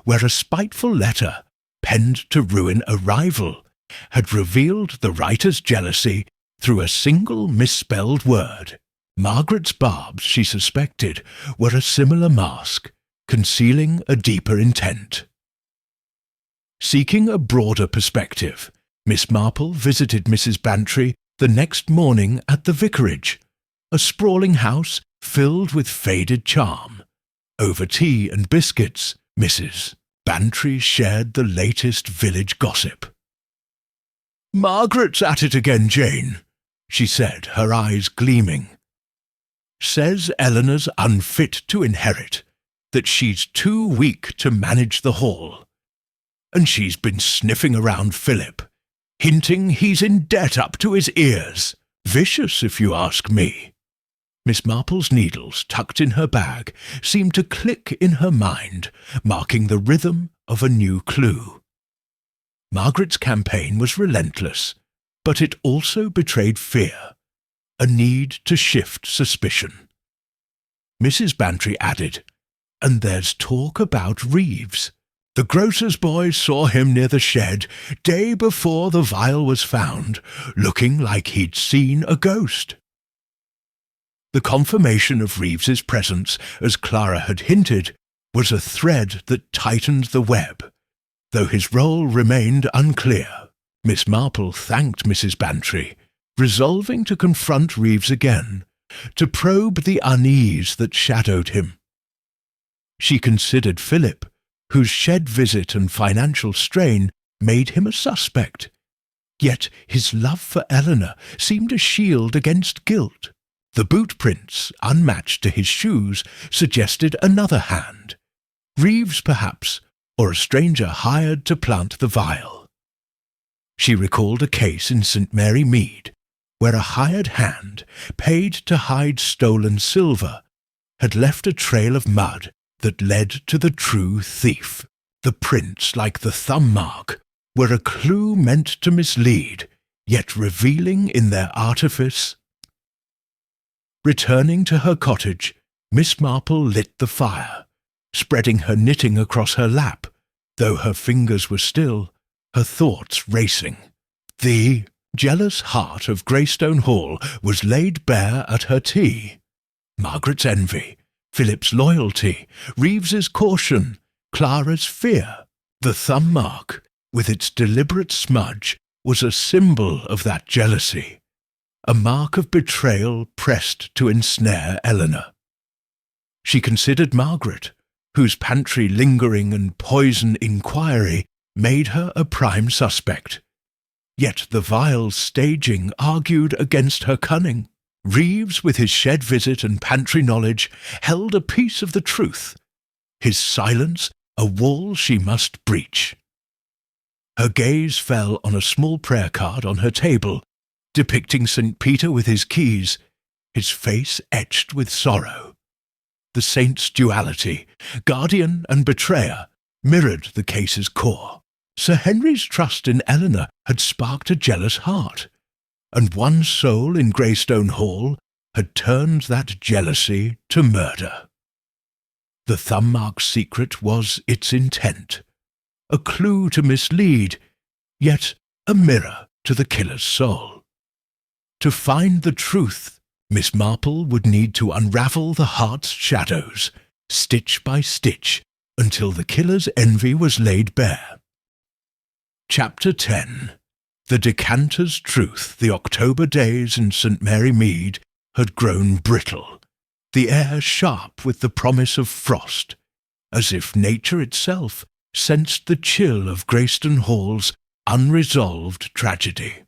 where a spiteful letter, penned to ruin a rival, had revealed the writer's jealousy through a single misspelled word. Margaret's barbs, she suspected, were a similar mask, concealing a deeper intent. Seeking a broader perspective, Miss Marple visited Mrs. Bantry the next morning at the vicarage, a sprawling house filled with faded charm. Over tea and biscuits, Mrs. Bantry shared the latest village gossip. "Margaret's at it again, Jane," she said, her eyes gleaming. "Says Eleanor's unfit to inherit, that she's too weak to manage the hall. And she's been sniffing around Philip, hinting he's in debt up to his ears. Vicious, if you ask me." Miss Marple's needles, tucked in her bag, seemed to click in her mind, marking the rhythm of a new clue. Margaret's campaign was relentless, but it also betrayed fear, a need to shift suspicion. Mrs. Bantry added, "And there's talk about Reeves. The grocer's boy saw him near the shed day before the vial was found, looking like he'd seen a ghost." The confirmation of Reeves's presence, as Clara had hinted, was a thread that tightened the web, though his role remained unclear. Miss Marple thanked Mrs. Bantry, resolving to confront Reeves again, to probe the unease that shadowed him. She considered Philip, whose shed visit and financial strain made him a suspect. Yet his love for Eleanor seemed a shield against guilt. The boot prints, unmatched to his shoes, suggested another hand. Reeves, perhaps, or a stranger hired to plant the vial. She recalled a case in St. Mary Mead, where a hired hand, paid to hide stolen silver, had left a trail of mud that led to the true thief. The prints, like the thumb mark, were a clue meant to mislead, yet revealing in their artifice. Returning to her cottage, Miss Marple lit the fire, spreading her knitting across her lap, though her fingers were still, her thoughts racing. The jealous heart of Greystone Hall was laid bare at her tea. Margaret's envy, Philip's loyalty, Reeves's caution, Clara's fear. The thumb mark, with its deliberate smudge, was a symbol of that jealousy, a mark of betrayal pressed to ensnare Eleanor. She considered Margaret, whose pantry lingering and poison inquiry made her a prime suspect. Yet the vile staging argued against her cunning. Reeves, with his shed visit and pantry knowledge, held a piece of the truth. His silence, a wall she must breach. Her gaze fell on a small prayer card on her table, depicting St. Peter with his keys, his face etched with sorrow. The saint's duality, guardian and betrayer, mirrored the case's core. Sir Henry's trust in Eleanor had sparked a jealous heart, and one soul in Greystone Hall had turned that jealousy to murder. The thumb mark's secret was its intent, a clue to mislead, yet a mirror to the killer's soul. To find the truth, Miss Marple would need to unravel the heart's shadows, stitch by stitch, until the killer's envy was laid bare. Chapter 10. The decanter's truth. The October days in St. Mary Mead had grown brittle, the air sharp with the promise of frost, as if nature itself sensed the chill of Greystone Hall's unresolved tragedy.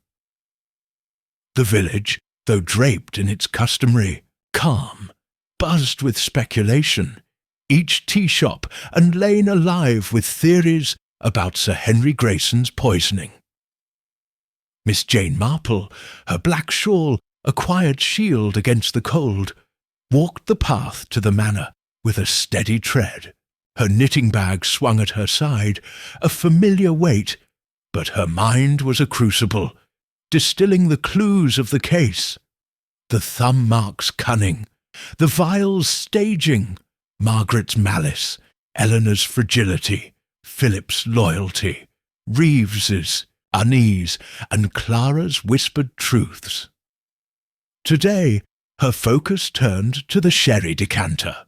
The village, though draped in its customary calm, buzzed with speculation, each tea shop and lane alive with theories about Sir Henry Grayson's poisoning. Miss Jane Marple, her black shawl a quiet shield against the cold, walked the path to the manor with a steady tread. Her knitting bag swung at her side, a familiar weight, but her mind was a crucible, distilling the clues of the case. The thumb mark's cunning, the vial's staging, Margaret's malice, Eleanor's fragility, Philip's loyalty, Reeves's unease, and Clara's whispered truths. Today, her focus turned to the sherry decanter,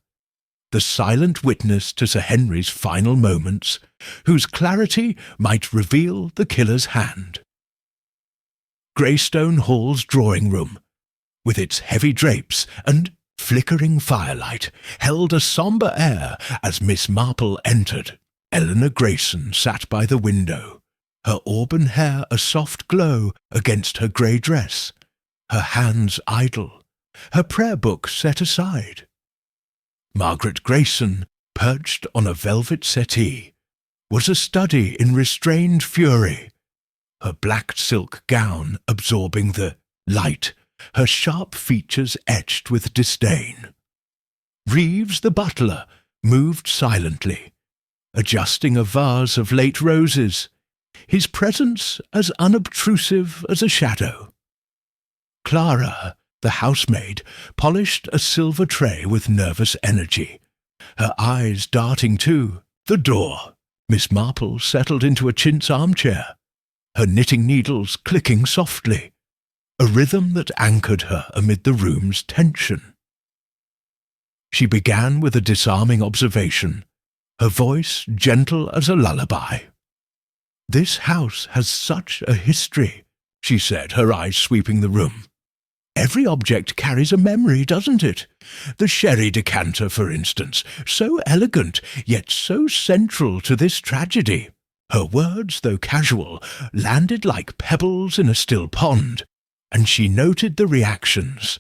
the silent witness to Sir Henry's final moments, whose clarity might reveal the killer's hand. Greystone Hall's drawing room, with its heavy drapes and flickering firelight, held a sombre air as Miss Marple entered. Eleanor Grayson sat by the window, her auburn hair a soft glow against her grey dress, her hands idle, her prayer book set aside. Margaret Grayson, perched on a velvet settee, was a study in restrained fury, her black silk gown absorbing the light, her sharp features etched with disdain. Reeves the butler moved silently, adjusting a vase of late roses, his presence as unobtrusive as a shadow. Clara, the housemaid, polished a silver tray with nervous energy, her eyes darting to the door. Miss Marple settled into a chintz armchair, her knitting needles clicking softly, a rhythm that anchored her amid the room's tension. She began with a disarming observation, her voice gentle as a lullaby. "This house has such a history," she said, her eyes sweeping the room. "Every object carries a memory, doesn't it? The sherry decanter, for instance, so elegant, yet so central to this tragedy." Her words, though casual, landed like pebbles in a still pond, and she noted the reactions.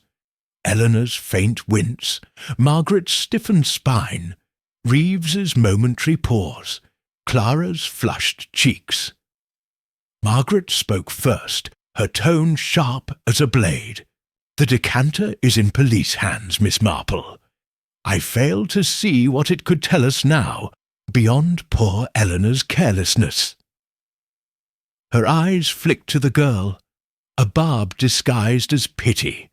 Eleanor's faint wince, Margaret's stiffened spine, Reeves's momentary pause, Clara's flushed cheeks. Margaret spoke first, her tone sharp as a blade. "The decanter is in police hands, Miss Marple. I fail to see what it could tell us now, beyond poor Eleanor's carelessness." Her eyes flicked to the girl, a barb disguised as pity,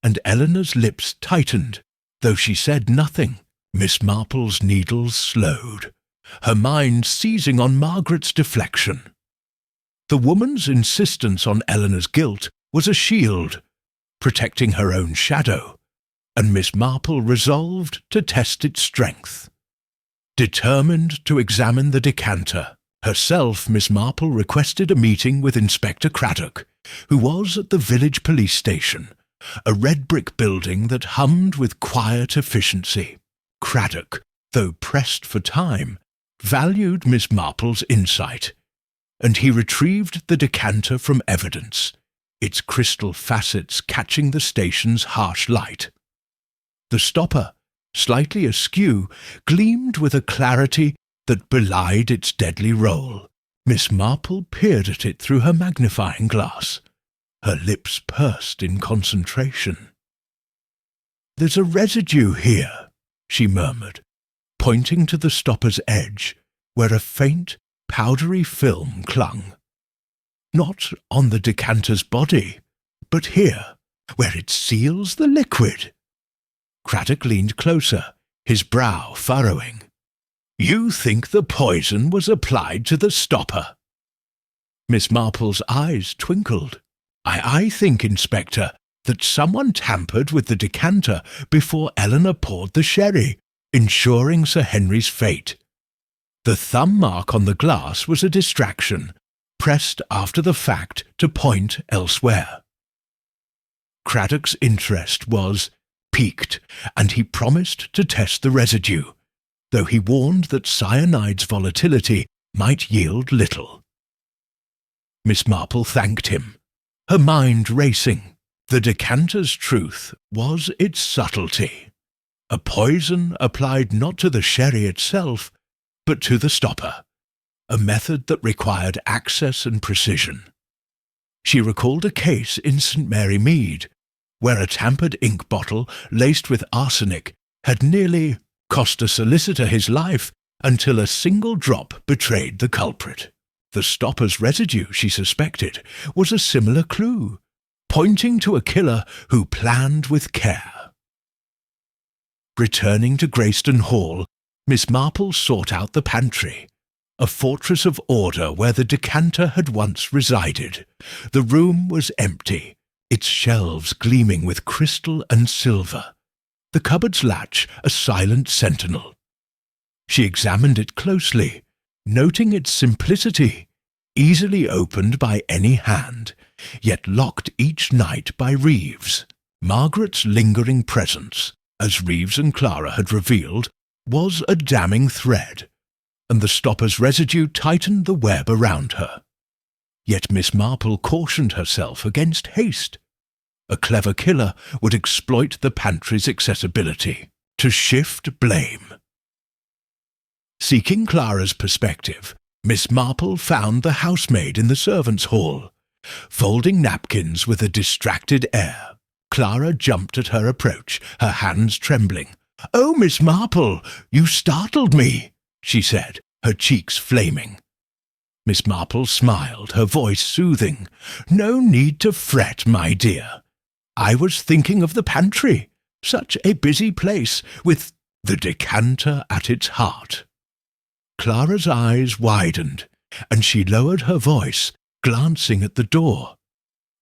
and Eleanor's lips tightened, though she said nothing. Miss Marple's needles slowed, her mind seizing on Margaret's deflection. The woman's insistence on Eleanor's guilt was a shield, protecting her own shadow, and Miss Marple resolved to test its strength. Determined to examine the decanter, herself Miss Marple requested a meeting with Inspector Craddock, who was at the village police station, a red-brick building that hummed with quiet efficiency. Craddock, though pressed for time, valued Miss Marple's insight, and he retrieved the decanter from evidence, its crystal facets catching the station's harsh light. The stopper, slightly askew, gleamed with a clarity that belied its deadly role. Miss Marple peered at it through her magnifying glass. Her lips pursed in concentration. "There's a residue here," she murmured, pointing to the stopper's edge, where a faint, powdery film clung. "Not on the decanter's body, but here, where it seals the liquid." Craddock leaned closer, his brow furrowing. "You think the poison was applied to the stopper?" Miss Marple's eyes twinkled. I think, Inspector, that someone tampered with the decanter before Eleanor poured the sherry, ensuring Sir Henry's fate. The thumb mark on the glass was a distraction, pressed after the fact to point elsewhere. Craddock's interest was piqued, and he promised to test the residue, though he warned that cyanide's volatility might yield little. Miss Marple thanked him, her mind racing. The decanter's truth was its subtlety. A poison applied not to the sherry itself, but to the stopper, a method that required access and precision. She recalled a case in St. Mary Mead, where a tampered ink bottle laced with arsenic had nearly cost a solicitor his life until a single drop betrayed the culprit. The stopper's residue, she suspected, was a similar clue, pointing to a killer who planned with care. Returning to Greystone Hall, Miss Marple sought out the pantry, a fortress of order where the decanter had once resided. The room was empty, its shelves gleaming with crystal and silver, the cupboard's latch a silent sentinel. She examined it closely, noting its simplicity, easily opened by any hand, yet locked each night by Reeves. Margaret's lingering presence, as Reeves and Clara had revealed, was a damning thread, and the stopper's residue tightened the web around her. Yet Miss Marple cautioned herself against haste. A clever killer would exploit the pantry's accessibility to shift blame. Seeking Clara's perspective, Miss Marple found the housemaid in the servants' hall, folding napkins with a distracted air. Clara jumped at her approach, her hands trembling. "Oh, Miss Marple, you startled me," she said, her cheeks flaming. Miss Marple smiled, her voice soothing. "No need to fret, my dear. I was thinking of the pantry, such a busy place, with the decanter at its heart." Clara's eyes widened, and she lowered her voice, glancing at the door.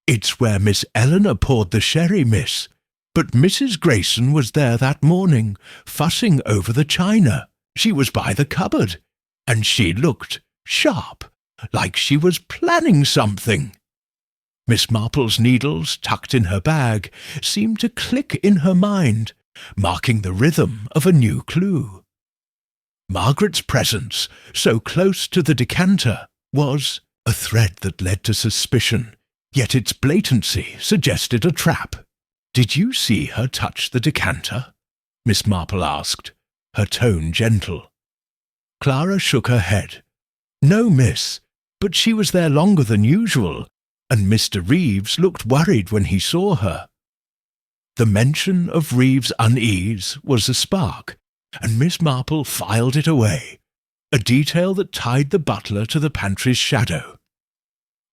"It's where Miss Eleanor poured the sherry, miss, but Mrs. Grayson was there that morning, fussing over the china. She was by the cupboard, and she looked sharp, like she was planning something." Miss Marple's needles, tucked in her bag, seemed to click in her mind, marking the rhythm of a new clue. Margaret's presence, so close to the decanter, was a thread that led to suspicion, yet its blatancy suggested a trap. "Did you see her touch the decanter?" Miss Marple asked, her tone gentle. Clara shook her head. "No, miss, but she was there longer than usual, and Mr. Reeves looked worried when he saw her." The mention of Reeves' unease was a spark, and Miss Marple filed it away, a detail that tied the butler to the pantry's shadow.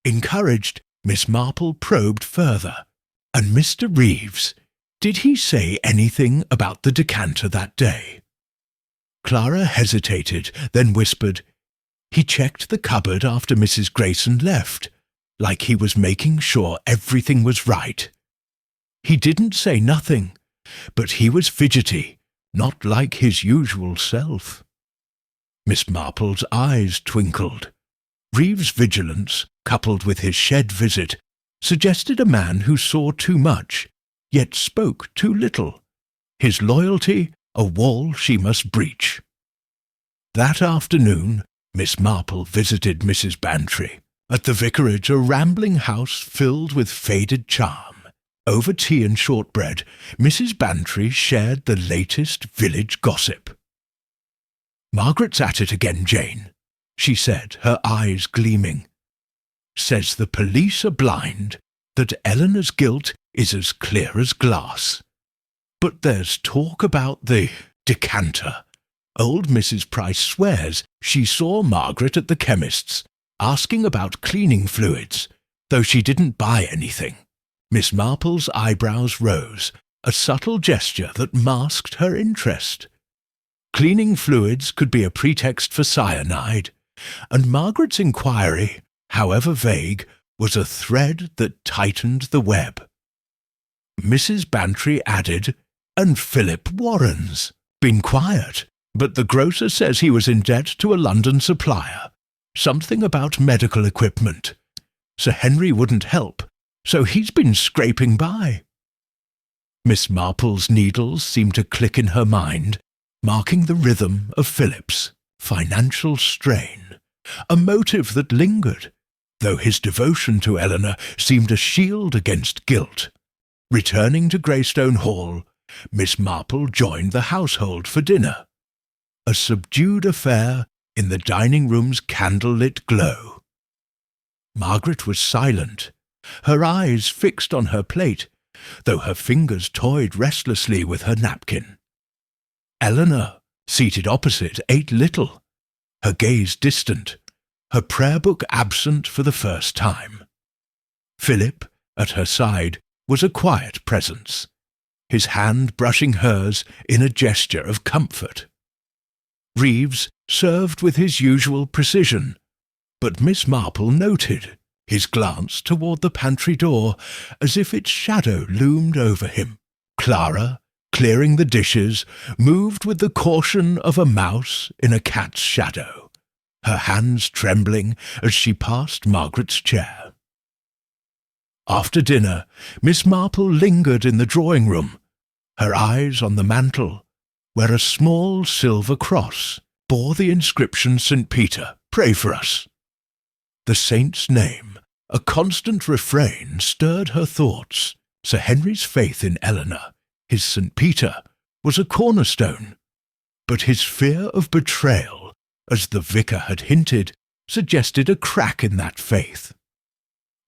Encouraged, Miss Marple probed further. "And Mr. Reeves, did he say anything about the decanter that day?" Clara hesitated, then whispered, "He checked the cupboard after Mrs. Grayson left, like he was making sure everything was right. He didn't say nothing, but he was fidgety, not like his usual self." Miss Marple's eyes twinkled. Reeves' vigilance, coupled with his shed visit, suggested a man who saw too much, yet spoke too little. His loyalty, a wall she must breach. That afternoon, Miss Marple visited Mrs. Bantry. At the vicarage, a rambling house filled with faded charm. Over tea and shortbread, Mrs. Bantry shared the latest village gossip. "Margaret's at it again, Jane," she said, her eyes gleaming. "Says the police are blind, that Eleanor's guilt is as clear as glass. But there's talk about the decanter. Old Mrs. Price swears she saw Margaret at the chemist's, asking about cleaning fluids, though she didn't buy anything." Miss Marple's eyebrows rose, a subtle gesture that masked her interest. Cleaning fluids could be a pretext for cyanide, and Margaret's inquiry, however vague, was a thread that tightened the web. Mrs. Bantry added, "And Philip Warren's been quiet, but the grocer says he was in debt to a London supplier. Something about medical equipment. Sir Henry wouldn't help, so he's been scraping by." Miss Marple's needles seemed to click in her mind, marking the rhythm of Philip's financial strain, a motive that lingered, though his devotion to Eleanor seemed a shield against guilt. Returning to Greystone Hall, Miss Marple joined the household for dinner. A subdued affair in the dining-room's candle-lit glow. Margaret was silent, her eyes fixed on her plate, though her fingers toyed restlessly with her napkin. Eleanor, seated opposite, ate little, her gaze distant, her prayer-book absent for the first time. Philip, at her side, was a quiet presence, his hand brushing hers in a gesture of comfort. Reeves served with his usual precision, but Miss Marple noted his glance toward the pantry door as if its shadow loomed over him. Clara, clearing the dishes, moved with the caution of a mouse in a cat's shadow, her hands trembling as she passed Margaret's chair. After dinner, Miss Marple lingered in the drawing-room, her eyes on the mantel, where a small silver cross bore the inscription, "St. Peter, pray for us." The saint's name, a constant refrain, stirred her thoughts. Sir Henry's faith in Eleanor, his St. Peter, was a cornerstone, but his fear of betrayal, as the vicar had hinted, suggested a crack in that faith.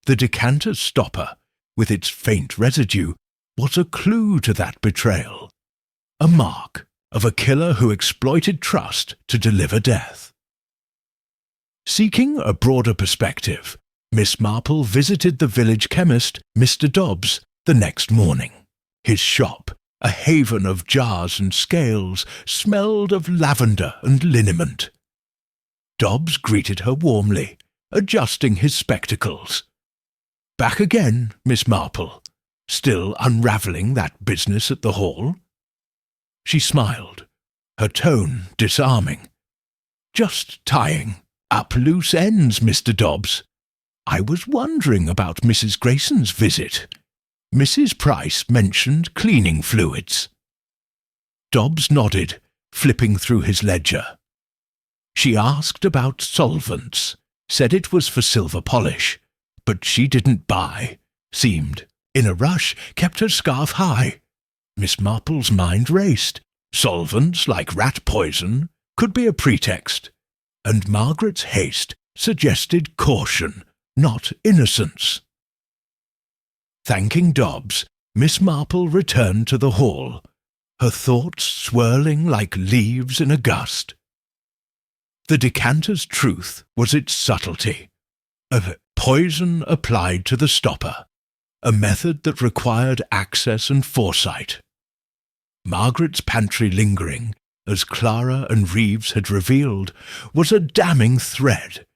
The decanter's stopper, with its faint residue, was a clue to that betrayal, a mark of a killer who exploited trust to deliver death. Seeking a broader perspective, Miss Marple visited the village chemist, Mr. Dobbs, the next morning. His shop, a haven of jars and scales, smelled of lavender and liniment. Dobbs greeted her warmly, adjusting his spectacles. "Back again, Miss Marple, still unravelling that business at the Hall?" She smiled, her tone disarming. "Just tying up loose ends, Mr. Dobbs. I was wondering about Mrs. Grayson's visit. Mrs. Price mentioned cleaning fluids." Dobbs nodded, flipping through his ledger. "She asked about solvents, said it was for silver polish, but she didn't buy, seemed in a rush, kept her scarf high." Miss Marple's mind raced. Solvents like rat poison could be a pretext, and Margaret's haste suggested caution, not innocence. Thanking Dobbs, Miss Marple returned to the hall, her thoughts swirling like leaves in a gust. The decanter's truth was its subtlety, a poison applied to the stopper, a method that required access and foresight. Margaret's pantry lingering, as Clara and Reeves had revealed, was a damning thread,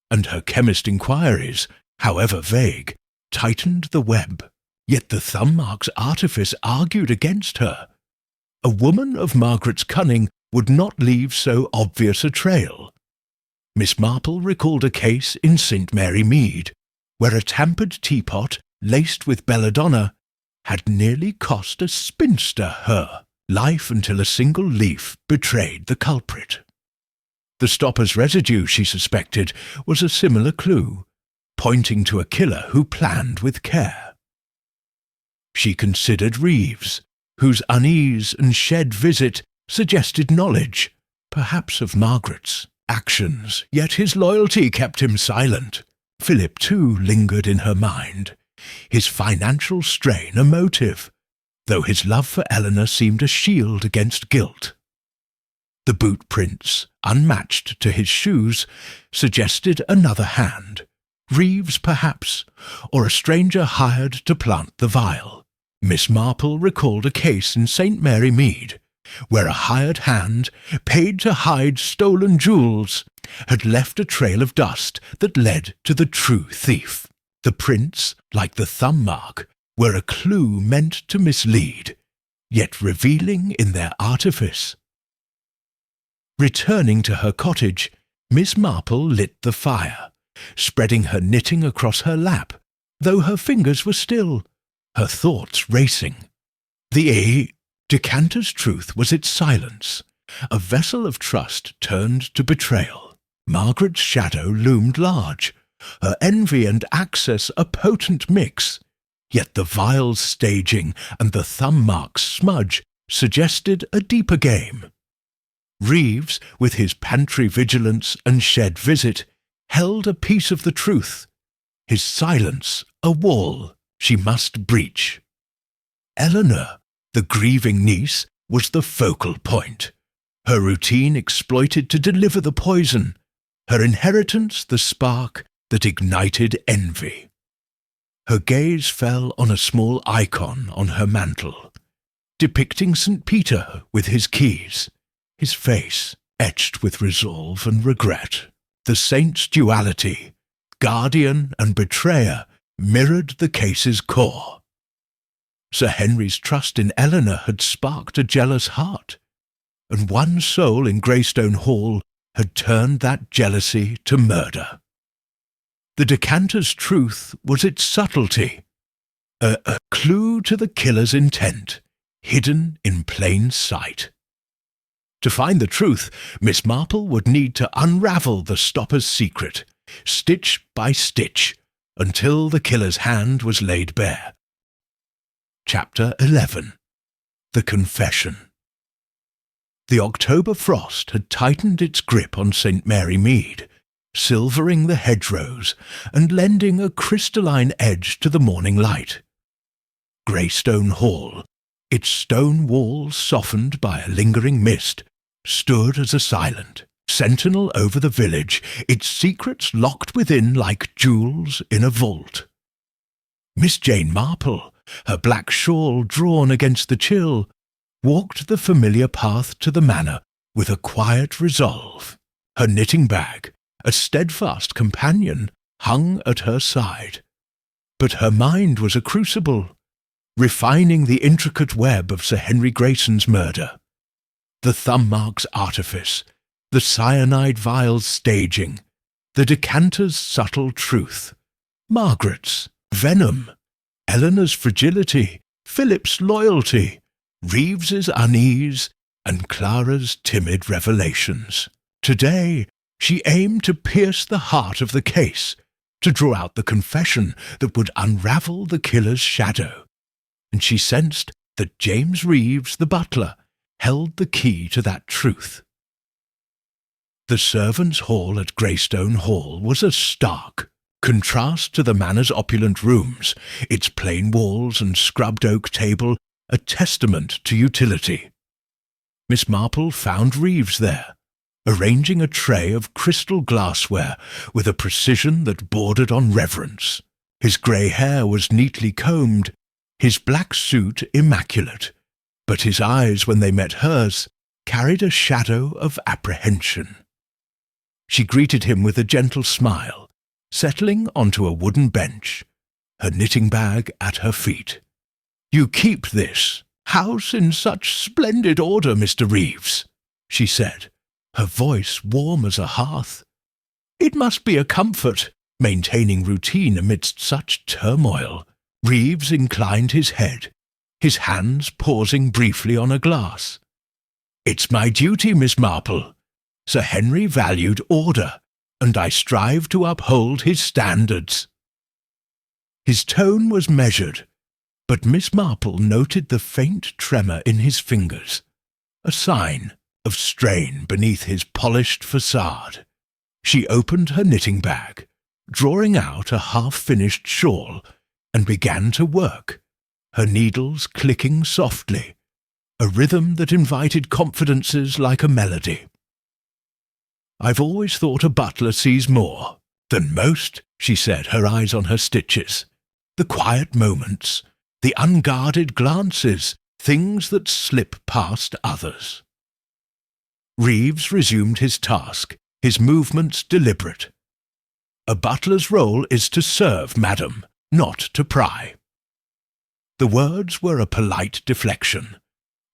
and her chemist inquiries, however vague, tightened the web. Yet the thumb mark's artifice argued against her. A woman of Margaret's cunning would not leave so obvious a trail. Miss Marple recalled a case in St. Mary Mead, where a tampered teapot, laced with belladonna, had nearly cost a spinster her life until a single leaf betrayed the culprit. The stopper's residue, she suspected, was a similar clue, pointing to a killer who planned with care. She considered Reeves, whose unease and shed visit suggested knowledge, perhaps of Margaret's actions, yet his loyalty kept him silent. Philip, too, lingered in her mind, his financial strain a motive, though his love for Eleanor seemed a shield against guilt. The boot prints, unmatched to his shoes, suggested another hand. Reeves, perhaps, or a stranger hired to plant the vial. Miss Marple recalled a case in St. Mary Mead, where a hired hand, paid to hide stolen jewels, had left a trail of dust that led to the true thief. The prints, like the thumb mark, were a clue meant to mislead, yet revealing in their artifice. Returning to her cottage, Miss Marple lit the fire, spreading her knitting across her lap, though her fingers were still, her thoughts racing. The decanter's truth was its silence, a vessel of trust turned to betrayal. Margaret's shadow loomed large, her envy and access a potent mix, yet the vial's staging and the thumb mark's smudge suggested a deeper game. Reeves, with his pantry vigilance and shed visit, held a piece of the truth, his silence a wall she must breach. Eleanor, the grieving niece, was the focal point, her routine exploited to deliver the poison, her inheritance the spark that ignited envy. Her gaze fell on a small icon on her mantel, depicting St. Peter with his keys, his face etched with resolve and regret. The saint's duality, guardian and betrayer, mirrored the case's core. Sir Henry's trust in Eleanor had sparked a jealous heart, and one soul in Greystone Hall had turned that jealousy to murder. The decanter's truth was its subtlety, a clue to the killer's intent, hidden in plain sight. To find the truth, Miss Marple would need to unravel the stopper's secret, stitch by stitch, until the killer's hand was laid bare. Chapter 11. The Confession. The October frost had tightened its grip on St. Mary Mead, silvering the hedgerows and lending a crystalline edge to the morning light. Greystone Hall, its stone walls softened by a lingering mist, stood as a silent sentinel over the village, its secrets locked within like jewels in a vault. Miss Jane Marple, her black shawl drawn against the chill, walked the familiar path to the manor with a quiet resolve. Her knitting bag, a steadfast companion, hung at her side. But her mind was a crucible, refining the intricate web of Sir Henry Grayson's murder. The thumb mark's artifice, the cyanide vial's staging, the decanter's subtle truth, Margaret's venom, Eleanor's fragility, Philip's loyalty, Reeves's unease, and Clara's timid revelations. Today, she aimed to pierce the heart of the case, to draw out the confession that would unravel the killer's shadow, and she sensed that James Reeves, the butler, held the key to that truth. The servants' hall at Greystone Hall was a stark contrast to the manor's opulent rooms, its plain walls and scrubbed oak table a testament to utility. Miss Marple found Reeves there, arranging a tray of crystal glassware with a precision that bordered on reverence. His grey hair was neatly combed, his black suit immaculate, but his eyes, when they met hers, carried a shadow of apprehension. She greeted him with a gentle smile, settling onto a wooden bench, her knitting bag at her feet. "You keep this house in such splendid order, Mr. Reeves," she said, her voice warm as a hearth. "It must be a comfort, maintaining routine amidst such turmoil." Reeves inclined his head, his hands pausing briefly on a glass. "It's my duty, Miss Marple. Sir Henry valued order, and I strive to uphold his standards." His tone was measured, but Miss Marple noted the faint tremor in his fingers, a sign of strain beneath his polished facade. She opened her knitting bag, drawing out a half-finished shawl, and began to work, her needles clicking softly, a rhythm that invited confidences like a melody. "I've always thought a butler sees more than most," she said, her eyes on her stitches. "The quiet moments, the unguarded glances, things that slip past others." Reeves resumed his task, his movements deliberate. "A butler's role is to serve, madam, not to pry." The words were a polite deflection,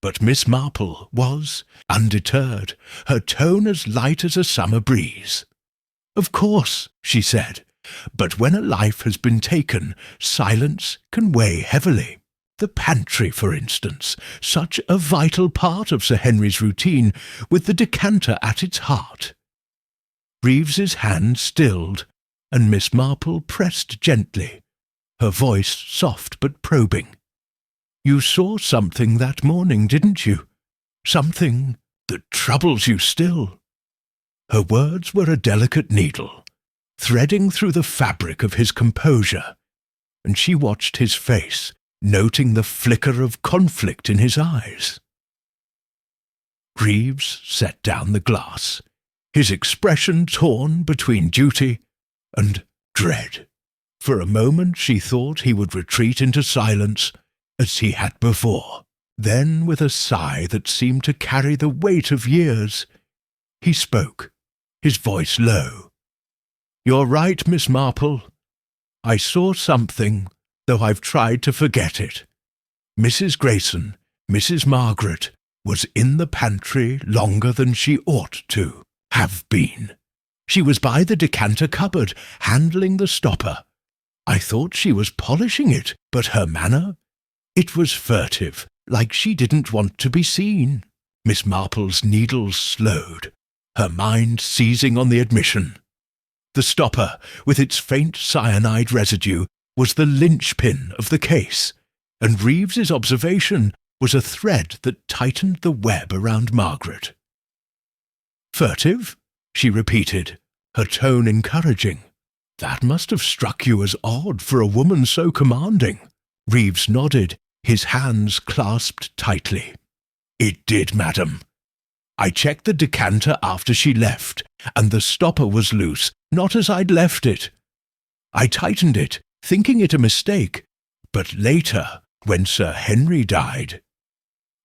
but Miss Marple was undeterred, her tone as light as a summer breeze. "Of course," she said, "but when a life has been taken, silence can weigh heavily. The pantry, for instance, such a vital part of Sir Henry's routine, with the decanter at its heart." Reeves's hand stilled, and Miss Marple pressed gently, her voice soft but probing. "You saw something that morning, didn't you? Something that troubles you still." Her words were a delicate needle, threading through the fabric of his composure, and she watched his face, noting the flicker of conflict in his eyes. Reeves set down the glass, his expression torn between duty and dread. For a moment she thought he would retreat into silence, as he had before. Then, with a sigh that seemed to carry the weight of years, he spoke, his voice low. "You're right, Miss Marple. I saw something, though I've tried to forget it. Mrs. Grayson, Mrs. Margaret, was in the pantry longer than she ought to have been. She was by the decanter cupboard, handling the stopper. I thought she was polishing it, but her manner? It was furtive, like she didn't want to be seen." Miss Marple's needles slowed, her mind seizing on the admission. The stopper, with its faint cyanide residue, was the linchpin of the case, and Reeves's observation was a thread that tightened the web around Margaret. "Furtive?" she repeated, her tone encouraging. "That must have struck you as odd for a woman so commanding." Reeves nodded, his hands clasped tightly. "It did, madam. I checked the decanter after she left, and the stopper was loose, not as I'd left it. I tightened it, thinking it a mistake, but later, when Sir Henry died—"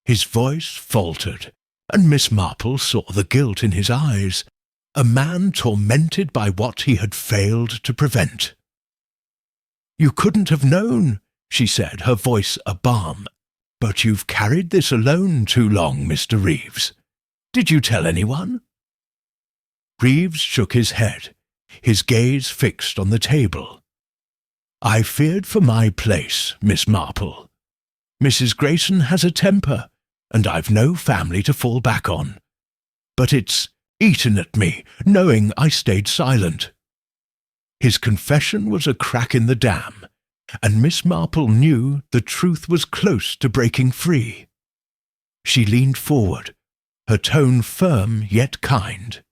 His voice faltered, and Miss Marple saw the guilt in his eyes, a man tormented by what he had failed to prevent. "You couldn't have known," she said, her voice a balm. "But you've carried this alone too long, Mr. Reeves. Did you tell anyone?" Reeves shook his head, his gaze fixed on the table. "I feared for my place, Miss Marple. Mrs. Grayson has a temper, and I've no family to fall back on. But it's eaten at me, knowing I stayed silent." His confession was a crack in the dam, and Miss Marple knew the truth was close to breaking free. She leaned forward, her tone firm yet kind.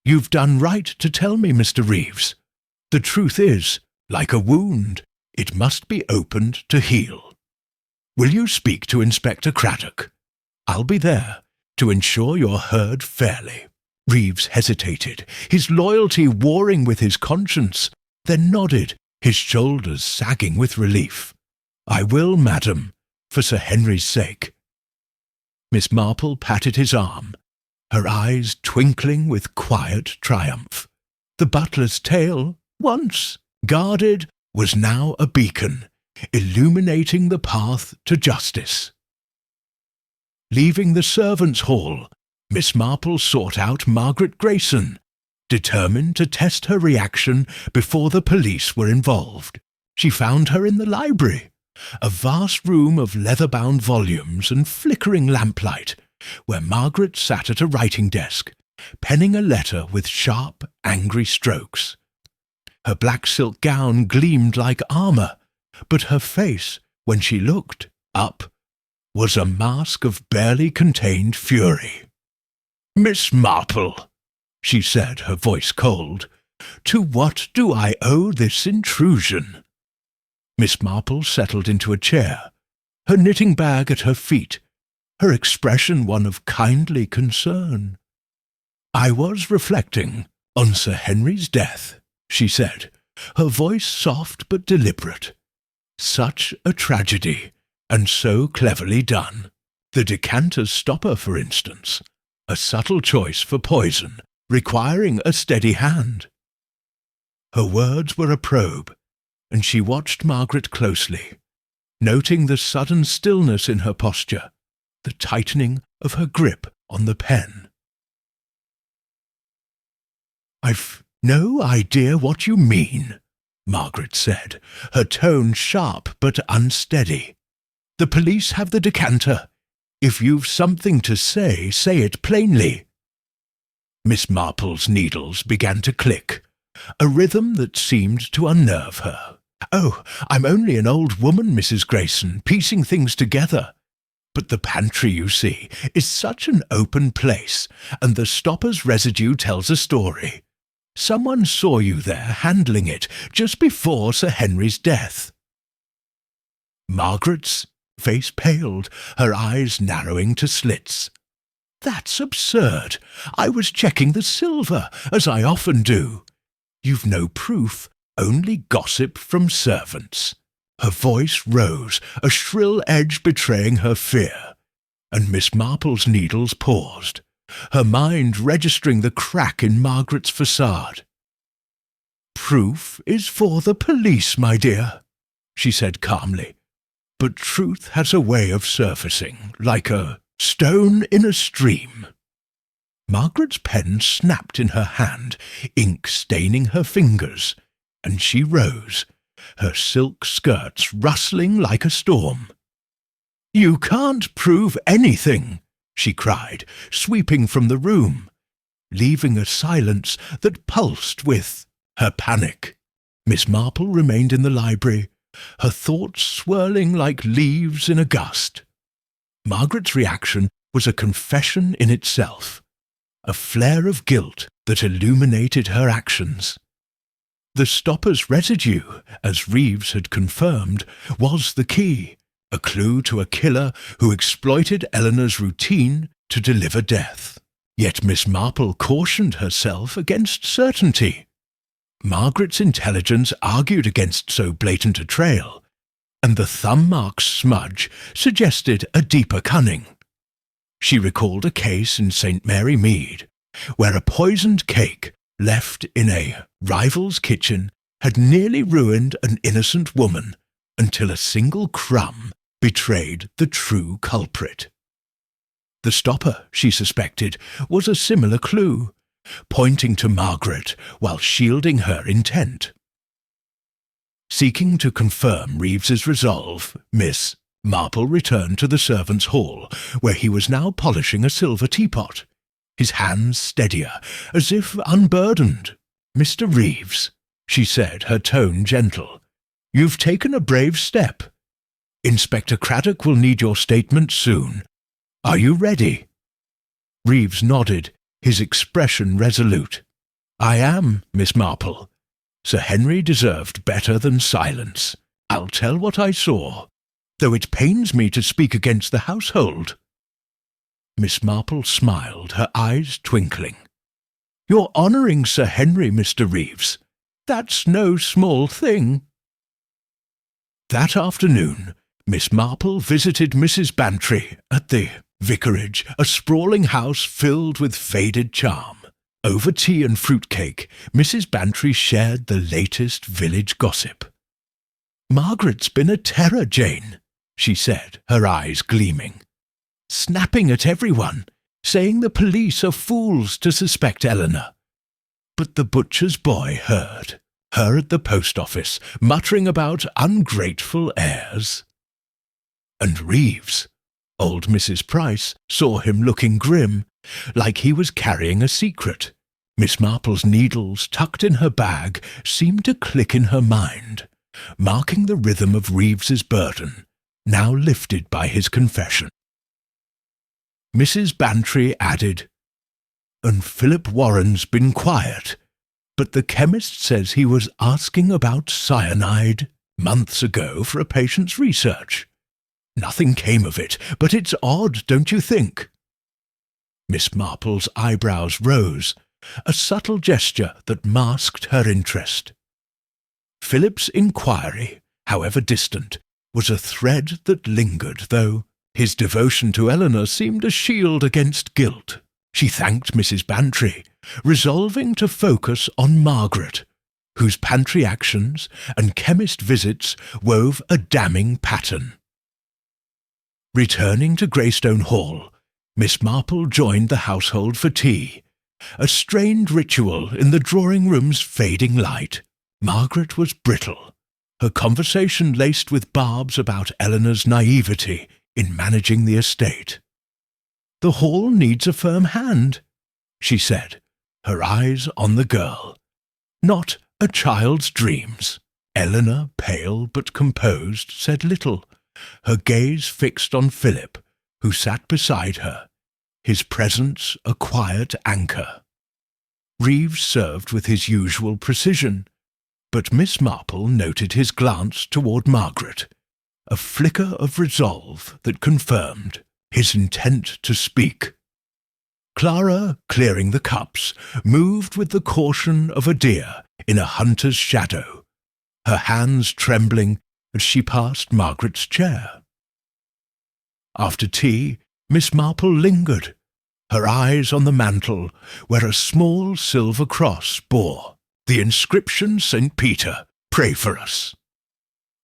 "You've done right to tell me, Mr. Reeves. The truth is, like a wound, it must be opened to heal. Will you speak to Inspector Craddock? I'll be there to ensure you're heard fairly." Reeves hesitated, his loyalty warring with his conscience, then nodded, his shoulders sagging with relief. "I will, madam, for Sir Henry's sake." Miss Marple patted his arm, her eyes twinkling with quiet triumph. The butler's tale, once guarded, was now a beacon, illuminating the path to justice. Leaving the servants' hall, Miss Marple sought out Margaret Grayson, determined to test her reaction before the police were involved. She found her in the library, a vast room of leather-bound volumes and flickering lamplight, where Margaret sat at a writing desk, penning a letter with sharp, angry strokes. Her black silk gown gleamed like armour, but her face, when she looked up, was a mask of barely contained fury. "Miss Marple," she said, her voice cold, "to what do I owe this intrusion?" Miss Marple settled into a chair, her knitting bag at her feet, her expression one of kindly concern. "I was reflecting on Sir Henry's death," she said, her voice soft but deliberate. "Such a tragedy, and so cleverly done. The decanter's stopper, for instance, a subtle choice for poison, requiring a steady hand." Her words were a probe, and she watched Margaret closely, noting the sudden stillness in her posture, the tightening of her grip on the pen. "I've no idea what you mean," Margaret said, her tone sharp but unsteady. "The police have the decanter. If you've something to say it plainly." Miss Marple's needles began to click, a rhythm that seemed to unnerve her. "Oh, I'm only an old woman, Mrs. Grayson, piecing things together. But the pantry, you see, is such an open place, and the stopper's residue tells a story. Someone saw you there handling it just before Sir Henry's death." Margaret's face paled, her eyes narrowing to slits. "That's absurd. I was checking the silver, as I often do. You've no proof, only gossip from servants." Her voice rose, a shrill edge betraying her fear, and Miss Marple's needles paused, her mind registering the crack in Margaret's facade. "Proof is for the police, my dear," she said calmly, "but truth has a way of surfacing, like a stone in a stream." Margaret's pen snapped in her hand, ink staining her fingers, and she rose, her silk skirts rustling like a storm. "You can't prove anything," she cried, sweeping from the room, leaving a silence that pulsed with her panic. Miss Marple remained in the library, her thoughts swirling like leaves in a gust. Margaret's reaction was a confession in itself, a flare of guilt that illuminated her actions. The stopper's residue, as Reeves had confirmed, was the key, a clue to a killer who exploited Eleanor's routine to deliver death. Yet Miss Marple cautioned herself against certainty. Margaret's intelligence argued against so blatant a trail, and the thumb-mark's smudge suggested a deeper cunning. She recalled a case in St. Mary Mead, where a poisoned cake left in a rival's kitchen had nearly ruined an innocent woman until a single crumb betrayed the true culprit. The stopper, she suspected, was a similar clue, pointing to Margaret while shielding her intent. Seeking to confirm Reeves's resolve, Miss Marple returned to the servants' hall, where he was now polishing a silver teapot, his hands steadier, as if unburdened. "Mr. Reeves," she said, her tone gentle, "you've taken a brave step. Inspector Craddock will need your statement soon. Are you ready?" Reeves nodded, his expression resolute. "I am, Miss Marple. Sir Henry deserved better than silence. I'll tell what I saw, though it pains me to speak against the household." Miss Marple smiled, her eyes twinkling. "You're honouring Sir Henry, Mr. Reeves. That's no small thing." That afternoon, Miss Marple visited Mrs. Bantry at the vicarage, a sprawling house filled with faded charm. Over tea and fruitcake, Mrs. Bantry shared the latest village gossip. "Margaret's been a terror, Jane," she said, her eyes gleaming. "Snapping at everyone, saying the police are fools to suspect Eleanor. But the butcher's boy heard her at the post office, muttering about ungrateful heirs. And Reeves, old Mrs. Price, saw him looking grim, like he was carrying a secret. Miss Marple's needles tucked in her bag seemed to click in her mind, marking the rhythm of Reeves's burden, now lifted by his confession. Mrs. Bantry added, "And Philip Warren's been quiet, but the chemist says he was asking about cyanide months ago for a patient's research. Nothing came of it, but it's odd, don't you think?" Miss Marple's eyebrows rose, a subtle gesture that masked her interest. Philip's inquiry, however distant, was a thread that lingered, though his devotion to Eleanor seemed a shield against guilt. She thanked Mrs. Bantry, resolving to focus on Margaret, whose pantry actions and chemist visits wove a damning pattern. Returning to Greystone Hall, Miss Marple joined the household for tea, a strained ritual in the drawing-room's fading light. Margaret was brittle, her conversation laced with barbs about Eleanor's naivety in managing the estate. "The hall needs a firm hand," she said, her eyes on the girl. "Not a child's dreams." Eleanor, pale but composed, said little, her gaze fixed on Philip, who sat beside her, his presence a quiet anchor. Reeves served with his usual precision, but Miss Marple noted his glance toward Margaret, a flicker of resolve that confirmed his intent to speak. Clara, clearing the cups, moved with the caution of a deer in a hunter's shadow, her hands trembling as she passed Margaret's chair. After tea, Miss Marple lingered, her eyes on the mantel where a small silver cross bore the inscription, "St. Peter, pray for us."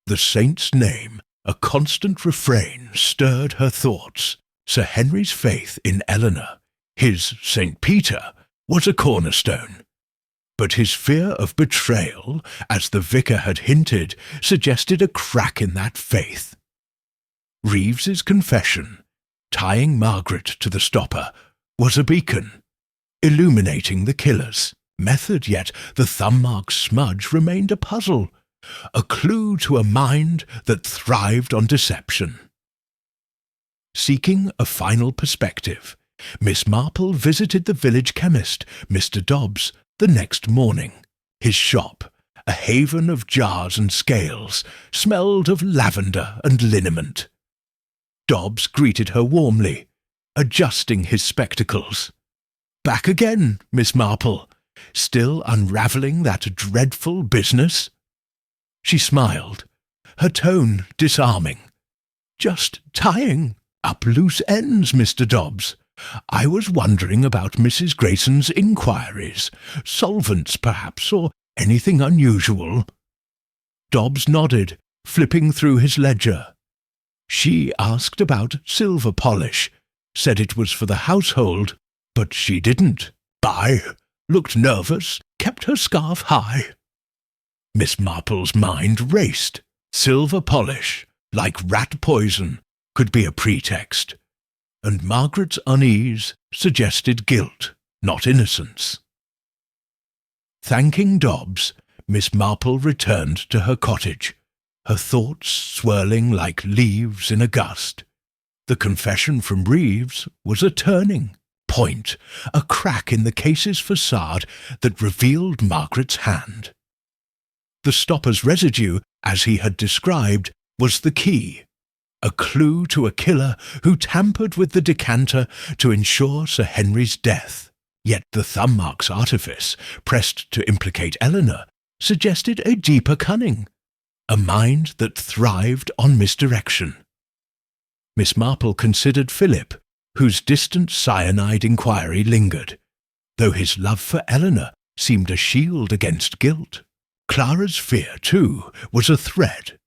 The saint's name, a constant refrain, stirred her thoughts. Sir Henry's faith in Eleanor, his St. Peter, was a cornerstone. But his fear of betrayal, as the vicar had hinted, suggested a crack in that faith. Reeves's confession, tying Margaret to the stopper, was a beacon, illuminating the killer's method, yet the thumb-mark smudge remained a puzzle, a clue to a mind that thrived on deception. Seeking a final perspective, Miss Marple visited the village chemist, Mr. Dobbs, the next morning. His shop, a haven of jars and scales, smelled of lavender and liniment. Dobbs greeted her warmly, adjusting his spectacles. "Back again, Miss Marple, still unravelling that dreadful business?" She smiled, her tone disarming. "Just tying up loose ends, Mr. Dobbs. I was wondering about Mrs. Grayson's inquiries, solvents perhaps, or anything unusual." Dobbs nodded, flipping through his ledger. "She asked about silver polish, said it was for the household, but she didn't buy, looked nervous, kept her scarf high." Miss Marple's mind raced. Silver polish, like rat poison, could be a pretext, and Margaret's unease suggested guilt, not innocence. Thanking Dobbs, Miss Marple returned to her cottage, her thoughts swirling like leaves in a gust. The confession from Reeves was a turning point, a crack in the case's facade that revealed Margaret's hand. The stopper's residue, as he had described, was the key, a clue to a killer who tampered with the decanter to ensure Sir Henry's death. Yet the thumb-mark's artifice, pressed to implicate Eleanor, suggested a deeper cunning, a mind that thrived on misdirection. Miss Marple considered Philip, whose distant cyanide inquiry lingered, though his love for Eleanor seemed a shield against guilt. Clara's fear, too, was a thread,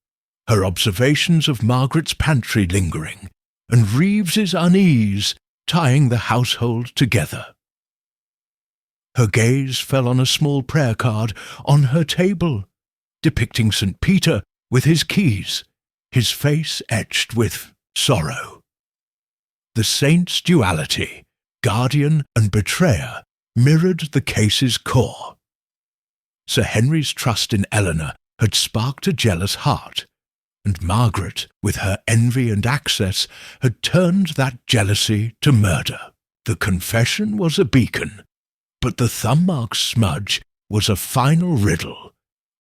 her observations of Margaret's pantry lingering, and Reeves's unease tying the household together. Her gaze fell on a small prayer card on her table, depicting St. Peter with his keys, his face etched with sorrow. The saint's duality, guardian and betrayer, mirrored the case's core. Sir Henry's trust in Eleanor had sparked a jealous heart, and Margaret, with her envy and access, had turned that jealousy to murder. The confession was a beacon, but the thumb mark smudge was a final riddle,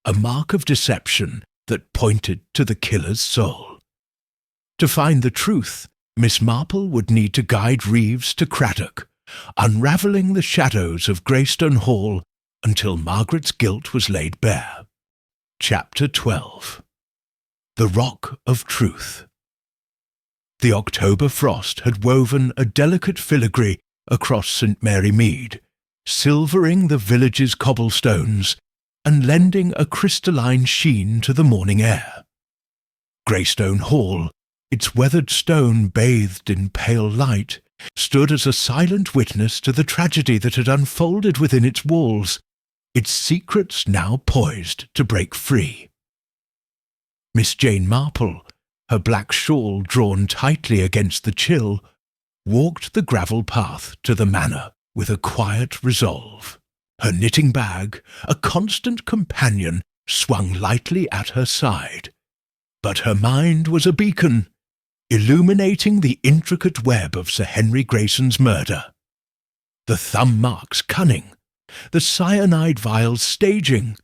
a mark of deception that pointed to the killer's soul. To find the truth, Miss Marple would need to guide Reeves to Craddock, unravelling the shadows of Greystone Hall until Margaret's guilt was laid bare. Chapter 12. The Rock of Truth. The October frost had woven a delicate filigree across St. Mary Mead, silvering the village's cobblestones and lending a crystalline sheen to the morning air. Greystone Hall, its weathered stone bathed in pale light, stood as a silent witness to the tragedy that had unfolded within its walls, its secrets now poised to break free. Miss Jane Marple, her black shawl drawn tightly against the chill, walked the gravel path to the manor with a quiet resolve. Her knitting bag, a constant companion, swung lightly at her side. But her mind was a beacon, illuminating the intricate web of Sir Henry Grayson's murder. The thumb mark's cunning, the cyanide vial's staging,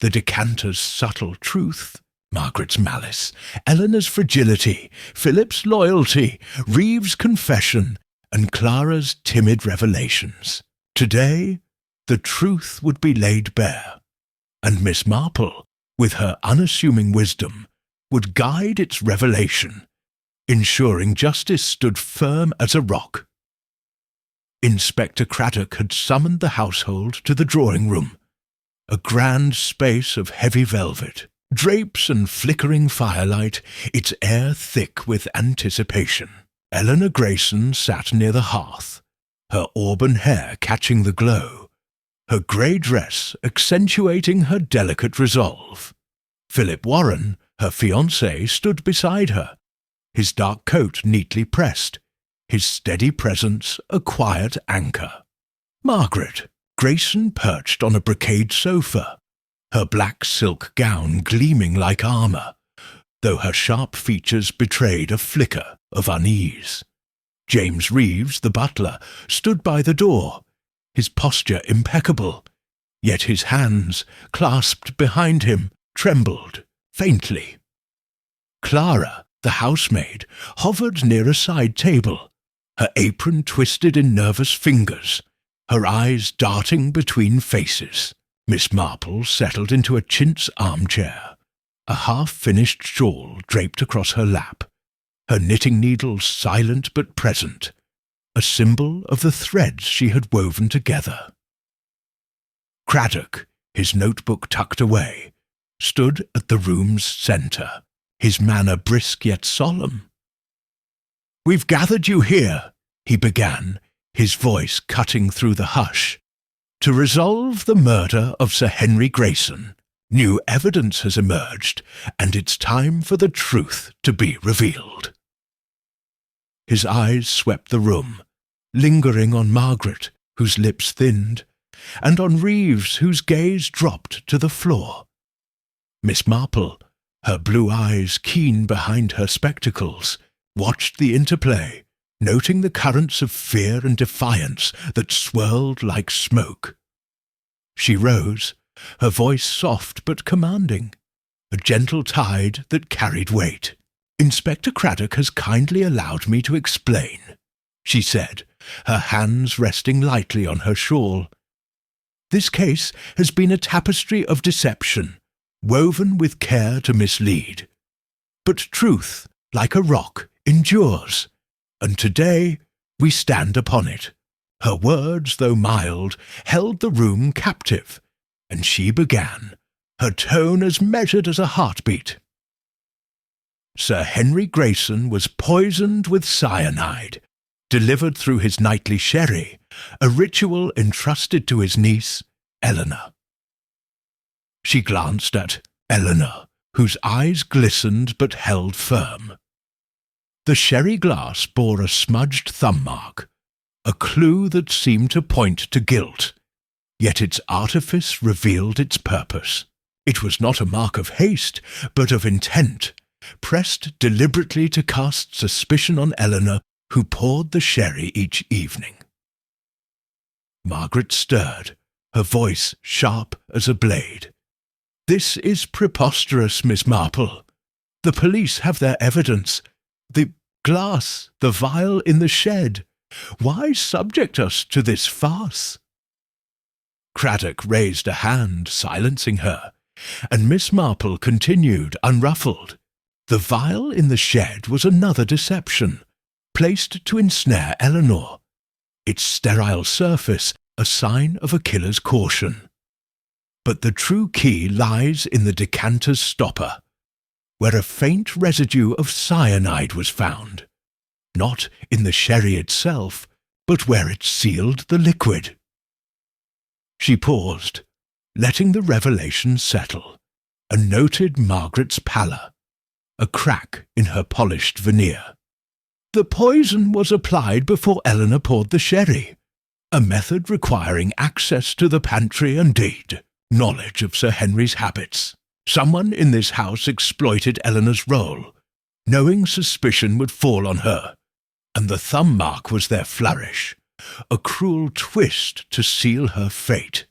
the decanter's subtle truth, Margaret's malice, Eleanor's fragility, Philip's loyalty, Reeves' confession, and Clara's timid revelations. Today, the truth would be laid bare, and Miss Marple, with her unassuming wisdom, would guide its revelation, ensuring justice stood firm as a rock. Inspector Craddock had summoned the household to the drawing-room, a grand space of heavy velvet, drapes and flickering firelight, its air thick with anticipation. Eleanor Grayson sat near the hearth, her auburn hair catching the glow, her grey dress accentuating her delicate resolve. Philip Warren, her fiancé, stood beside her, his dark coat neatly pressed, his steady presence a quiet anchor. Margaret Grayson perched on a brocade sofa, her black silk gown gleaming like armour, though her sharp features betrayed a flicker of unease. James Reeves, the butler, stood by the door, his posture impeccable, yet his hands, clasped behind him, trembled faintly. Clara, the housemaid, hovered near a side table, her apron twisted in nervous fingers, her eyes darting between faces. Miss Marple settled into a chintz armchair, a half-finished shawl draped across her lap, her knitting needle silent but present, a symbol of the threads she had woven together. Craddock, his notebook tucked away, stood at the room's centre, his manner brisk yet solemn. "We've gathered you here," he began, his voice cutting through the hush, "to resolve the murder of Sir Henry Grayson. New evidence has emerged, and it's time for the truth to be revealed." His eyes swept the room, lingering on Margaret, whose lips thinned, and on Reeves, whose gaze dropped to the floor. Miss Marple, her blue eyes keen behind her spectacles, watched the interplay, noting the currents of fear and defiance that swirled like smoke. She rose, her voice soft but commanding, a gentle tide that carried weight. "Inspector Craddock has kindly allowed me to explain," she said, her hands resting lightly on her shawl. "This case has been a tapestry of deception, woven with care to mislead. But truth, like a rock, endures, and today we stand upon it." Her words, though mild, held the room captive, and she began, her tone as measured as a heartbeat. "Sir Henry Grayson was poisoned with cyanide, delivered through his nightly sherry, a ritual entrusted to his niece, Eleanor." She glanced at Eleanor, whose eyes glistened but held firm. The sherry glass bore a smudged thumb mark, a clue that seemed to point to guilt. Yet its artifice revealed its purpose. It was not a mark of haste, but of intent, pressed deliberately to cast suspicion on Eleanor, who poured the sherry each evening. Margaret stirred, her voice sharp as a blade. "This is preposterous, Miss Marple. The police have their evidence. The glass, the vial in the shed. Why subject us to this farce?" Craddock raised a hand, silencing her, and Miss Marple continued, unruffled. The vial in the shed was another deception, placed to ensnare Eleanor, its sterile surface a sign of a killer's caution. But the true key lies in the decanter's stopper, where a faint residue of cyanide was found, not in the sherry itself, but where it sealed the liquid. She paused, letting the revelation settle, and noted Margaret's pallor, a crack in her polished veneer. The poison was applied before Eleanor poured the sherry, a method requiring access to the pantry and indeed knowledge of Sir Henry's habits. Someone in this house exploited Eleanor's role, knowing suspicion would fall on her, and the thumb mark was their flourish, a cruel twist to seal her fate.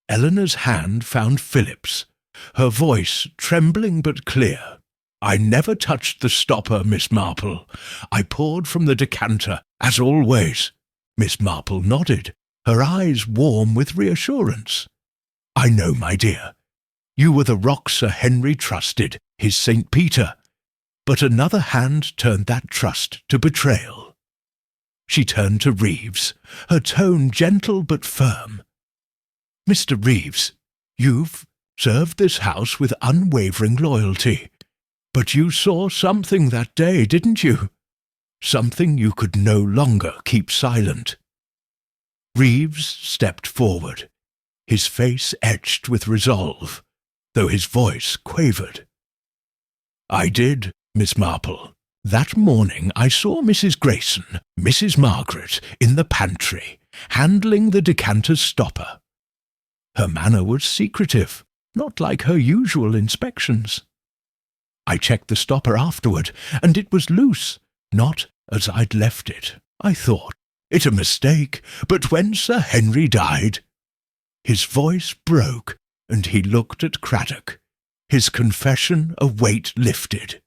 Eleanor's hand found Philip's, her voice trembling but clear. "I never touched the stopper, Miss Marple. I poured from the decanter, as always." Miss Marple nodded, her eyes warm with reassurance. "I know, my dear. You were the rock Sir Henry trusted, his St. Peter. But another hand turned that trust to betrayal." She turned to Reeves, her tone gentle but firm. "Mr. Reeves, you've served this house with unwavering loyalty. But you saw something that day, didn't you? Something you could no longer keep silent." Reeves stepped forward, his face etched with resolve, though his voice quavered. "I did, Miss Marple. That morning I saw Mrs. Grayson, Mrs. Margaret, in the pantry, handling the decanter's stopper. Her manner was secretive, not like her usual inspections. I checked the stopper afterward, and it was loose, not as I'd left it. I thought it a mistake, but when Sir Henry died—" His voice broke, and he looked at Craddock, his confession a weight lifted.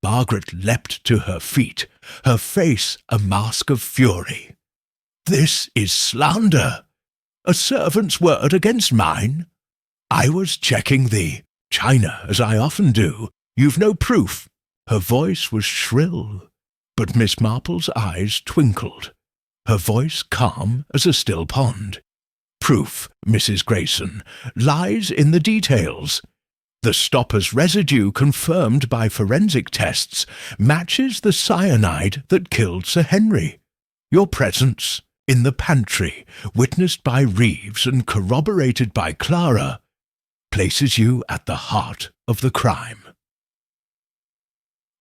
Margaret leapt to her feet, her face a mask of fury. "This is slander! A servant's word against mine? I was checking the china, as I often do. You've no proof." Her voice was shrill, but Miss Marple's eyes twinkled, her voice calm as a still pond. "Proof, Mrs. Grayson, lies in the details. The stopper's residue, confirmed by forensic tests, matches the cyanide that killed Sir Henry. Your presence in the pantry, witnessed by Reeves and corroborated by Clara, places you at the heart of the crime."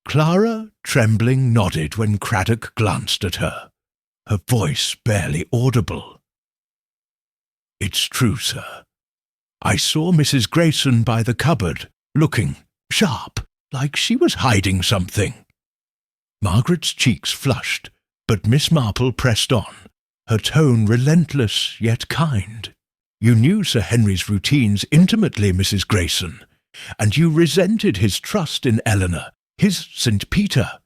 Clara, trembling, nodded when Craddock glanced at her, her voice barely audible. "It's true, sir. I saw Mrs. Grayson by the cupboard, looking sharp, like she was hiding something." Margaret's cheeks flushed, but Miss Marple pressed on, her tone relentless yet kind. "You knew Sir Henry's routines intimately, Mrs. Grayson, and you resented his trust in Eleanor, his St. Peter.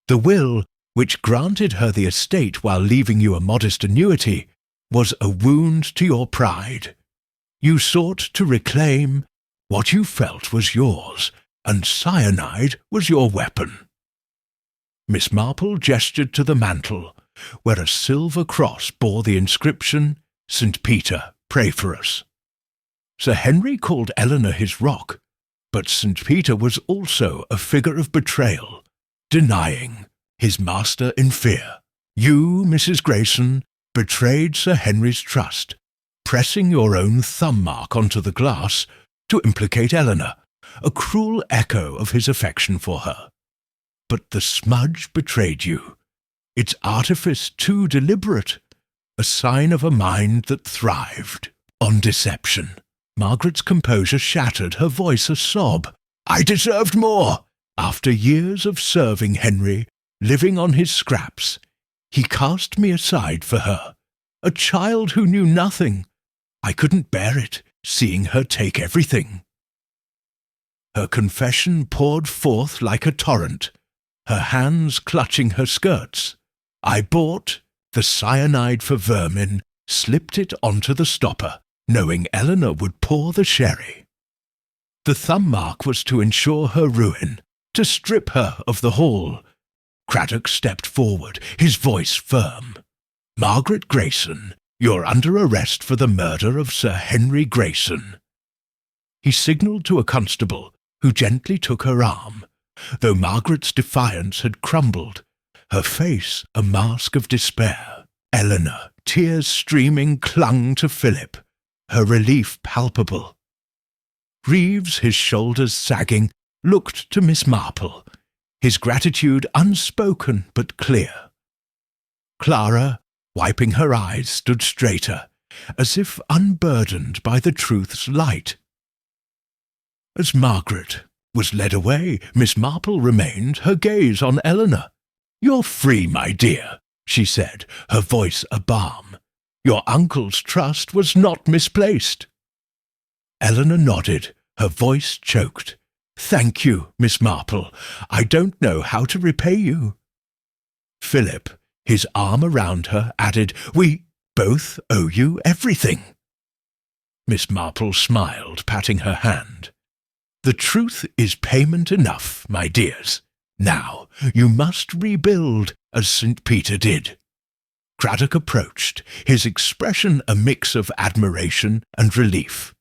The will, which granted her the estate while leaving you a modest annuity, was a wound to your pride. You sought to reclaim what you felt was yours, and cyanide was your weapon." Miss Marple gestured to the mantel, where a silver cross bore the inscription, "St. Peter, pray for us." Sir Henry called Eleanor his rock, but St. Peter was also a figure of betrayal, denying his master in fear. You, Mrs. Grayson, betrayed Sir Henry's trust, pressing your own thumb mark onto the glass to implicate Eleanor, a cruel echo of his affection for her. But the smudge betrayed you. its artifice too deliberate, a sign of a mind that thrived on deception. Margaret's composure shattered, her voice a sob. I deserved more! After years of serving Henry, living on his scraps, he cast me aside for her, a child who knew nothing. I couldn't bear it, seeing her take everything. Her confession poured forth like a torrent, her hands clutching her skirts. I bought the cyanide for vermin, slipped it onto the stopper, knowing Eleanor would pour the sherry. The thumb mark was to ensure her ruin, to strip her of the hall. Craddock stepped forward, his voice firm. Margaret Grayson, you're under arrest for the murder of Sir Henry Grayson. He signalled to a constable, who gently took her arm, though Margaret's defiance had crumbled, her face a mask of despair. Eleanor, tears streaming, clung to Philip, her relief palpable. Reeves, his shoulders sagging, looked to Miss Marple, his gratitude unspoken but clear. Clara, wiping her eyes, stood straighter, as if unburdened by the truth's light. As Margaret was led away, Miss Marple remained, her gaze on Eleanor. "You're free, my dear," she said, her voice a balm. "Your uncle's trust was not misplaced." Eleanor nodded, her voice choked. "Thank you, Miss Marple. I don't know how to repay you." Philip, his arm around her, added, "We both owe you everything." Miss Marple smiled, patting her hand. "The truth is payment enough, my dears. Now you must rebuild as St. Peter did." Craddock approached, his expression a mix of admiration and relief.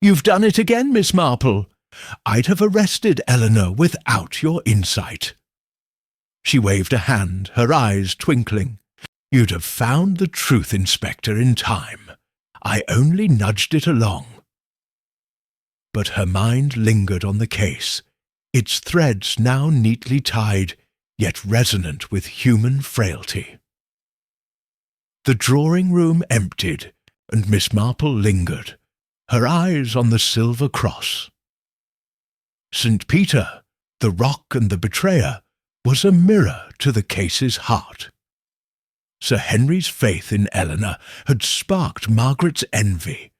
"You've done it again, Miss Marple. I'd have arrested Eleanor without your insight." She waved a hand, her eyes twinkling. "You'd have found the truth, Inspector, in time. I only nudged it along." But her mind lingered on the case, its threads now neatly tied, yet resonant with human frailty. The drawing-room emptied, and Miss Marple lingered, her eyes on the silver cross. St. Peter, the rock and the betrayer, was a mirror to the case's heart. Sir Henry's faith in Eleanor had sparked Margaret's envy,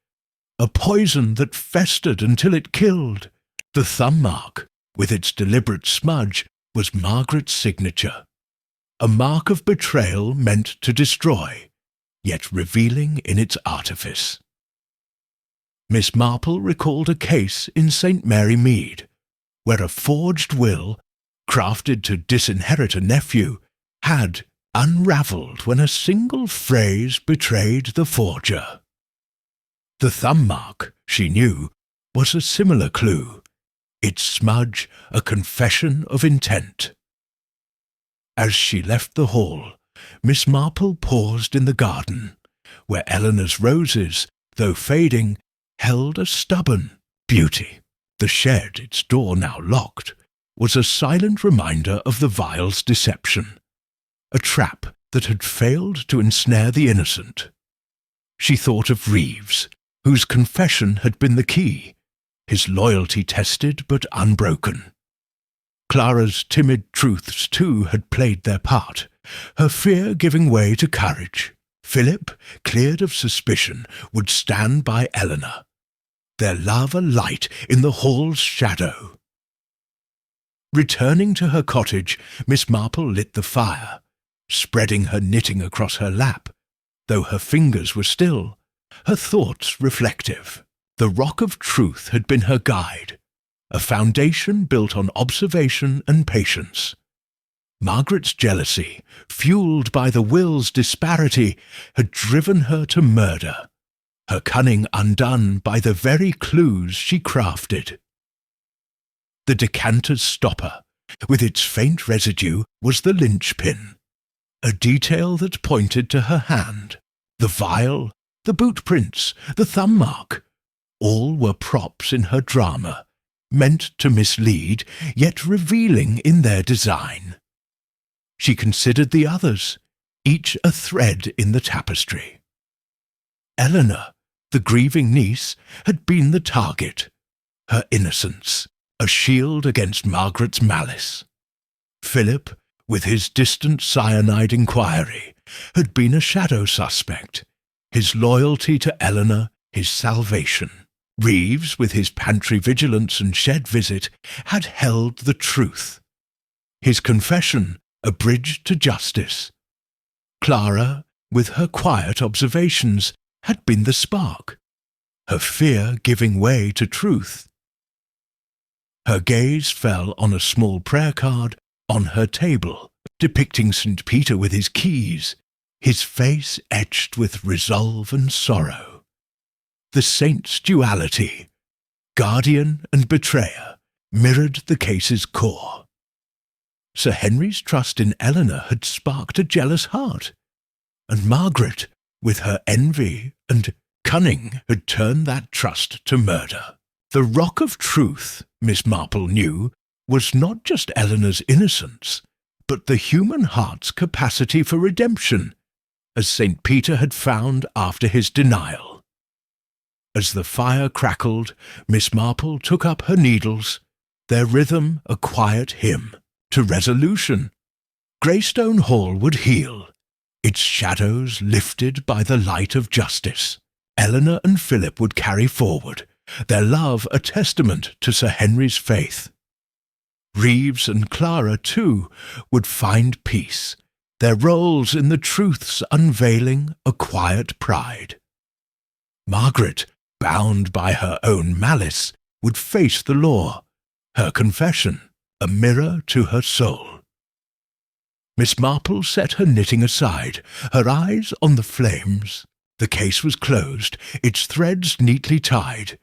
a poison that festered until it killed. The thumb mark, with its deliberate smudge, was Margaret's signature, a mark of betrayal meant to destroy, yet revealing in its artifice. Miss Marple recalled a case in St. Mary Mead, where a forged will, crafted to disinherit a nephew, had unravelled when a single phrase betrayed the forger. The thumb mark, she knew, was a similar clue, its smudge a confession of intent. As she left the hall, Miss Marple paused in the garden, where Eleanor's roses, though fading, held a stubborn beauty. The shed, its door now locked, was a silent reminder of the vial's deception, a trap that had failed to ensnare the innocent. She thought of Reeves, whose confession had been the key, his loyalty tested but unbroken. Clara's timid truths, too, had played their part, her fear giving way to courage. Philip, cleared of suspicion, would stand by Eleanor, their love a light in the hall's shadow. Returning to her cottage, Miss Marple lit the fire, spreading her knitting across her lap, though her fingers were still, her thoughts reflective. The rock of truth had been her guide, a foundation built on observation and patience. Margaret's jealousy, fueled by the will's disparity, had driven her to murder, her cunning undone by the very clues she crafted. The decanter's stopper, with its faint residue, was the linchpin, a detail that pointed to her hand. The vial, the boot prints, the thumb mark, all were props in her drama, meant to mislead, yet revealing in their design. She considered the others, each a thread in the tapestry. Eleanor, the grieving niece, had been the target, her innocence, a shield against Margaret's malice. Philip, with his distant cyanide inquiry, had been a shadow suspect, his loyalty to Eleanor his salvation. Reeves, with his pantry vigilance and shed visit, had held the truth. His confession, a bridge to justice. Clara, with her quiet observations, had been the spark, her fear giving way to truth. Her gaze fell on a small prayer card on her table, depicting St. Peter with his keys, his face etched with resolve and sorrow. The saint's duality, guardian and betrayer, mirrored the case's core. Sir Henry's trust in Eleanor had sparked a jealous heart, and Margaret, with her envy and cunning, had turned that trust to murder. The rock of truth, Miss Marple knew, was not just Eleanor's innocence, but the human heart's capacity for redemption, as St. Peter had found after his denial. As the fire crackled, Miss Marple took up her needles, their rhythm a quiet hymn, to resolution. Greystone Hall would heal, its shadows lifted by the light of justice. Eleanor and Philip would carry forward, their love a testament to Sir Henry's faith. Reeves and Clara, too, would find peace, their roles in the truth's unveiling a quiet pride. Margaret, bound by her own malice, would face the law, her confession a mirror to her soul. Miss Marple set her knitting aside, her eyes on the flames. The case was closed, its threads neatly tied,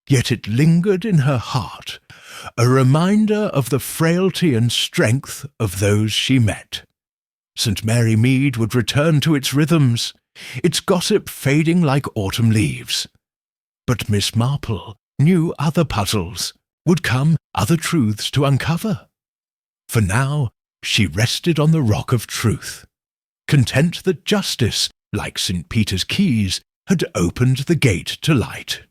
yet it lingered in her heart, a reminder of the frailty and strength of those she met. St. Mary Mead would return to its rhythms, its gossip fading like autumn leaves. But Miss Marple knew other puzzles, would come other truths to uncover. For now, she rested on the rock of truth, content that justice, like St. Peter's keys, had opened the gate to light.